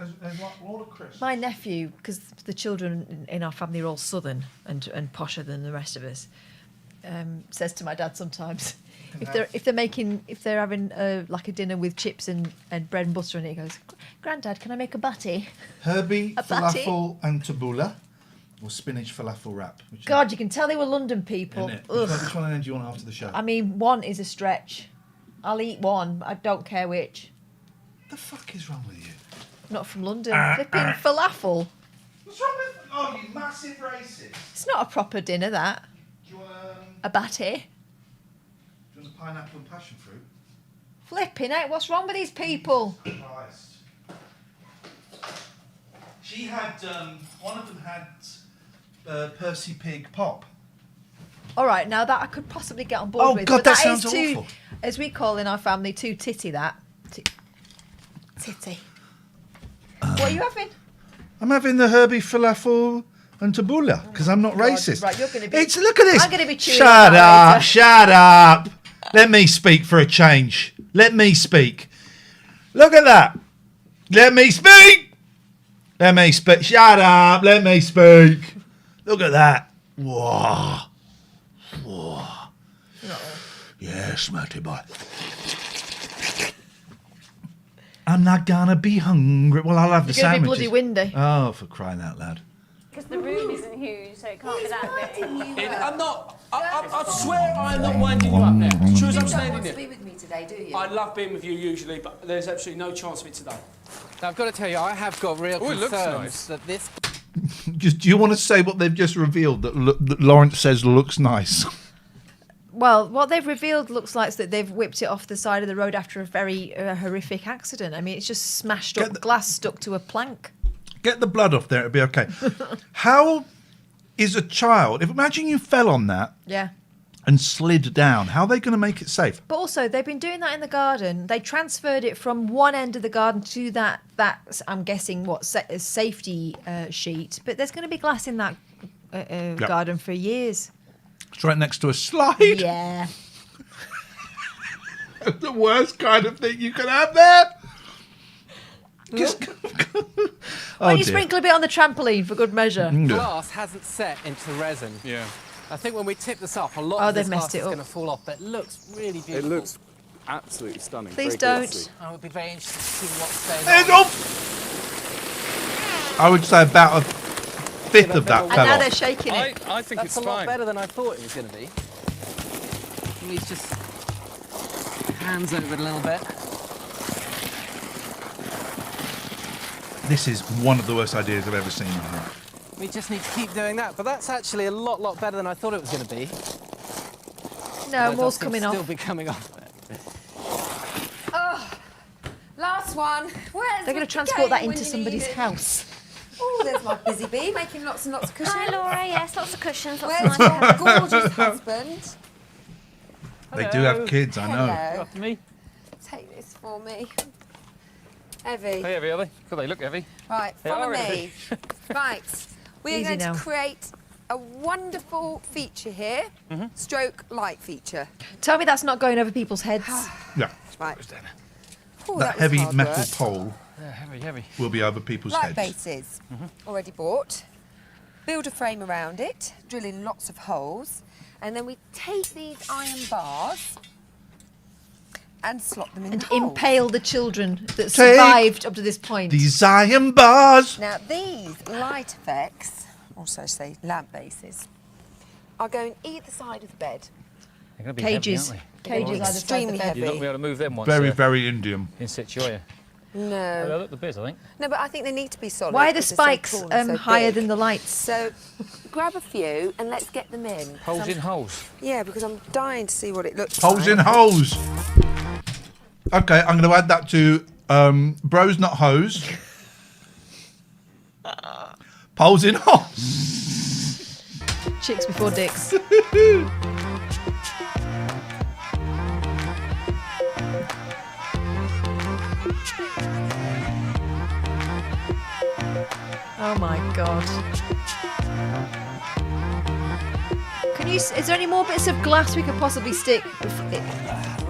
a lot of crisps. My nephew, because the children in our family are all southern and posher than the rest of us, says to my dad sometimes, if they're having like a dinner with chips and bread and butter, and he goes, "Granddad, can I make a batty?" Herbie, A batty? falafel and tabbouleh, or spinach falafel wrap. God, you can tell they were London people. Which Ugh. one do you want after the show? I mean, one is a stretch. I'll eat one. I don't care which. The fuck is wrong with you? Not from London. Flipping falafel. What's wrong with... Oh, you massive racist. It's not a proper dinner, that. Do you want A batty. a pineapple and passion fruit? Flipping out. What's wrong with these people? Christ. She had one of them had Percy Pig Pop. All right, now that I could possibly get on board Oh, with. God, but that is sounds too, awful. as we call in our family, too titty. Titty. What are you having? I'm having the Herbie falafel and tabbouleh because I'm not racist. Right, you're going to be. Look at this. I'm going to be chewing Shut on that up! later. Shut up! Let me speak for a change. Let me speak. Look at that. Let me speak. Let me speak. Shut up. Let me speak. Look at that. Whoa. Whoa. Yes, Matty boy. I'm not gonna be hungry. Well, I'll have the You're going to be sandwiches. bloody windy. Oh, for crying out loud. Because the room isn't huge, so it can't be that big. I'm not. I swear I'm not winding you up now. As true as I'm standing here. be with me today, do you? I love being with you usually, but there's absolutely no chance of it today. Now, I've got to tell you, I have got real Oh, it looks concerns nice. that this. Do you want to say what they've just revealed that Lawrence says looks nice? Well, what they've revealed looks like that they've whipped it off the side of the road after a very horrific accident. I mean, it's just smashed up glass stuck to a plank. Get the blood off there, it'll be okay. How is a child, imagine you fell on that Yeah. and slid down, how are they going to make it safe? But also, they've been doing that in the garden. They transferred it from one end of the garden to that I'm guessing, a safety sheet. But there's going to be glass in that garden for years. It's right next to a slide. Yeah. The worst kind of thing you can have there. Just When you sprinkle a bit on the trampoline for good measure. Glass hasn't set into resin. Yeah. I think when we tip this up, a lot of they've this messed glass it is up. going to fall off, but it looks really beautiful. It looks absolutely stunning. Please Very don't. glossy. I would be very interested to see what's going There's on. I would say about a fifth of that And fell now off. they're shaking it. I think That's it's a lot fine. better than I thought it was going to be. Let me just hands over it a little bit. This is one of the worst ideas I've ever seen. We just need to keep doing that, but that's actually a lot better than I thought it was going to be. No, Although it more's does seem coming to off. Still be coming off. Oh, last one. Where's They're going the to transport that game when into you somebody's need it? house. Oh, there's my busy bee making lots and lots of cushions. Hi, Laura. Yes, lots of cushions. Lots Where's of nice your gorgeous husband? They do have kids, I know. Hello. After me. Take this for me. Evie. Hey, heavy, are they? God, they look heavy. Right, They follow are me. heavy. Right, we are Easy going now. to create a wonderful feature here, stroke light feature. Tell me that's not going over people's heads. Yeah. Right. Oh, That was heavy hard metal work. pole Yeah, heavy. will be over people's Light heads. bases, already bought. Build a frame around it, drill in lots of holes, and then we take these iron bars and slot them in And the holes. impale the children that Take survived up to this point. These iron bars. Now these light effects, also say lamp bases, are going either side of the bed. They're going to be Cages. heavy, Cages either side of the Extremely bed. aren't they? You're not going to heavy. be able to move them once Very, they're very Indian. in situ, are you? Oh, they No. look the bit, I think. No, but I think they need to be solid. Why are the 'cause they're so spikes tall and so higher big. than the lights? So grab a few and let's get them in. 'cause Holes I'm- in holes. Yeah, because I'm dying to see what it looks Holes like. in holes. Okay, I'm going to add that to bros, not hose. Poles in holes. Chicks before dicks. Oh my god. Is there any more bits of glass we could possibly stick?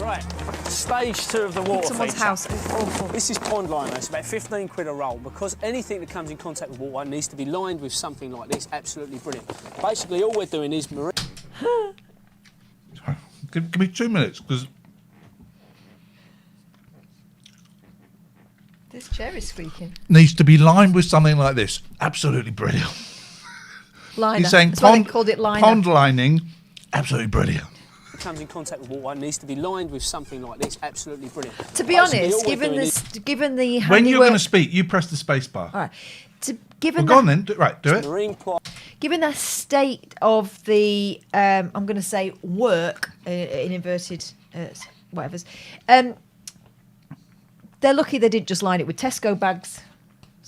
Right, stage 2 of the water Someone's feature. house. It's awful. This is pond liner. It's about 15 quid a roll because anything that comes in contact with water needs to be lined with something like this. Absolutely brilliant. Basically, all we're doing is marine. Give me 2 minutes, because This chair is squeaking. needs to be lined with something like this. Absolutely brilliant. Liner. He's saying That's why they pond, called it liner. pond lining, absolutely brilliant. Comes in contact with water needs to be lined with something like this. Absolutely brilliant. To be Basically, honest, all we're given doing this, given the When you're going to handiwork- speak, you press the space bar. all right. Well, Given go on then. Do it. marine ply. Given the state of the, I'm going to say work in inverted whatever's, they're lucky they didn't just line it with Tesco bags.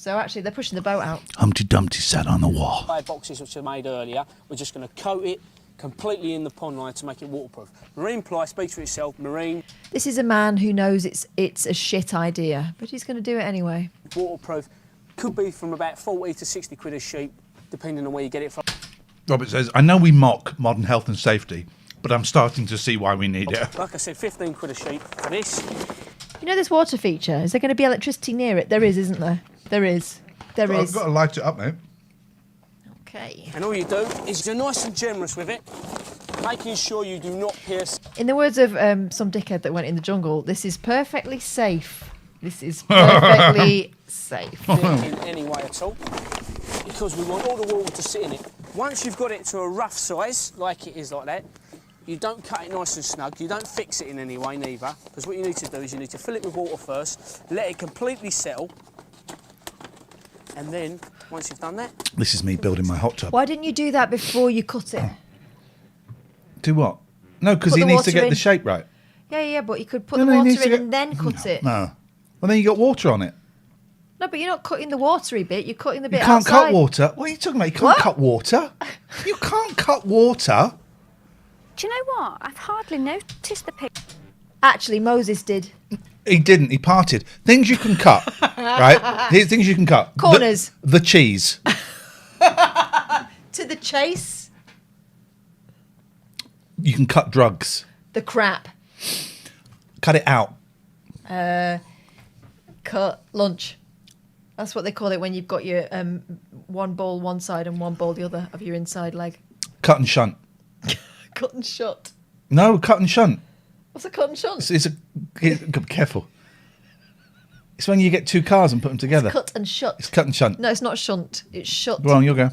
So actually, they're pushing the boat out. Humpty Dumpty sat on the wall. Boxes which are made earlier, we're just going to coat it completely in the pond line to make it waterproof. Marine ply speaks for itself. Marine. This is a man who knows it's a shit idea, but he's going to do it anyway. Waterproof could be from about 40 to 60 quid a sheet, depending on where you get it from. Robert says, I know we mock modern health and safety, but I'm starting to see why we need it. Like I said, 15 quid a sheet for this. You know this water feature? Is there going to be electricity near it? There is, isn't there? There is. There is. I've got to light it up, mate. Okay. And all you do is you're nice and generous with it, making sure you do not pierce. In the words of some dickhead that went in the jungle, this is perfectly safe. This is perfectly safe. In any way at all, because we want all the water to sit in it. Once you've got it to a rough size, like it is like that, you don't cut it nice and snug, you don't fix it in any way neither, because what you need to do is you need to fill it with water first, let it completely settle, and then, once you've done that... This is me building my hot tub. Why didn't you do that before you cut it? Do what? No, because Put he the needs to water get in. the shape right. Yeah, but you could put No, the he water needs to in get- and then cut it. No. Well, then you got water on it. No, but you're not cutting the watery bit, you're cutting the You bit can't outside. cut water. What are you talking about? You can't What? cut water. You can't cut water. Do you know what? I've hardly noticed the pig. Actually, Moses did. He didn't. He parted. Things you can cut, right? Here's things you can cut. Corners. The cheese. To the chase, You can cut drugs. the crap. Cut it out. Cut lunch. That's what they call it when you've got your one ball one side and one ball the other of your inside leg. Cut and shunt. Cut and shut. No, cut and shunt. What's a cut and shunt? It's be careful. It's when you get two cars and put them together. Cut and shut. It's cut and shunt. No, it's not shunt. It's shut. Go on, you'll go.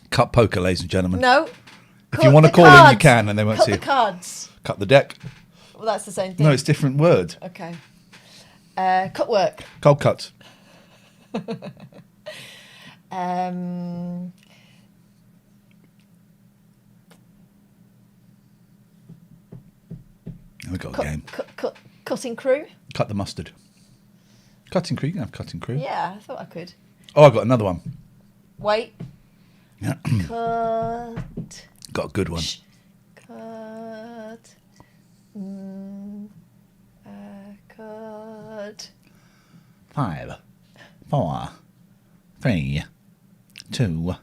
Cut poker, ladies and gentlemen. No. If you want to call in, you can, and they won't cut see the it. cards. Cut the deck. Well, that's the same thing. No, it's different word. Okay. Cut work. Cold cuts. We got a game. Cutting crew. Cut the mustard. Cutting crew. You can have cutting crew. Yeah, I thought I could. Oh, I got another one. Wait. Yeah. Cut. Got a good one. Cut. Cut. 5, 4, 3, 2,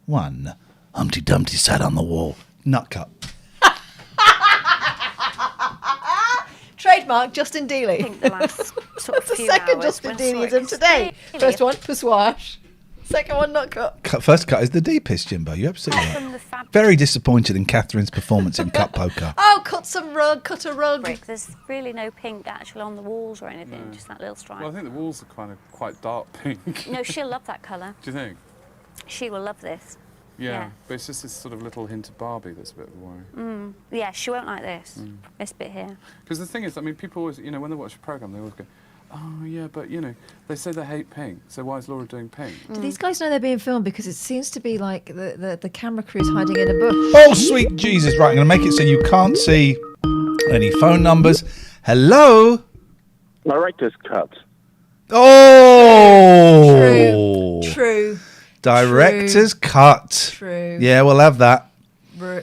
1. Humpty Dumpty sat on the wall. Nut cut. Trademark Justin Dealey. I think the last sort of the few second hours Justin when Dealeyism today. First one, persuage. Second one, nut cut. First cut is the deepest, Jimbo. You're absolutely right. Very disappointed in Catherine's performance in cut poker. Oh, cut some rug, cut a rug. There's really no pink actually on the walls or anything, just that little stripe. Well, I think the walls are quite dark pink. No, she'll love that colour. Do you think? She will love this. Yeah, but it's just this sort of little hint of Barbie that's a bit of a worry. Yeah, she won't like this. This bit here. Because the thing is, I mean, people always, you know, when they watch a programme, they always go, oh, yeah, but, you know, they say they hate pink, so why is Laura doing pink? Do these guys know they're being filmed? Because it seems to be like the camera crew's hiding in a bush. Oh, sweet Jesus. Right, I'm going to make it so you can't see any phone numbers. Hello? Director's cut. Oh! True. Director's cut. True. Yeah, we'll have that.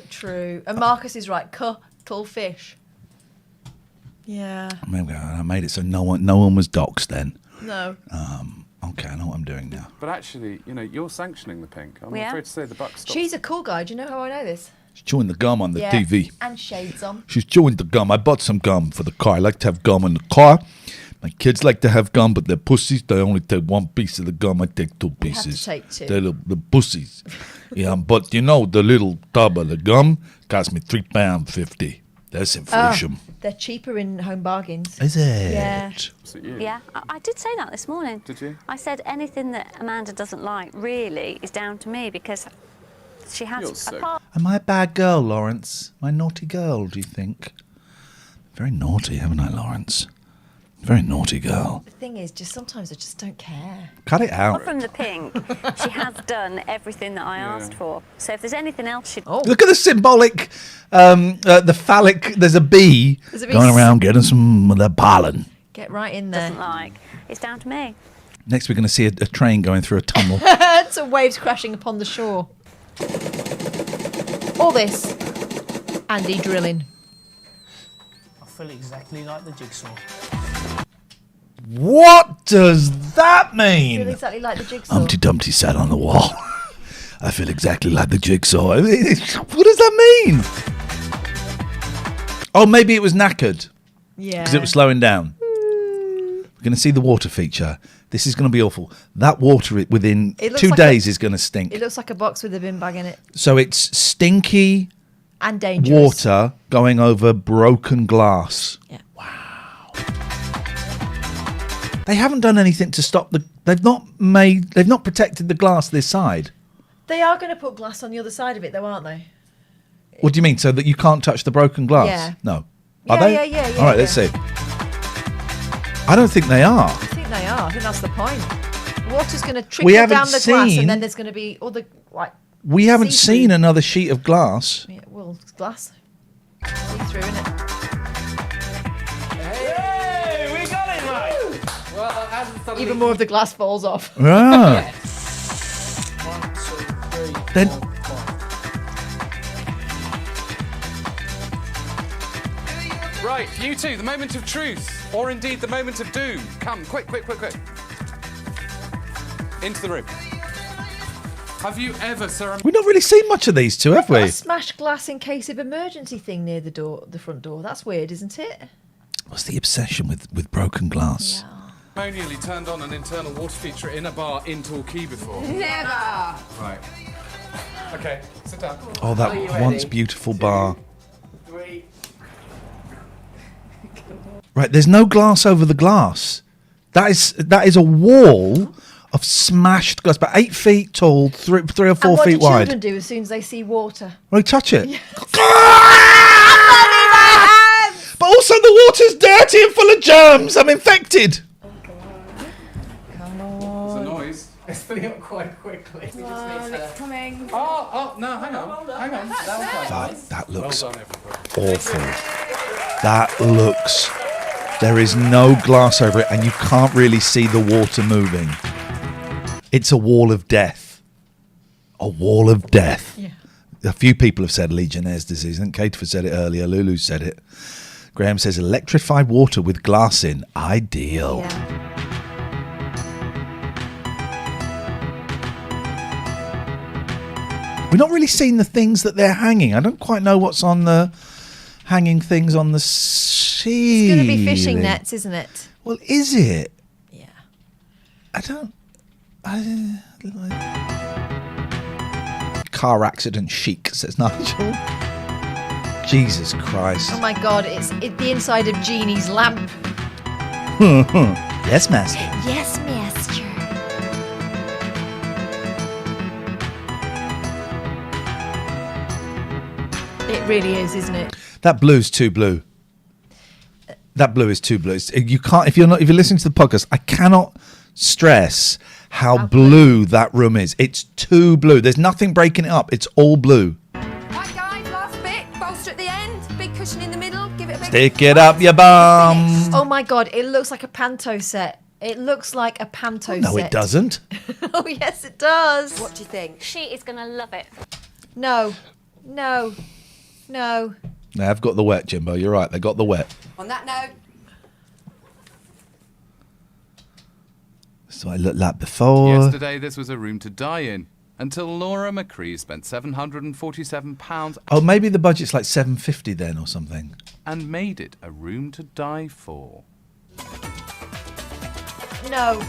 True. And Marcus is right. Cuttle fish. Yeah. I made it so no one was doxed then. No. Okay, I know what I'm doing now. But actually, you know, you're sanctioning the pink. I'm Yeah. afraid to say the buck stops. She's a cool guy. Do you know how I know this? She's chewing the gum on the TV. And shades on. She's chewing the gum. I bought some gum for the car. I like to have gum in the car. My kids like to have gum, but they're pussies. They only take one piece of the gum. I take two pieces. take two. They're the pussies. Yeah, but you know, the little tub of the gum cost me £3.50. That's inflation. They're cheaper in Home Bargains. Is it? Yeah. Yeah, I did say that this morning. Did you? I said anything that Amanda doesn't like really is down to me because she has You're a part. Am I a bad girl, Lawrence? Am I a naughty girl, do you think? Very naughty, haven't I, Lawrence? Very naughty girl. The thing is, just sometimes I just don't care. Cut it out. Apart from the pink, she has done everything that I asked for. So if there's anything else she'd... Look at the symbolic, the phallic, there's a bee There's a bee going around getting some of the pollen. Get right in there. Doesn't like. It's down to me. Next, we're going to see a train going through a tunnel. Some waves crashing upon the shore. All this, Andy drilling. I feel exactly like the jigsaw. What does that mean? Feel exactly like the jigsaw. Humpty Dumpty sat on the wall. I feel exactly like the jigsaw. What does that mean? Oh, maybe it was knackered. Yeah. Because it was slowing down. We're going to see the water feature. This is going to be awful. That water within 2 days is going to stink. It looks like a box with a bin bag in it. So it's stinky And dangerous. water going over broken glass. Yeah. Wow. They haven't done anything to stop the... They've not protected the glass this side. They are going to put glass on the other side of it, though, aren't they? What do you mean? So that you can't touch the broken glass? Yeah. No. Yeah, Are they? yeah. All right, let's see. I don't think they are. I think they are. I think that's the point. Water's going to We trickle haven't down the glass, seen- and then there's going to be other We haven't see-through. seen another sheet of glass. Yeah, well, it's glass. See-through, innit? Hey, we got it, mate. Well, it hasn't suddenly... Even more of the glass falls off. Right. 1, 2, 3, Then- 4, 5. Right, you two, the moment of truth, or indeed the moment of doom. Come, quick. Into the room. Have you ever, sir? We've not really seen much of these two, have Got we? a smashed glass in case of emergency thing near the front door. That's weird, isn't it? What's the obsession with broken glass? Ceremonially turned on an internal water feature in a bar in Torquay before? Never. Right. Okay, sit down. Oh, that Are you once ready? beautiful bar. 3. Right, there's no glass over the glass. That is a wall of smashed glass, about 8 feet tall, 3 or 4 And what feet do wide. children do as soon as they see water? Right, touch it. But also the water's dirty and full of germs. I'm infected. There's a noise. It's filling up quite quickly. We just need to... It's coming. Oh, no, hang on. That looks Well done, everybody. awful. That looks... There is no glass over it, and you can't really see the water moving. It's a wall of death. A wall of death. Yeah. A few people have said Legionnaire's disease. I think Kate said it earlier. Lulu said it. Graham says electrified water with glass in. Ideal. We're not really seeing the things that they're hanging. I don't quite know what's on the hanging things on the ceiling. It's going to be fishing nets, isn't it? Well, is it? Yeah. Car accident chic, says Nigel. Jesus Christ. Oh my God! It's the inside of Jeannie's lamp. Yes, master. Yes, master. It really is, isn't it? That blue's too blue. That blue is too blue. You can't if you're listening to the podcast. I cannot stress how blue that room is. It's too blue. There's nothing breaking it up. It's all blue. Right, guys, last bit. Bolster at the end. Big cushion in the middle. Give it a big... Stick it up your bum. Oh my God! It looks like a panto set. It looks like a panto set. No, it doesn't. Oh yes, it does. What do you think? She is going to love it. No. They've got the wet, Jimbo. You're right. They got the wet. On that note, So I looked like before. Yesterday, this was a room to die in. Until Laura McCree spent £747 Oh, maybe the budget's like $750 then or something. and made it a room to die for. No.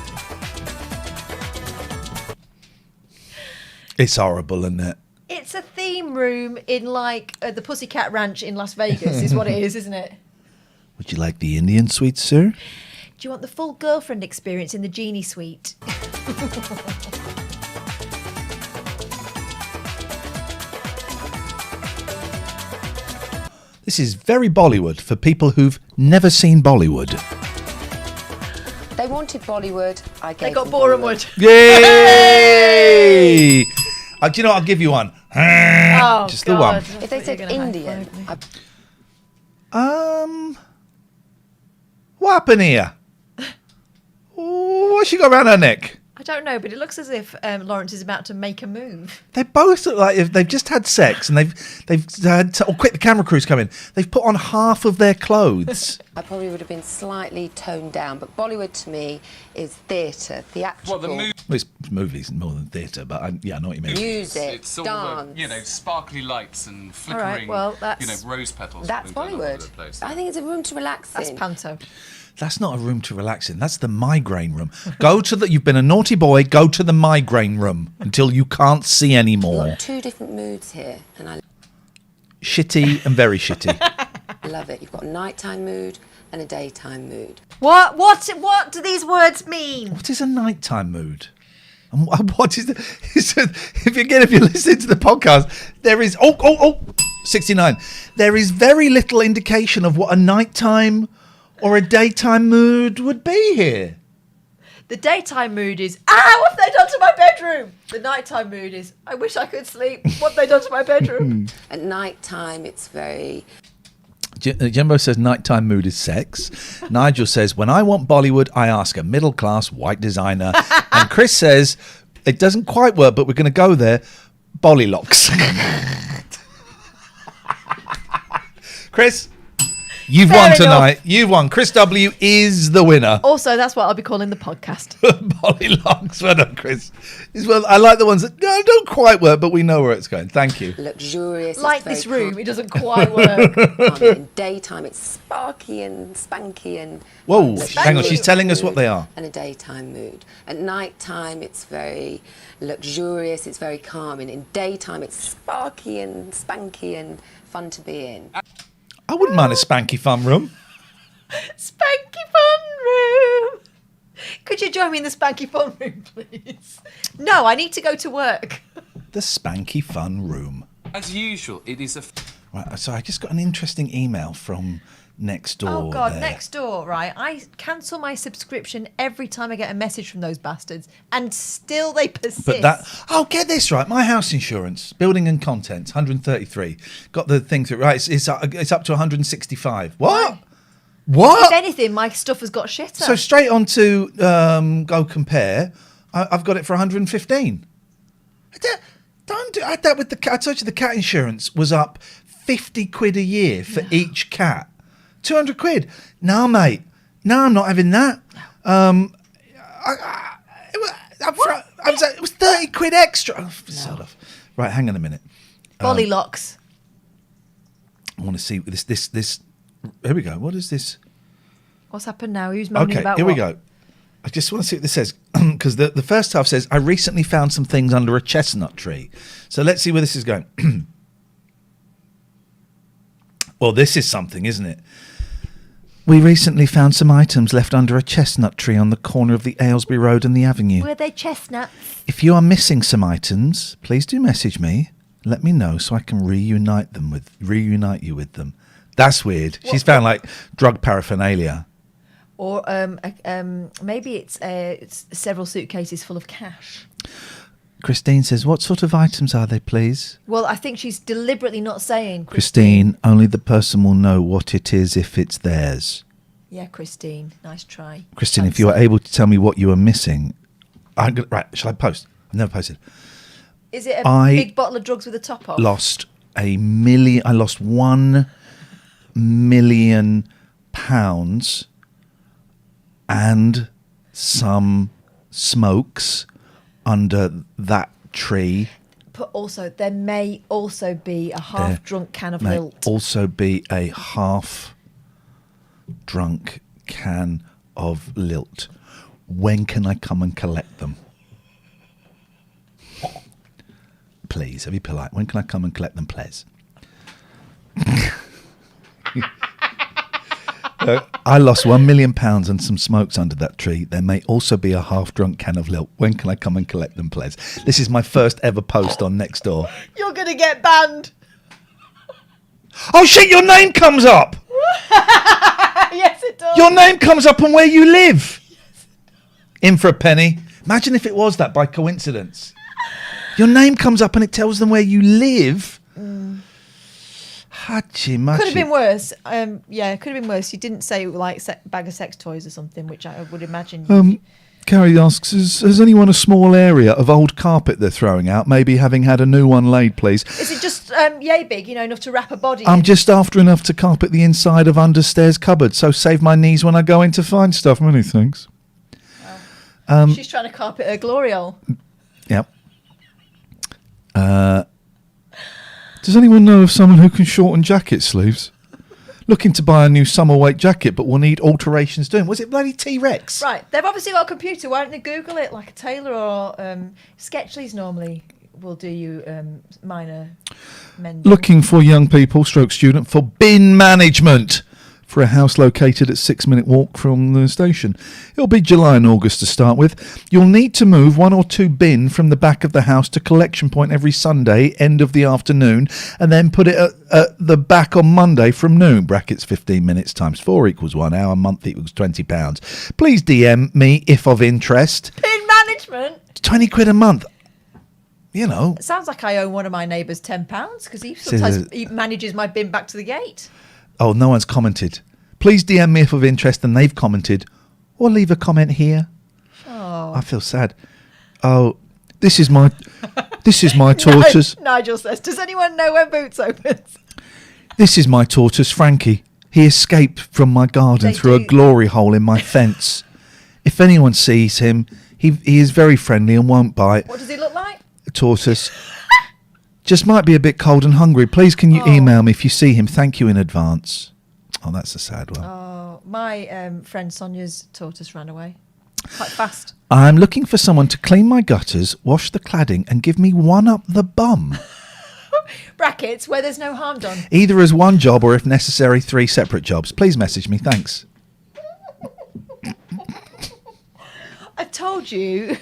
It's horrible, isn't it? It's a theme room in like the Pussycat Ranch in Las Vegas is what it is, isn't it? Would you like the Indian suite, sir? Do you want the full girlfriend experience in the Genie suite? This is very Bollywood for people who've never seen Bollywood. they wanted Bollywood. I gave They got them Borehamwood. Yay! Do you know what? I'll give you one. Oh, Just the one. If they said Indian, Wow. happened here? What's she got around her neck? I don't know, but it looks as if Lawrence is about to make a move. They both look like if they've just had sex and they've had. Oh, quick! The camera crew's coming. They've put on half of their clothes. I probably would have been slightly toned down, but Bollywood to me is theatre, theatrical. Well, it's movies more than theatre, but I know what you mean. Music, It's all dance. the, sparkly lights and All right, flickering, well, that's- rose petals. That's going all over Bollywood. the place. I think it's a room to relax in. That's panto. That's not a room to relax in. That's the migraine room. You've been a naughty boy. Go to the migraine room until you can't see You've anymore. got two different moods here, and I Shitty and very shitty. love it. You've got a nighttime mood and a daytime mood. What do these words mean? What is a nighttime mood? And what is if you're listening to the podcast, there is 69. There is very little indication of what a nighttime or a daytime mood would be here. The daytime mood is, what have they done to my bedroom? The nighttime mood is, I wish I could sleep. What have they done to my bedroom? At nighttime, it's very... Jimbo says nighttime mood is sex. Nigel says, when I want Bollywood, I ask a middle-class white designer. And Chris says, it doesn't quite work, but we're going to go there, Bollylocks. Chris, you've Fair won enough. tonight. You've won. Chris W. is the winner. Also, that's what I'll be calling the podcast. Bollylocks. Well done, Chris. I like the ones that don't quite work, but we know where it's going. Thank you. Luxurious. Like it's very this room, calm. it doesn't quite work. In daytime, it's sparky and spanky and... Whoa, hang on. She's telling us what they are. And a daytime mood. At nighttime, it's very luxurious, it's very calming. In daytime, it's sparky and spanky and fun to be in. I wouldn't mind a spanky fun room. Spanky fun room. Could you join me in the spanky fun room, please? No, I need to go to work. The spanky fun room. As usual, it is a... Right, so I just got an interesting email from Nextdoor. Oh, God, there. Nextdoor, right? I cancel my subscription every time I get a message from those bastards, and still they persist. But get this right. My house insurance, building and contents, 133. Got the thing through. Right, it's up to 165. What? What? If anything, my stuff has got shitter. So straight on to Go Compare, I've got it for 115. Don't do I had that with the cat. I told you the cat insurance was up 50 quid a year for each cat. 200 quid. No, mate. No, I'm not having that. It was 30 quid extra. Oh, sod off. Right, hang on a minute. Bollylocks. I want to see this. Here we go. What is this? What's happened now? Who's moaning Okay, about here what? we go. I just want to see what this says, because the first half says, I recently found some things under a chestnut tree. So let's see where this is going. Well, this is something, isn't it? We recently found some items left under a chestnut tree on the corner of the Aylesbury Road and the Avenue. Were they chestnuts? If you are missing some items, please do message me. Let me know so I can reunite you with them. That's weird. She's found like drug paraphernalia. Or maybe it's several suitcases full of cash. Christine says, what sort of items are they, please? Well, I think she's deliberately not saying. Christine, only the person will know what it is if it's theirs. Yeah, Christine. Nice try. Christine, if you are able to tell me what you are missing, right, shall I post? I've never posted. Is it a big bottle of drugs with a top off? I lost £1 million and some smokes under that tree. But also, there may also be a half-drunk can of May lilt. also be a half-drunk can of lilt. When can I come and collect them? Please, be polite. When can I come and collect them, please? I lost £1 million and some smokes under that tree. There may also be a half-drunk can of lilt. When can I come and collect them, please? This is my first ever post on Nextdoor. You're going to get banned. Oh, shit, your name comes up. Yes, it does. Your name comes up on where you live. In for a penny. Imagine if it was that by coincidence. Your name comes up and it tells them where you live. Hachimachi. Could have been worse. Yeah, could have been worse. You didn't say like bag of sex toys or something, which I would imagine. Carrie asks, has anyone a small area of old carpet they're throwing out? Maybe having had a new one laid, please. Is it just yay big, enough to wrap a body I'm in? just after enough to carpet the inside of understairs cupboard, so save my knees when I go in to find stuff. Many thanks. She's trying to carpet her glory hole. Yep. Does anyone know of someone who can shorten jacket sleeves? Looking to buy a new summer weight jacket, but will need alterations doing. Was it bloody T-Rex? Right, they've obviously got a computer. Why don't they Google it like a tailor or Sketchleys normally will do you minor mending. Looking for young people, stroke student, for bin management for a house located at 6-minute walk from the station. It'll be July and August to start with. You'll need to move 1 or 2 bin from the back of the house to collection point every Sunday, end of the afternoon, and then put it at the back on Monday from noon. Brackets 15 minutes times 4 equals 1 hour. A month equals £20. Please DM me if of interest. Bin management? 20 quid a month. You know. It sounds like I owe one of my neighbours £10 because he manages my bin back to the gate. Oh, no one's commented. Please DM me if of interest, and they've commented. Or leave a comment here. Oh. I feel sad. Oh, this is my tortoise. Nigel says, does anyone know when Boots opens? This is my tortoise, Frankie. He escaped from my garden through a glory hole in my fence. If anyone sees him, he is very friendly and won't bite. What does he look like? A tortoise. Just might be a bit cold and hungry. Please can you email me if you see him? Thank you in advance. Oh, that's a sad one. Oh, my friend Sonia's tortoise ran away. Quite fast. I'm looking for someone to clean my gutters, wash the cladding and give me one up the bum. Brackets where there's no harm done. Either as one job or if necessary 3 separate jobs. Please message me. Thanks. I told you.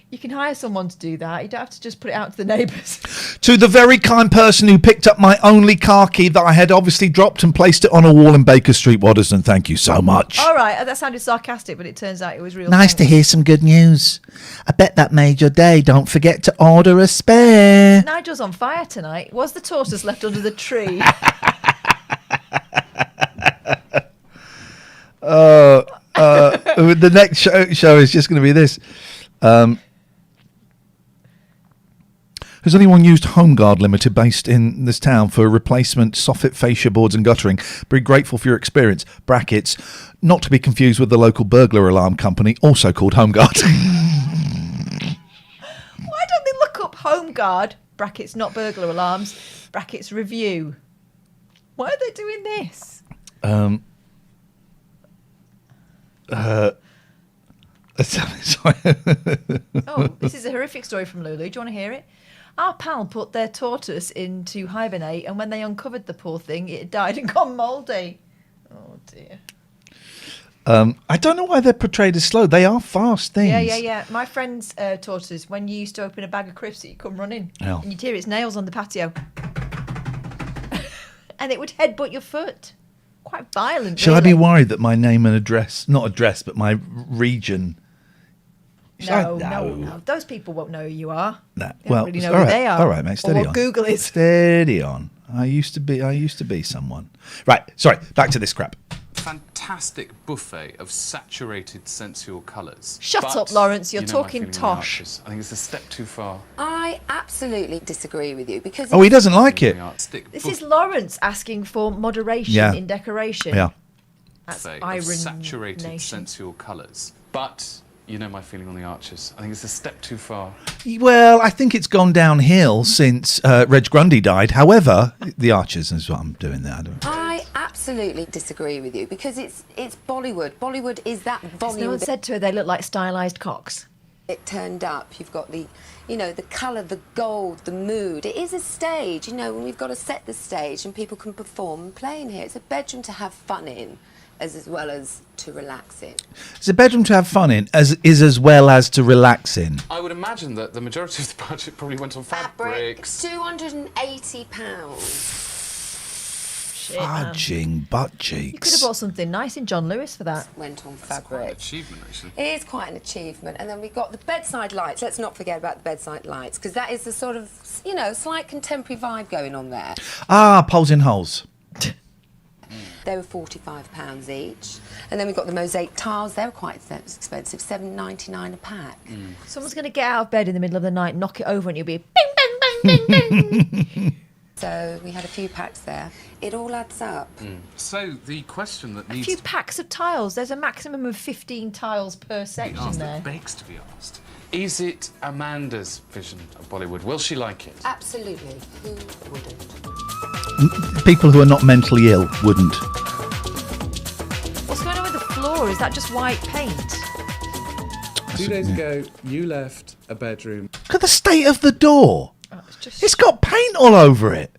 You can hire someone to do that. You don't have to just put it out to the neighbours. To the very kind person who picked up my only car key that I had obviously dropped and placed it on a wall in Baker Street, Waddesdon. Thank you so much. All right, that sounded sarcastic, but it turns out it was real. Nice to hear some good news. I bet that made your day. Don't forget to order a spare. Nigel's on fire tonight. Was the tortoise left under the tree? The next show is just going to be this. Has anyone used HomeGuard Limited based in this town for replacement soffit fascia boards and guttering? Be grateful for your experience. Brackets, not to be confused with the local burglar alarm company, also called HomeGuard. Why don't they look up HomeGuard, brackets not burglar alarms, brackets review? Why are they doing this? Sorry. Oh, this is a horrific story from Lulu. Do you want to hear it? Our pal put their tortoise into hibernate, and when they uncovered the poor thing, it had died and gone mouldy. Oh, dear. I don't know why they're portrayed as slow. They are fast things. Yeah. My friend's tortoise, when you used to open a bag of crisps, it'd come running. Oh. And you'd hear its nails on the patio. And it would headbutt your foot. Quite violent, Shall I really. be worried that my name and address, not address, but my region... No. Those people won't know who you are. No. They Well, don't really know all who right, they are. all right, mate. Steady or what on. Google is. Steady on. I used to be someone. Right. Sorry. Back to this crap. Fantastic buffet of saturated sensual colours. Shut up, Lawrence. You're you know my talking feeling on the tosh. arches. I think it's a step too far. I absolutely disagree with you because. Oh, he doesn't like it. This is Lawrence asking for moderation in decoration. Yeah. That's Buffet of Iron saturated Nation. sensual colours. But you know my feeling on the arches. I think it's a step too far. Well, I think it's gone downhill since Reg Grundy died. However, the Archers is what I'm doing there. I absolutely disagree with you because it's Bollywood. Bollywood is that volume. No one said to her they look like stylised cocks. It turned up. You've got the colour, the gold, the mood. It is a stage, when we've got to set the stage and people can perform and play in here. It's a bedroom to have fun in, as well as to relax in. It's a bedroom to have fun in, as well as to relax in. I would imagine that the majority of the budget probably went on fabrics. £280. Shit, man. Fudging butt You could have cheeks. bought something nice in John Lewis for that. Went on Quite an fabric. achievement, actually. It is quite an achievement. And then we got the bedside lights. Let's not forget about the bedside lights, because that is the sort of, slight contemporary vibe going on there. Ah, poles in holes. They were £45 each. And then we got the mosaic tiles. They were quite expensive, $7.99 a pack. Someone's going to get out of bed in the middle of the night, knock it over, and you'll be bing, bang, bang, bing, bing. So we had a few packs there. It all adds up. So the question that A needs few packs of tiles. There's a maximum of 15 tiles per to be section asked, there. that begs to be asked, is it Amanda's vision of Bollywood? Will she like it? Absolutely. Who wouldn't? People who are not mentally ill wouldn't. What's going on with the floor? Is that just white paint? 2 days ago, you left a bedroom. Look at the state of the door. It's got paint all over it.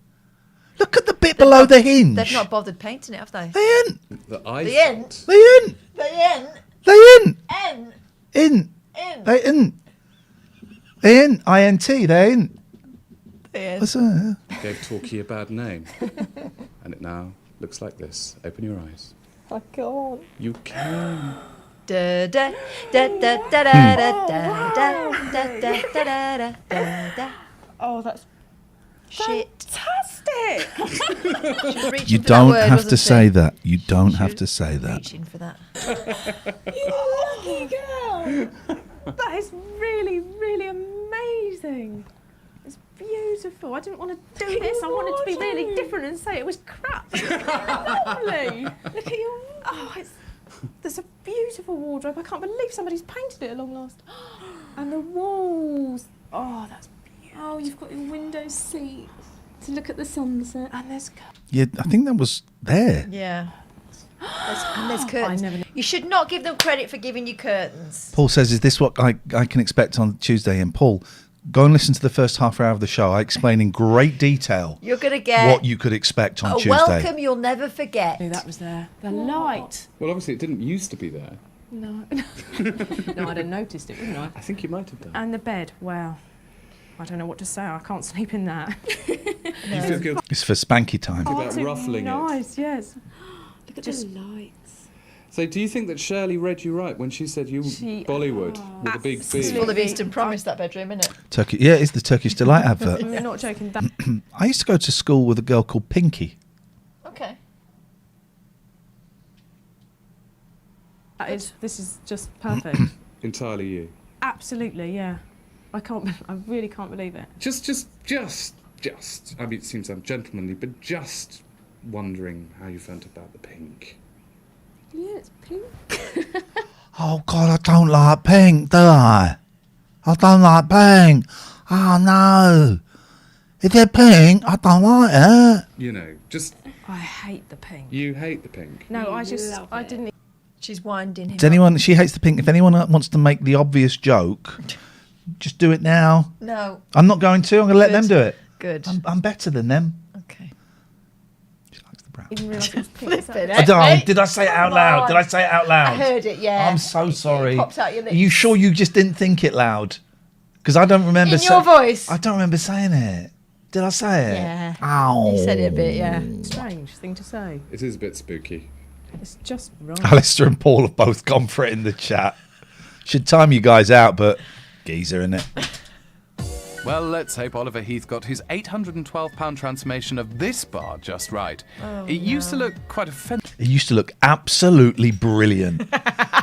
Look at the bit below the hinge. They've not bothered painting it, have they? They ain't. That I They ain't. They ain't. They ain't. They ain't. N. In. In. They ain't. They ain't. INT. They ain't. They ain't. What's that? Gave Torquay a bad name. And it now looks like this. Open your eyes. I can't. You can. Da da da da da da da da da da da da da da. Oh, that's shit. Fantastic. She was reaching You for that don't word, have to wasn't say she? that. You don't have to say that. Reaching for that. You lucky girl. That is really, really amazing. It's beautiful. I didn't want to do this. I wanted to be really different and say it was crap. Lovely. Look at your. Oh, there's a beautiful wardrobe. I can't believe somebody's painted it at long last. And the walls. Oh, that's beautiful. Oh, you've got your window seat to look at the sunset. And there's. Yeah, I think that was there. Yeah. There's curtains. You should not give them credit for giving you curtains. Paul says, "Is this what I can expect on Tuesday?" And Paul, go and listen to the first half hour of the show. I explain in great detail You're going to get what you could expect on a Tuesday. welcome you'll never forget. That was there. The light. Well, obviously, it didn't used to be there. No. No, I'd have noticed it, wouldn't I? I think you might have done. And the bed. Wow. I don't know what to say. I can't sleep in that. You feel guilty It's for spanky time. about ruffling it. Nice, yes. Look at the lights. So, do you think that Shirley read you right when she said you Bollywood with a big It's B? full of Eastern Promise, that bedroom, isn't it? Turkey, yeah, it's the Turkish Delight advert. I'm not joking. That I used to go to school with a girl called Pinky. Okay. this is just perfect. Entirely you. Absolutely, yeah. I really can't believe it. Just. I mean, it seems ungentlemanly, but just wondering how you felt about the pink. Yeah, it's pink. Oh God, I don't like pink, do I? I don't like pink. Oh no. If they're pink, I don't like it. You know, just. I hate the pink. You hate the pink. No, I didn't. She's winding him Does anyone? She hates the pink. If anyone wants to make the obvious joke, just do it now. No. I'm not going to. I'm going to let them do it. Good. I'm better than them. Okay. Didn't realise it was pink. Is that- Did I say it out loud? Did I say it out loud? I heard it, yeah. I'm so sorry. It popped out your lips. Are you sure you just didn't think it loud? Because I don't remember. In your voice. I don't remember saying it. Did I say it? Yeah. Ow. You said it a bit, yeah. Strange thing to say. It is a bit spooky. It's just wrong. Alistair and Paul have both gone for it in the chat. Should time you guys out, but geezer, innit? Well, let's hope Oliver Heath got his £812 transformation of this bar just right. It used to look quite offensive. It used to look absolutely brilliant,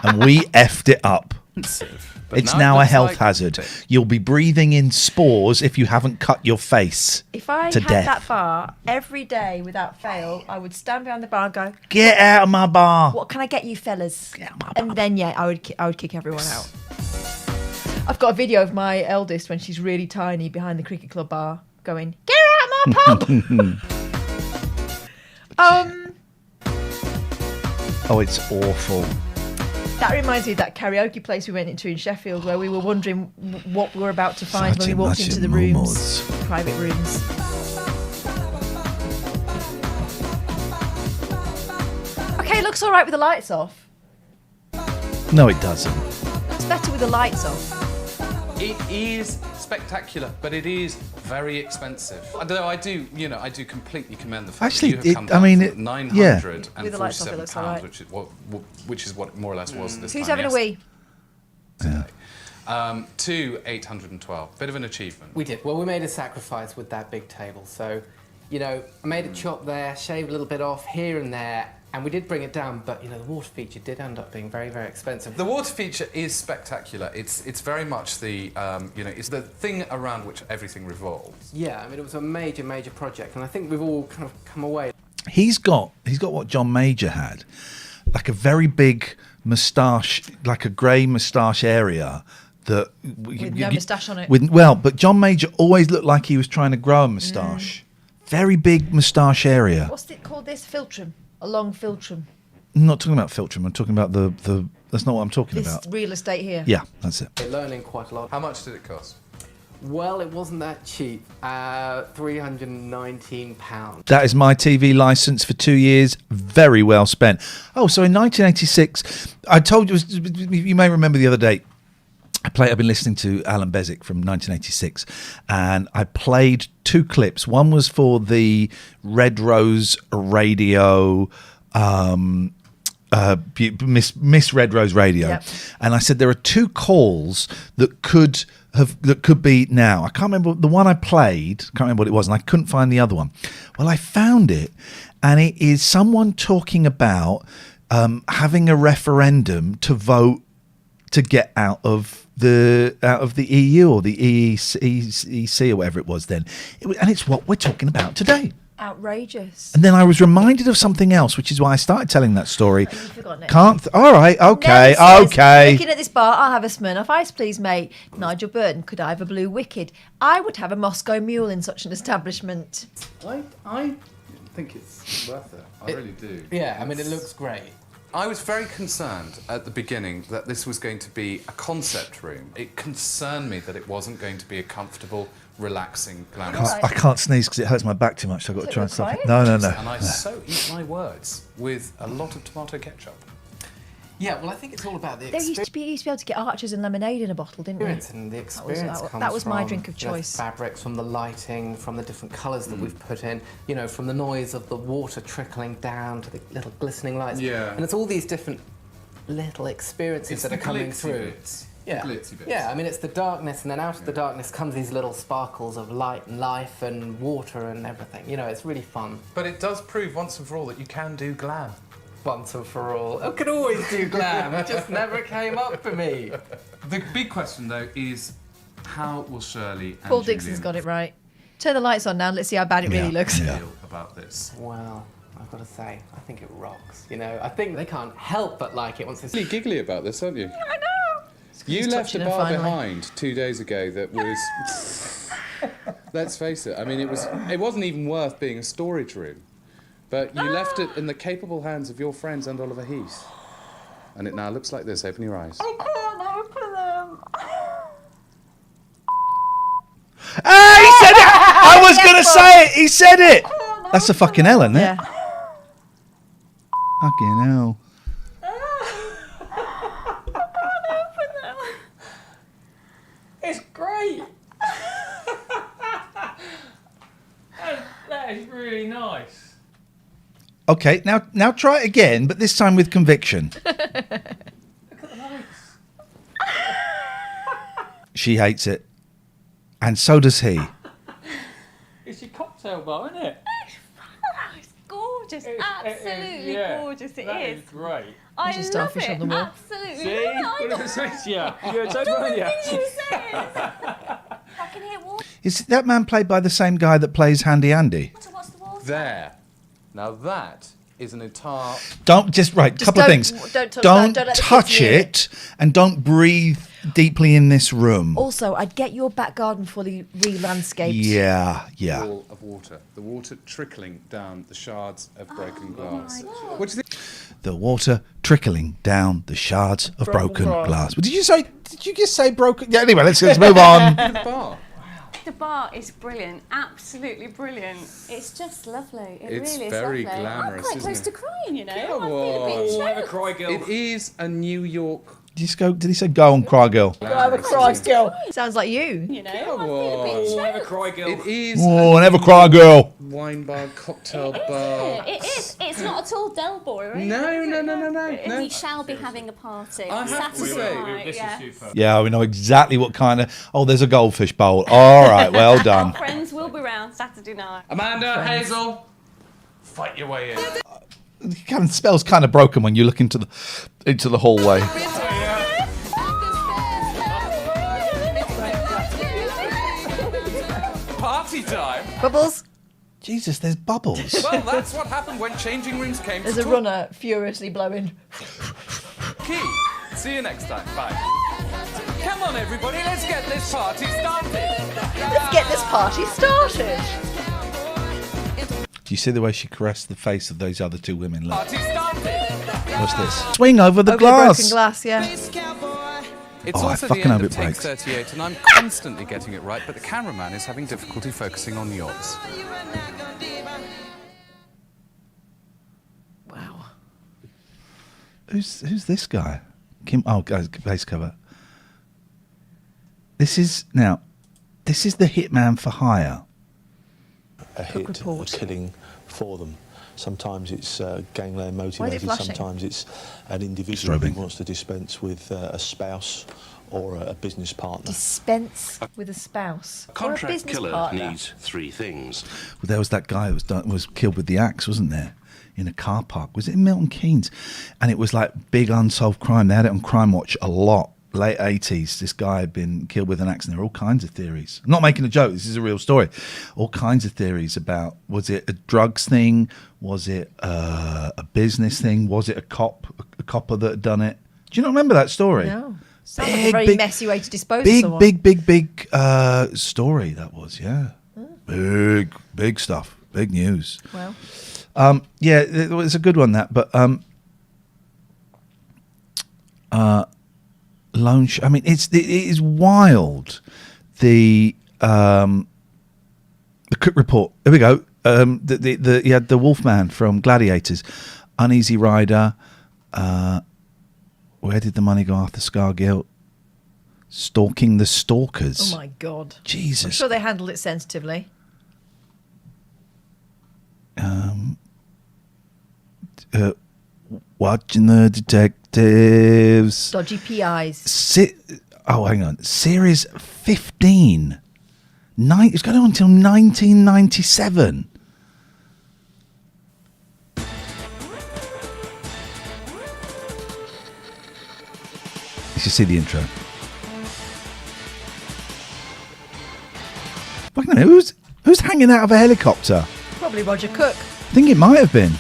and we effed it up. But It's now it now a looks health like- hazard. You'll be breathing in spores if you haven't cut your face If I to had death. that bar every day without fail, I would stand behind the bar and go, Get out of my bar. "What can I get you, fellas?" And then I would kick everyone out. I've got a video of my eldest when she's really tiny behind the cricket club bar, going, "Get out of my pub!" Oh, it's awful. That reminds me of that karaoke place we went into in Sheffield, where we were wondering what we were about to find when we walked into the rooms, private rooms. Okay, it looks all right with the lights off. No, it doesn't. It's better with the lights off. It is spectacular, but it is very expensive. Although I do completely commend the fact Actually, that you have come down from With the lights off, it looks £947, all right. which is what more or less was this Who's time having a wee? to 812. Bit of an achievement. We did. Well, we made a sacrifice with that big table. So, you know, I made a chop there, shaved a little bit off here and there, and we did bring it down, but, you know, the water feature did end up being very, very expensive. The water feature is spectacular. It's very much the, it's the thing around which everything revolves. Yeah, I mean, it was a major, major project, and I think we've all kind of come away. He's got what John Major had, like a very big moustache, like a grey moustache area. With no moustache on it. But John Major always looked like he was trying to grow a moustache. Very big moustache area. What's it called? This philtrum, a long philtrum. I'm not talking about Filtrum. I'm talking about the. That's not what I'm talking This about. real estate here. Yeah, that's it. We're learning quite a lot. How much did it cost? Well, it wasn't that cheap. £319. That is my TV license for 2 years. Very well spent. Oh, so in 1986, I told you. You may remember the other day. I've been listening to Alan Bezic from 1986, and I played 2 clips. One was for the Red Rose Radio, Miss Red Rose Radio, Yep. and I said there are 2 calls that could be now. I can't remember the one I played. Can't remember what it was, and I couldn't find the other one. Well, I found it, and it is someone talking about having a referendum to vote to get out of the EU or the EEC or whatever it was then. And it's what we're talking about today. Outrageous. And then I was reminded of something else, which is why I started telling that story. You've forgotten it. All right, okay, Never says, okay. Looking at this bar, I'll have a Smirnoff Ice, please, mate. Nigel Burton, could I have a Blue Wicked? I would have a Moscow Mule in such an establishment. I think it's worth it. I really do. Yeah, I mean, it looks great. I was very concerned at the beginning that this was going to be a concept room. It concerned me that it wasn't going to be a comfortable, relaxing, glamorous... I can't sneeze because it hurts my back too much, so I've got to try and stop it. No. And I so eat my words with a lot of tomato ketchup. Yeah, well, I think it's all about the There used to be able to get Archers and lemonade in a bottle, didn't we? And the experience That was my from, drink of you know, choice. fabrics, from the lighting, from the different colours that we've put in, you know, from the noise of the water trickling down to the little glistening lights. Yeah. And it's all these different little experiences that are coming through. Yeah. Glitzy bits. Yeah, I mean, it's the darkness, and then out of the darkness comes these little sparkles of light and life and water and everything. You know, it's really fun. But it does prove once and for all that you can do glam. Once and for all. I could always do glam. It just never came up for me. The big question, though, is how will Shirley and Paul Dixon's got it right. Turn the lights on now and let's see how bad it really looks. feel about this? Well, I've got to say, I think it rocks. You know, I think they can't help but like it once they... Really giggly about this, aren't you? I know. You left a bar behind 2 days ago that was... Let's face it, I mean, it wasn't even worth being a storage room. But you left it in the capable hands of your friends and Oliver Heath. And it now looks like this. Open your eyes. I can't open them. Ah, he said it! I was going to say it! He said it! That's a fucking hell, isn't it? Yeah. Fucking hell. It's great. That is really nice. Okay, now try it again, but this time with conviction. Look at the lights. She hates it. And so does he. It's your cocktail bar, isn't it? It's gorgeous. Absolutely gorgeous. It That is. is great. I There's a love starfish it. on the wall. Absolutely. See? I What does it say to you? You're a total don't maniac. think you said. I can hear water. Is that man played by the same guy that plays Handy Andy? What's the water? There. Now that is an entire... Don't couple of things. Don't let the touch kids near it, and don't breathe deeply in this room. Also, I'd get your back garden fully re-landscaped. Yeah. Wall of water. The water trickling down the shards of broken glass. What do you think? The water trickling down the shards of broken glass. Did you just say broken? Yeah, anyway, let's move on. The bar. The bar is brilliant. Absolutely brilliant. It's just lovely. It's really is very lovely. glamorous, I'm quite isn't close it? to crying, you know. Come I'm feeling a bit on. choked. Have a cry, girl. It is a New York Did he say go on, cry girl? Never cry girl. Sounds like you. You know, Never cry, girl. It is. Oh, never cry girl. Wine bar, cocktail bar. It is. It's not at all Del Boy, right? No. We shall be having a party. I have to Saturday say, night, this yeah. is super. Yeah, we know exactly what kind of. Oh, there's a goldfish bowl. All right, well done. Friends will be round Saturday night. Amanda, Hazel, fight your way in. The spell's kind of broken when you look into the hallway. Party time. Bubbles. Jesus, there's bubbles. Well, that's what happened when changing rooms came There's to a runner furiously blowing. Key. See you next time. Bye. Come on, everybody, let's get this party started. Let's get this party started. Do you see the way she caressed the face of those other two women? Look. Party started. What's this? Swing over the Over glass. the broken glass, yeah. It's Oh, I also the fucking end hope of it take breaks. 38, and I'm constantly getting it right, but the cameraman is having difficulty focusing on yours. Wow. Who's this guy? Kim. Oh, guys, base cover. This is the hitman for hire. A hit, a killing for them. Sometimes it's gangland Why is it motivated, flashing? sometimes it's an individual Strobing. who wants to dispense with a spouse or a business partner. Dispense with a spouse. Or a business partner. three things. Well, there was that guy that was killed with the axe, wasn't there? In a car park. Was it in Milton Keynes? And it was like big unsolved crime. They had it on Crime Watch a lot. Late 80s, this guy had been killed with an axe, and there were all kinds of theories. I'm not making a joke, this is a real story. All kinds of theories about, was it a drugs thing? Was it a business thing? Was it a copper that had done it? Do you not remember that story? No. Sounds like a very messy way to dispose of someone. Big story that was, yeah. Big stuff. Big news. Well. Yeah, it was a good one, that, but loan. I mean, it is wild. The Cook Report. Here we go. You had the Wolfman from Gladiators, Uneasy Rider. Where did the money go after Scargill? Stalking the Stalkers. Oh my God. Jesus. I'm sure they handled it sensitively. Watching the detectives. Dodgy PIs. Hang on. Series 15. It's going on until 1997. You should see the intro. Fucking hell, who's hanging out of a helicopter? Probably Roger Cook. I think it might have been.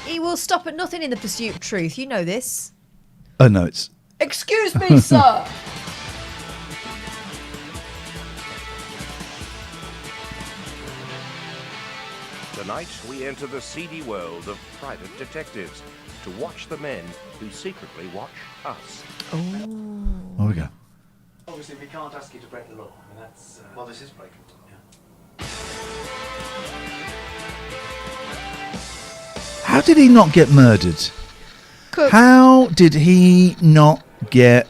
He will stop at nothing in the pursuit of truth. You know this. Oh, no, it's... Excuse me, sir. Tonight, we enter the seedy world of private detectives to watch the men who secretly watch us. Oh. There we go. Obviously, we can't ask you to break the law. I mean, that's... Well, this is breaking the law. How did he not get murdered? Cook. How did he not get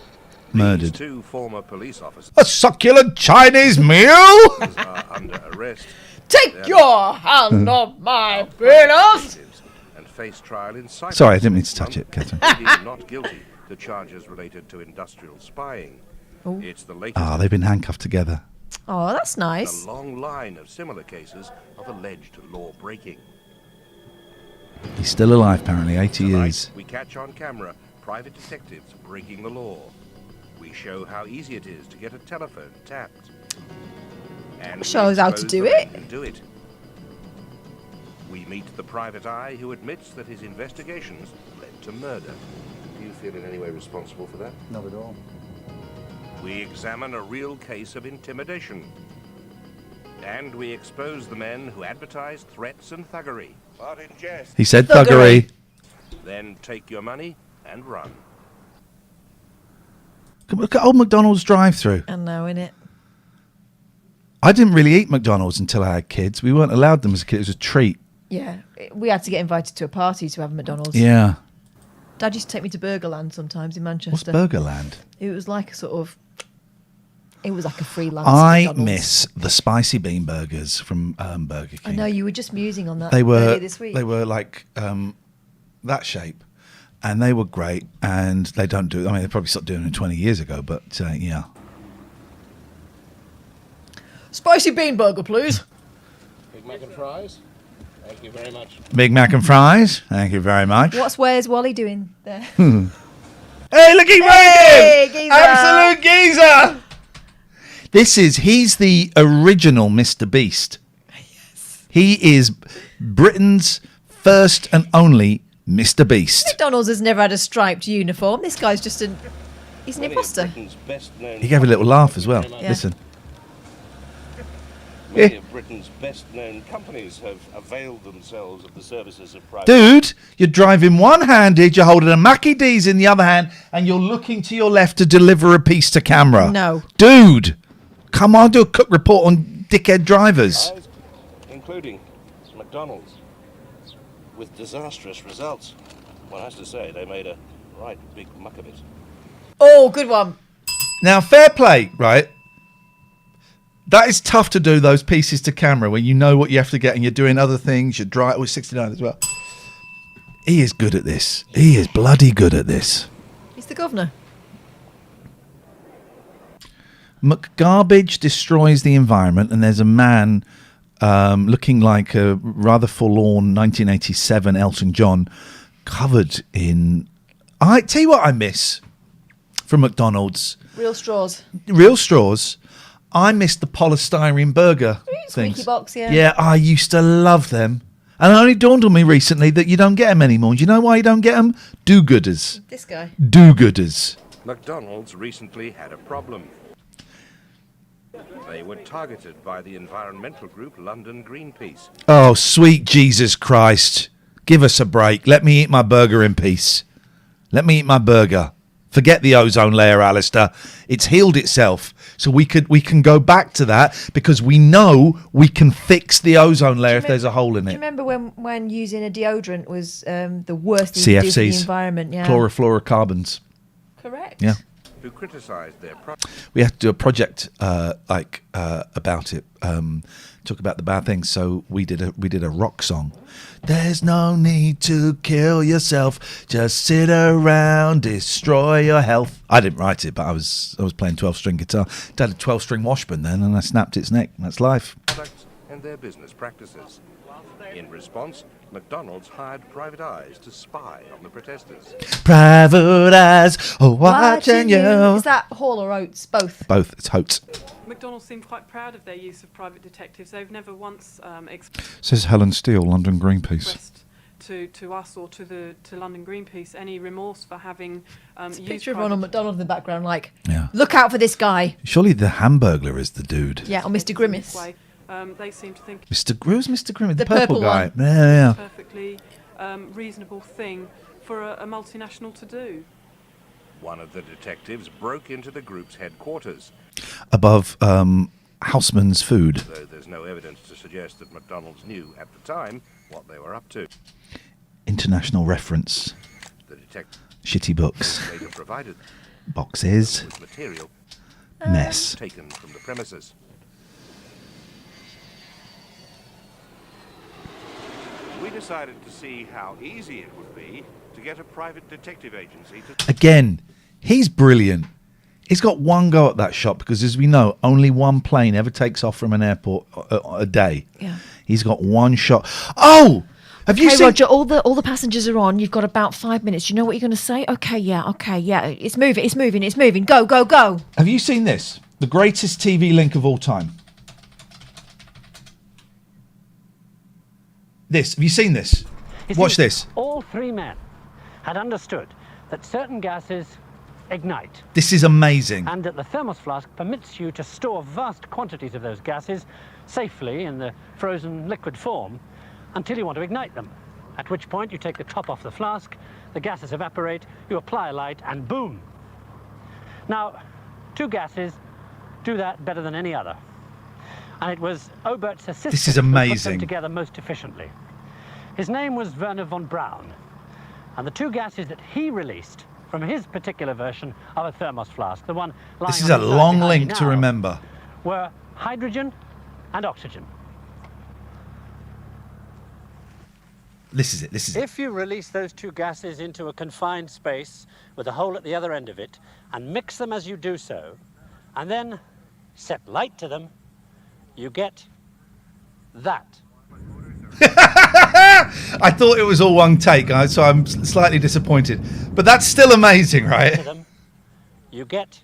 murdered? Two former police officers A succulent Chinese meal? are under arrest. Take your hand off my penis! And face trial in Cyprus. Sorry, I didn't mean to touch it, Catherine. Pleading not guilty to charges related to industrial spying. Ooh. It's the latest. They've been handcuffed together. Oh, that's nice. A long line of similar cases of alleged law breaking. He's still alive, apparently, 80 years. We catch on camera private detectives breaking the law. We show how easy it is to get a telephone tapped. And Shows how to do it. We meet the private eye who admits that his investigations led to murder. Do you feel in any way responsible for that? Not at all. We examine a real case of intimidation. And we expose the men who advertised threats and thuggery. But in jest. He said thuggery. Then take your money and run. Look at old McDonald's drive-through. I know, innit? I didn't really eat McDonald's until I had kids. We weren't allowed them as a kid. It was a treat. Yeah. We had to get invited to a party to have McDonald's. Yeah. Dad used to take me to Burgerland sometimes in Manchester. What's Burgerland? It was like a sort of... It was like a freelance I McDonald's. miss the spicy bean burgers from Burger King. I know, you were just musing on that They were earlier this week. They were like that shape, and they were great. And they don't do. I mean, they probably stopped doing it 20 years ago. But yeah. Spicy bean burger, please. Big Mac and fries. Thank you very much. Big Mac and fries. Thank you very much. Where's Wally doing there? Hey, look, he Hey, made him! geezer. Absolute geezer! He's the original Mr. Beast. Yes. He is Britain's first and only Mr. Beast. McDonald's has never had a striped uniform. This guy's just he's an imposter. He gave a little laugh as well. Yeah. Listen. Many of Britain's best-known companies have availed themselves of the services of private... Dude, you're driving one-handed, you're holding a Mackie D's in the other hand, and you're looking to your left to deliver a piece to camera. No. Dude, come on, do a quick report on dickhead drivers. including McDonald's, with disastrous results. One has to say, they made a right big muck of it. Oh, good one. Now, fair play, right? That is tough to do, those pieces to camera, when you know what you have to get and you're doing other things. You're dry. Oh, 69 as well. He is good at this. He is bloody good at this. He's the governor. McGarbage destroys the environment, and there's a man looking like a rather forlorn 1987 Elton John, covered in... I tell you what I miss from McDonald's. Real straws. Real straws. I miss the polystyrene burger things. Squeaky box, yeah. Yeah, I used to love them. And it only dawned on me recently that you don't get them anymore. Do you know why you don't get them? Do-gooders. This guy. Do-gooders. McDonald's recently had a problem. They were targeted by the environmental group London Greenpeace. Oh, sweet Jesus Christ. Give us a break. Let me eat my burger in peace. Let me eat my burger. Forget the ozone layer, Alistair. It's healed itself. So we can go back to that because we know we can fix the ozone layer if there's a hole in Do you it. remember when using a deodorant was the worst thing to do for the CFCs. environment? Yeah. Chlorofluorocarbons. Correct. Yeah. Who criticised their We had to do a project about it. Talk about the bad things. So we did a rock song. There's no need to kill yourself. Just sit around, destroy your health. I didn't write it, but I was playing 12-string guitar. It had a 12-string Washburn then, and I snapped its neck. That's life. products and their business practices. In response, McDonald's hired private eyes to spy on the protesters. Private eyes are watching you. Is that Hall or Oates? Both. Both. It's Hotes. McDonald's seem quite proud of their use of private detectives. They've never once Says Helen Steele, London Greenpeace. expressed to us or to London Greenpeace any remorse for having used Picture of private Ronald McDonald in the background, like, Yeah. look out for this guy. Surely the Hamburglar is the dude. Yeah, or Mr. Grimace. way. They seem to think Who's Mr. Grimace? The The purple purple guy. one. Yeah. it's a perfectly reasonable thing for a multinational to do. One of the detectives broke into the group's headquarters, Above Houseman's food. though there's no evidence to suggest that McDonald's knew at the time what they were up to. International reference. The detective Shitty books. later provided Boxes. with material Mess. taken from the premises. We decided to see how easy it would be to get a private detective agency to... Again, he's brilliant. He's got one go at that shot because, as we know, only one plane ever takes off from an airport a day. Yeah. He's got one shot. Oh! Have you Hey, seen... Roger, all the passengers are on. You've got about 5 minutes. Do you know what you're going to say? Okay, yeah. It's moving. Go. Have you seen this? The greatest TV link of all time. This. Have you seen this? You Watch see, this. All three men had understood that certain gases ignite. This is amazing. And that the thermos flask permits you to store vast quantities of those gases safely in the frozen liquid form until you want to ignite them. At which point you take the top off the flask, the gases evaporate, you apply a light, and boom. Now, two gases do that better than any other. And it was Obert's assistant This is who put amazing. them together most efficiently. His name was Werner von Braun. And the two gases that he released from his particular version of a thermos flask, the one lying This is on a the side long behind me link to now, remember. were hydrogen and oxygen. This is it. This is it. If you release those two gases into a confined space with a hole at the other end of it and mix them as you do so, and then set light to them, you get that. I thought it was all one take, so I'm slightly disappointed. But that's still amazing, right? You get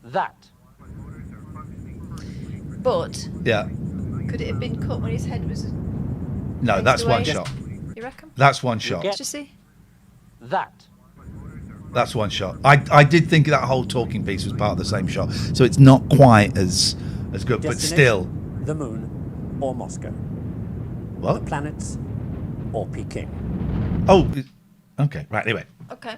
that. But Yeah. could it have been cut when his head was? No, that's one away? shot. You reckon? That's one shot. Let's just see. That. That's one shot. I did think that whole talking piece was part of the same shot, so it's not quite as good, but still. The moon or Moscow. What? The planets or Peking. Oh, okay. Right. Anyway. Okay.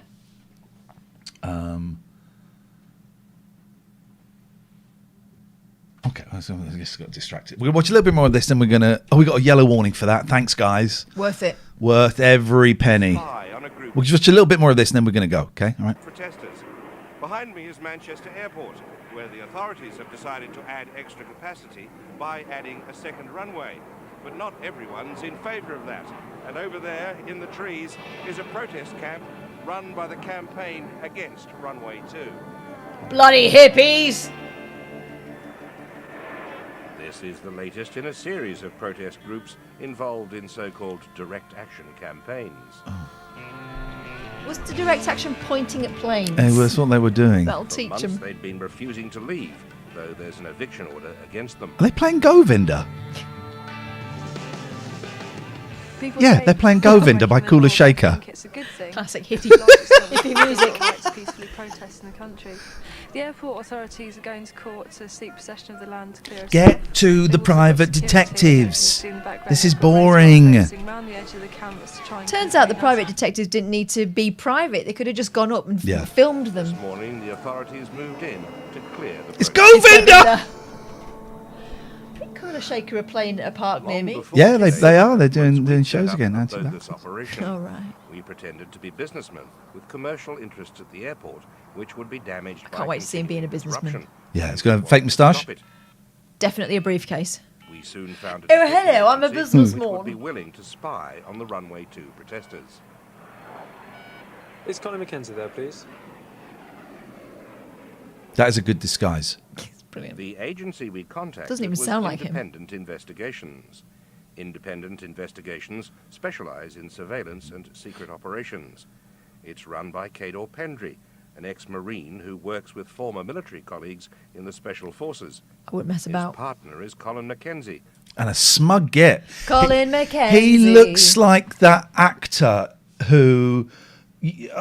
Okay, I just got distracted. We're gonna watch a little bit more of this, then we're gonna. Oh, we got a yellow warning for that. Thanks, guys. Worth it. Worth every penny. We'll just watch a little bit more of this, and then we're gonna go. Okay, all right. Protesters. Behind me is Manchester Airport, where the authorities have decided to add extra capacity by adding a second runway. But not everyone's in favour of that. And over there, in the trees, is a protest camp run by the campaign against Runway 2. Bloody hippies! This is the latest in a series of protest groups involved in so-called direct action campaigns. Was the direct action pointing at planes? That's what they were doing. That'll For teach months, them. they'd been refusing to leave, though there's an eviction order against them. Are they playing Govinda? People Yeah, say they're playing Govinda by Kula Shaker. it's a good thing. Classic hippie hippie music. Right to peacefully protest in the country. The airport authorities are going to court to seek possession of the land to clear. Get to the private detectives. This is boring. Turns out the private detectives didn't need to be private. They could have just gone up and Yeah. filmed them. This morning, the authorities moved in to clear the It's Govinda! Cooler Shaker are playing at a park near me. Yeah, they are. They're doing shows again. That's this operation. All right. We pretended to be businessmen with commercial interests at the airport, which would be damaged by Can't wait to see him being a businessman. disruption. Yeah, it's got a fake moustache. Definitely a briefcase. We soon found a Oh, hello, I'm a agency which businessman. would be willing to spy on the Runway 2 protesters. Is Connie McKenzie there, please? That is a good disguise. Brilliant. The agency we contacted Doesn't even was sound like him. Independent Investigations. Independent Investigations specialise in surveillance and secret operations. It's run by Cador Pendry, an ex-Marine who works with former military colleagues in the Special Forces. I wouldn't mess His about. partner is Colin Mackenzie. And a smug get. Colin Mackenzie. He looks like that actor who...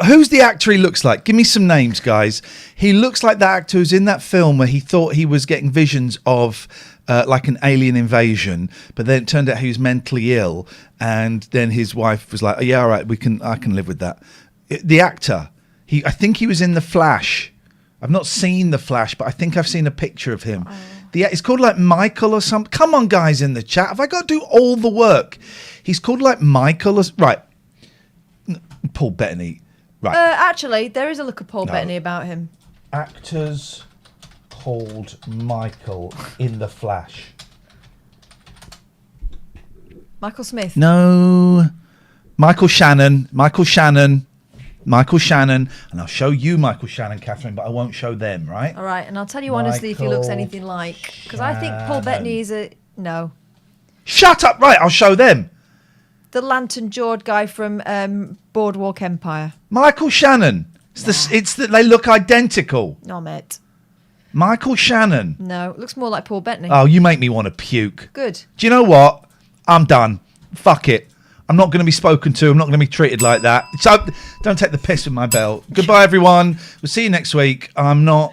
Who's the actor he looks like? Give me some names, guys. He looks like that actor who's in that film where he thought he was getting visions of like an alien invasion, but then it turned out he was mentally ill, and then his wife was like, oh, yeah, all right, I can live with that. The actor, I think he was in The Flash. I've not seen The Flash, but I think I've seen a picture of him. It's called like Michael or something. Come on, guys, in the chat. Have I got to do all the work? He's called like Michael or... Right. Paul Bettany. Right. Actually, there is a look of Paul No. Bettany about him. Actors called Michael in The Flash. Michael Smith. No. Michael Shannon. And I'll show you Michael Shannon, Catherine, but I won't show them, right? All right, and I'll tell you honestly if he looks Michael anything like... Because I think Paul Bettany is a... No. Shut up! Right, I'll show them. The lantern-jawed guy from Boardwalk Empire. Michael Shannon. It's that they look identical. No, mate. Michael Shannon. No, it looks more like Paul Bettany. Oh, you make me want to puke. Good. Do you know what? I'm done. Fuck it. I'm not going to be spoken to. I'm not going to be treated like that. So don't take the piss with my belt. Goodbye, everyone. We'll see you next week. I'm not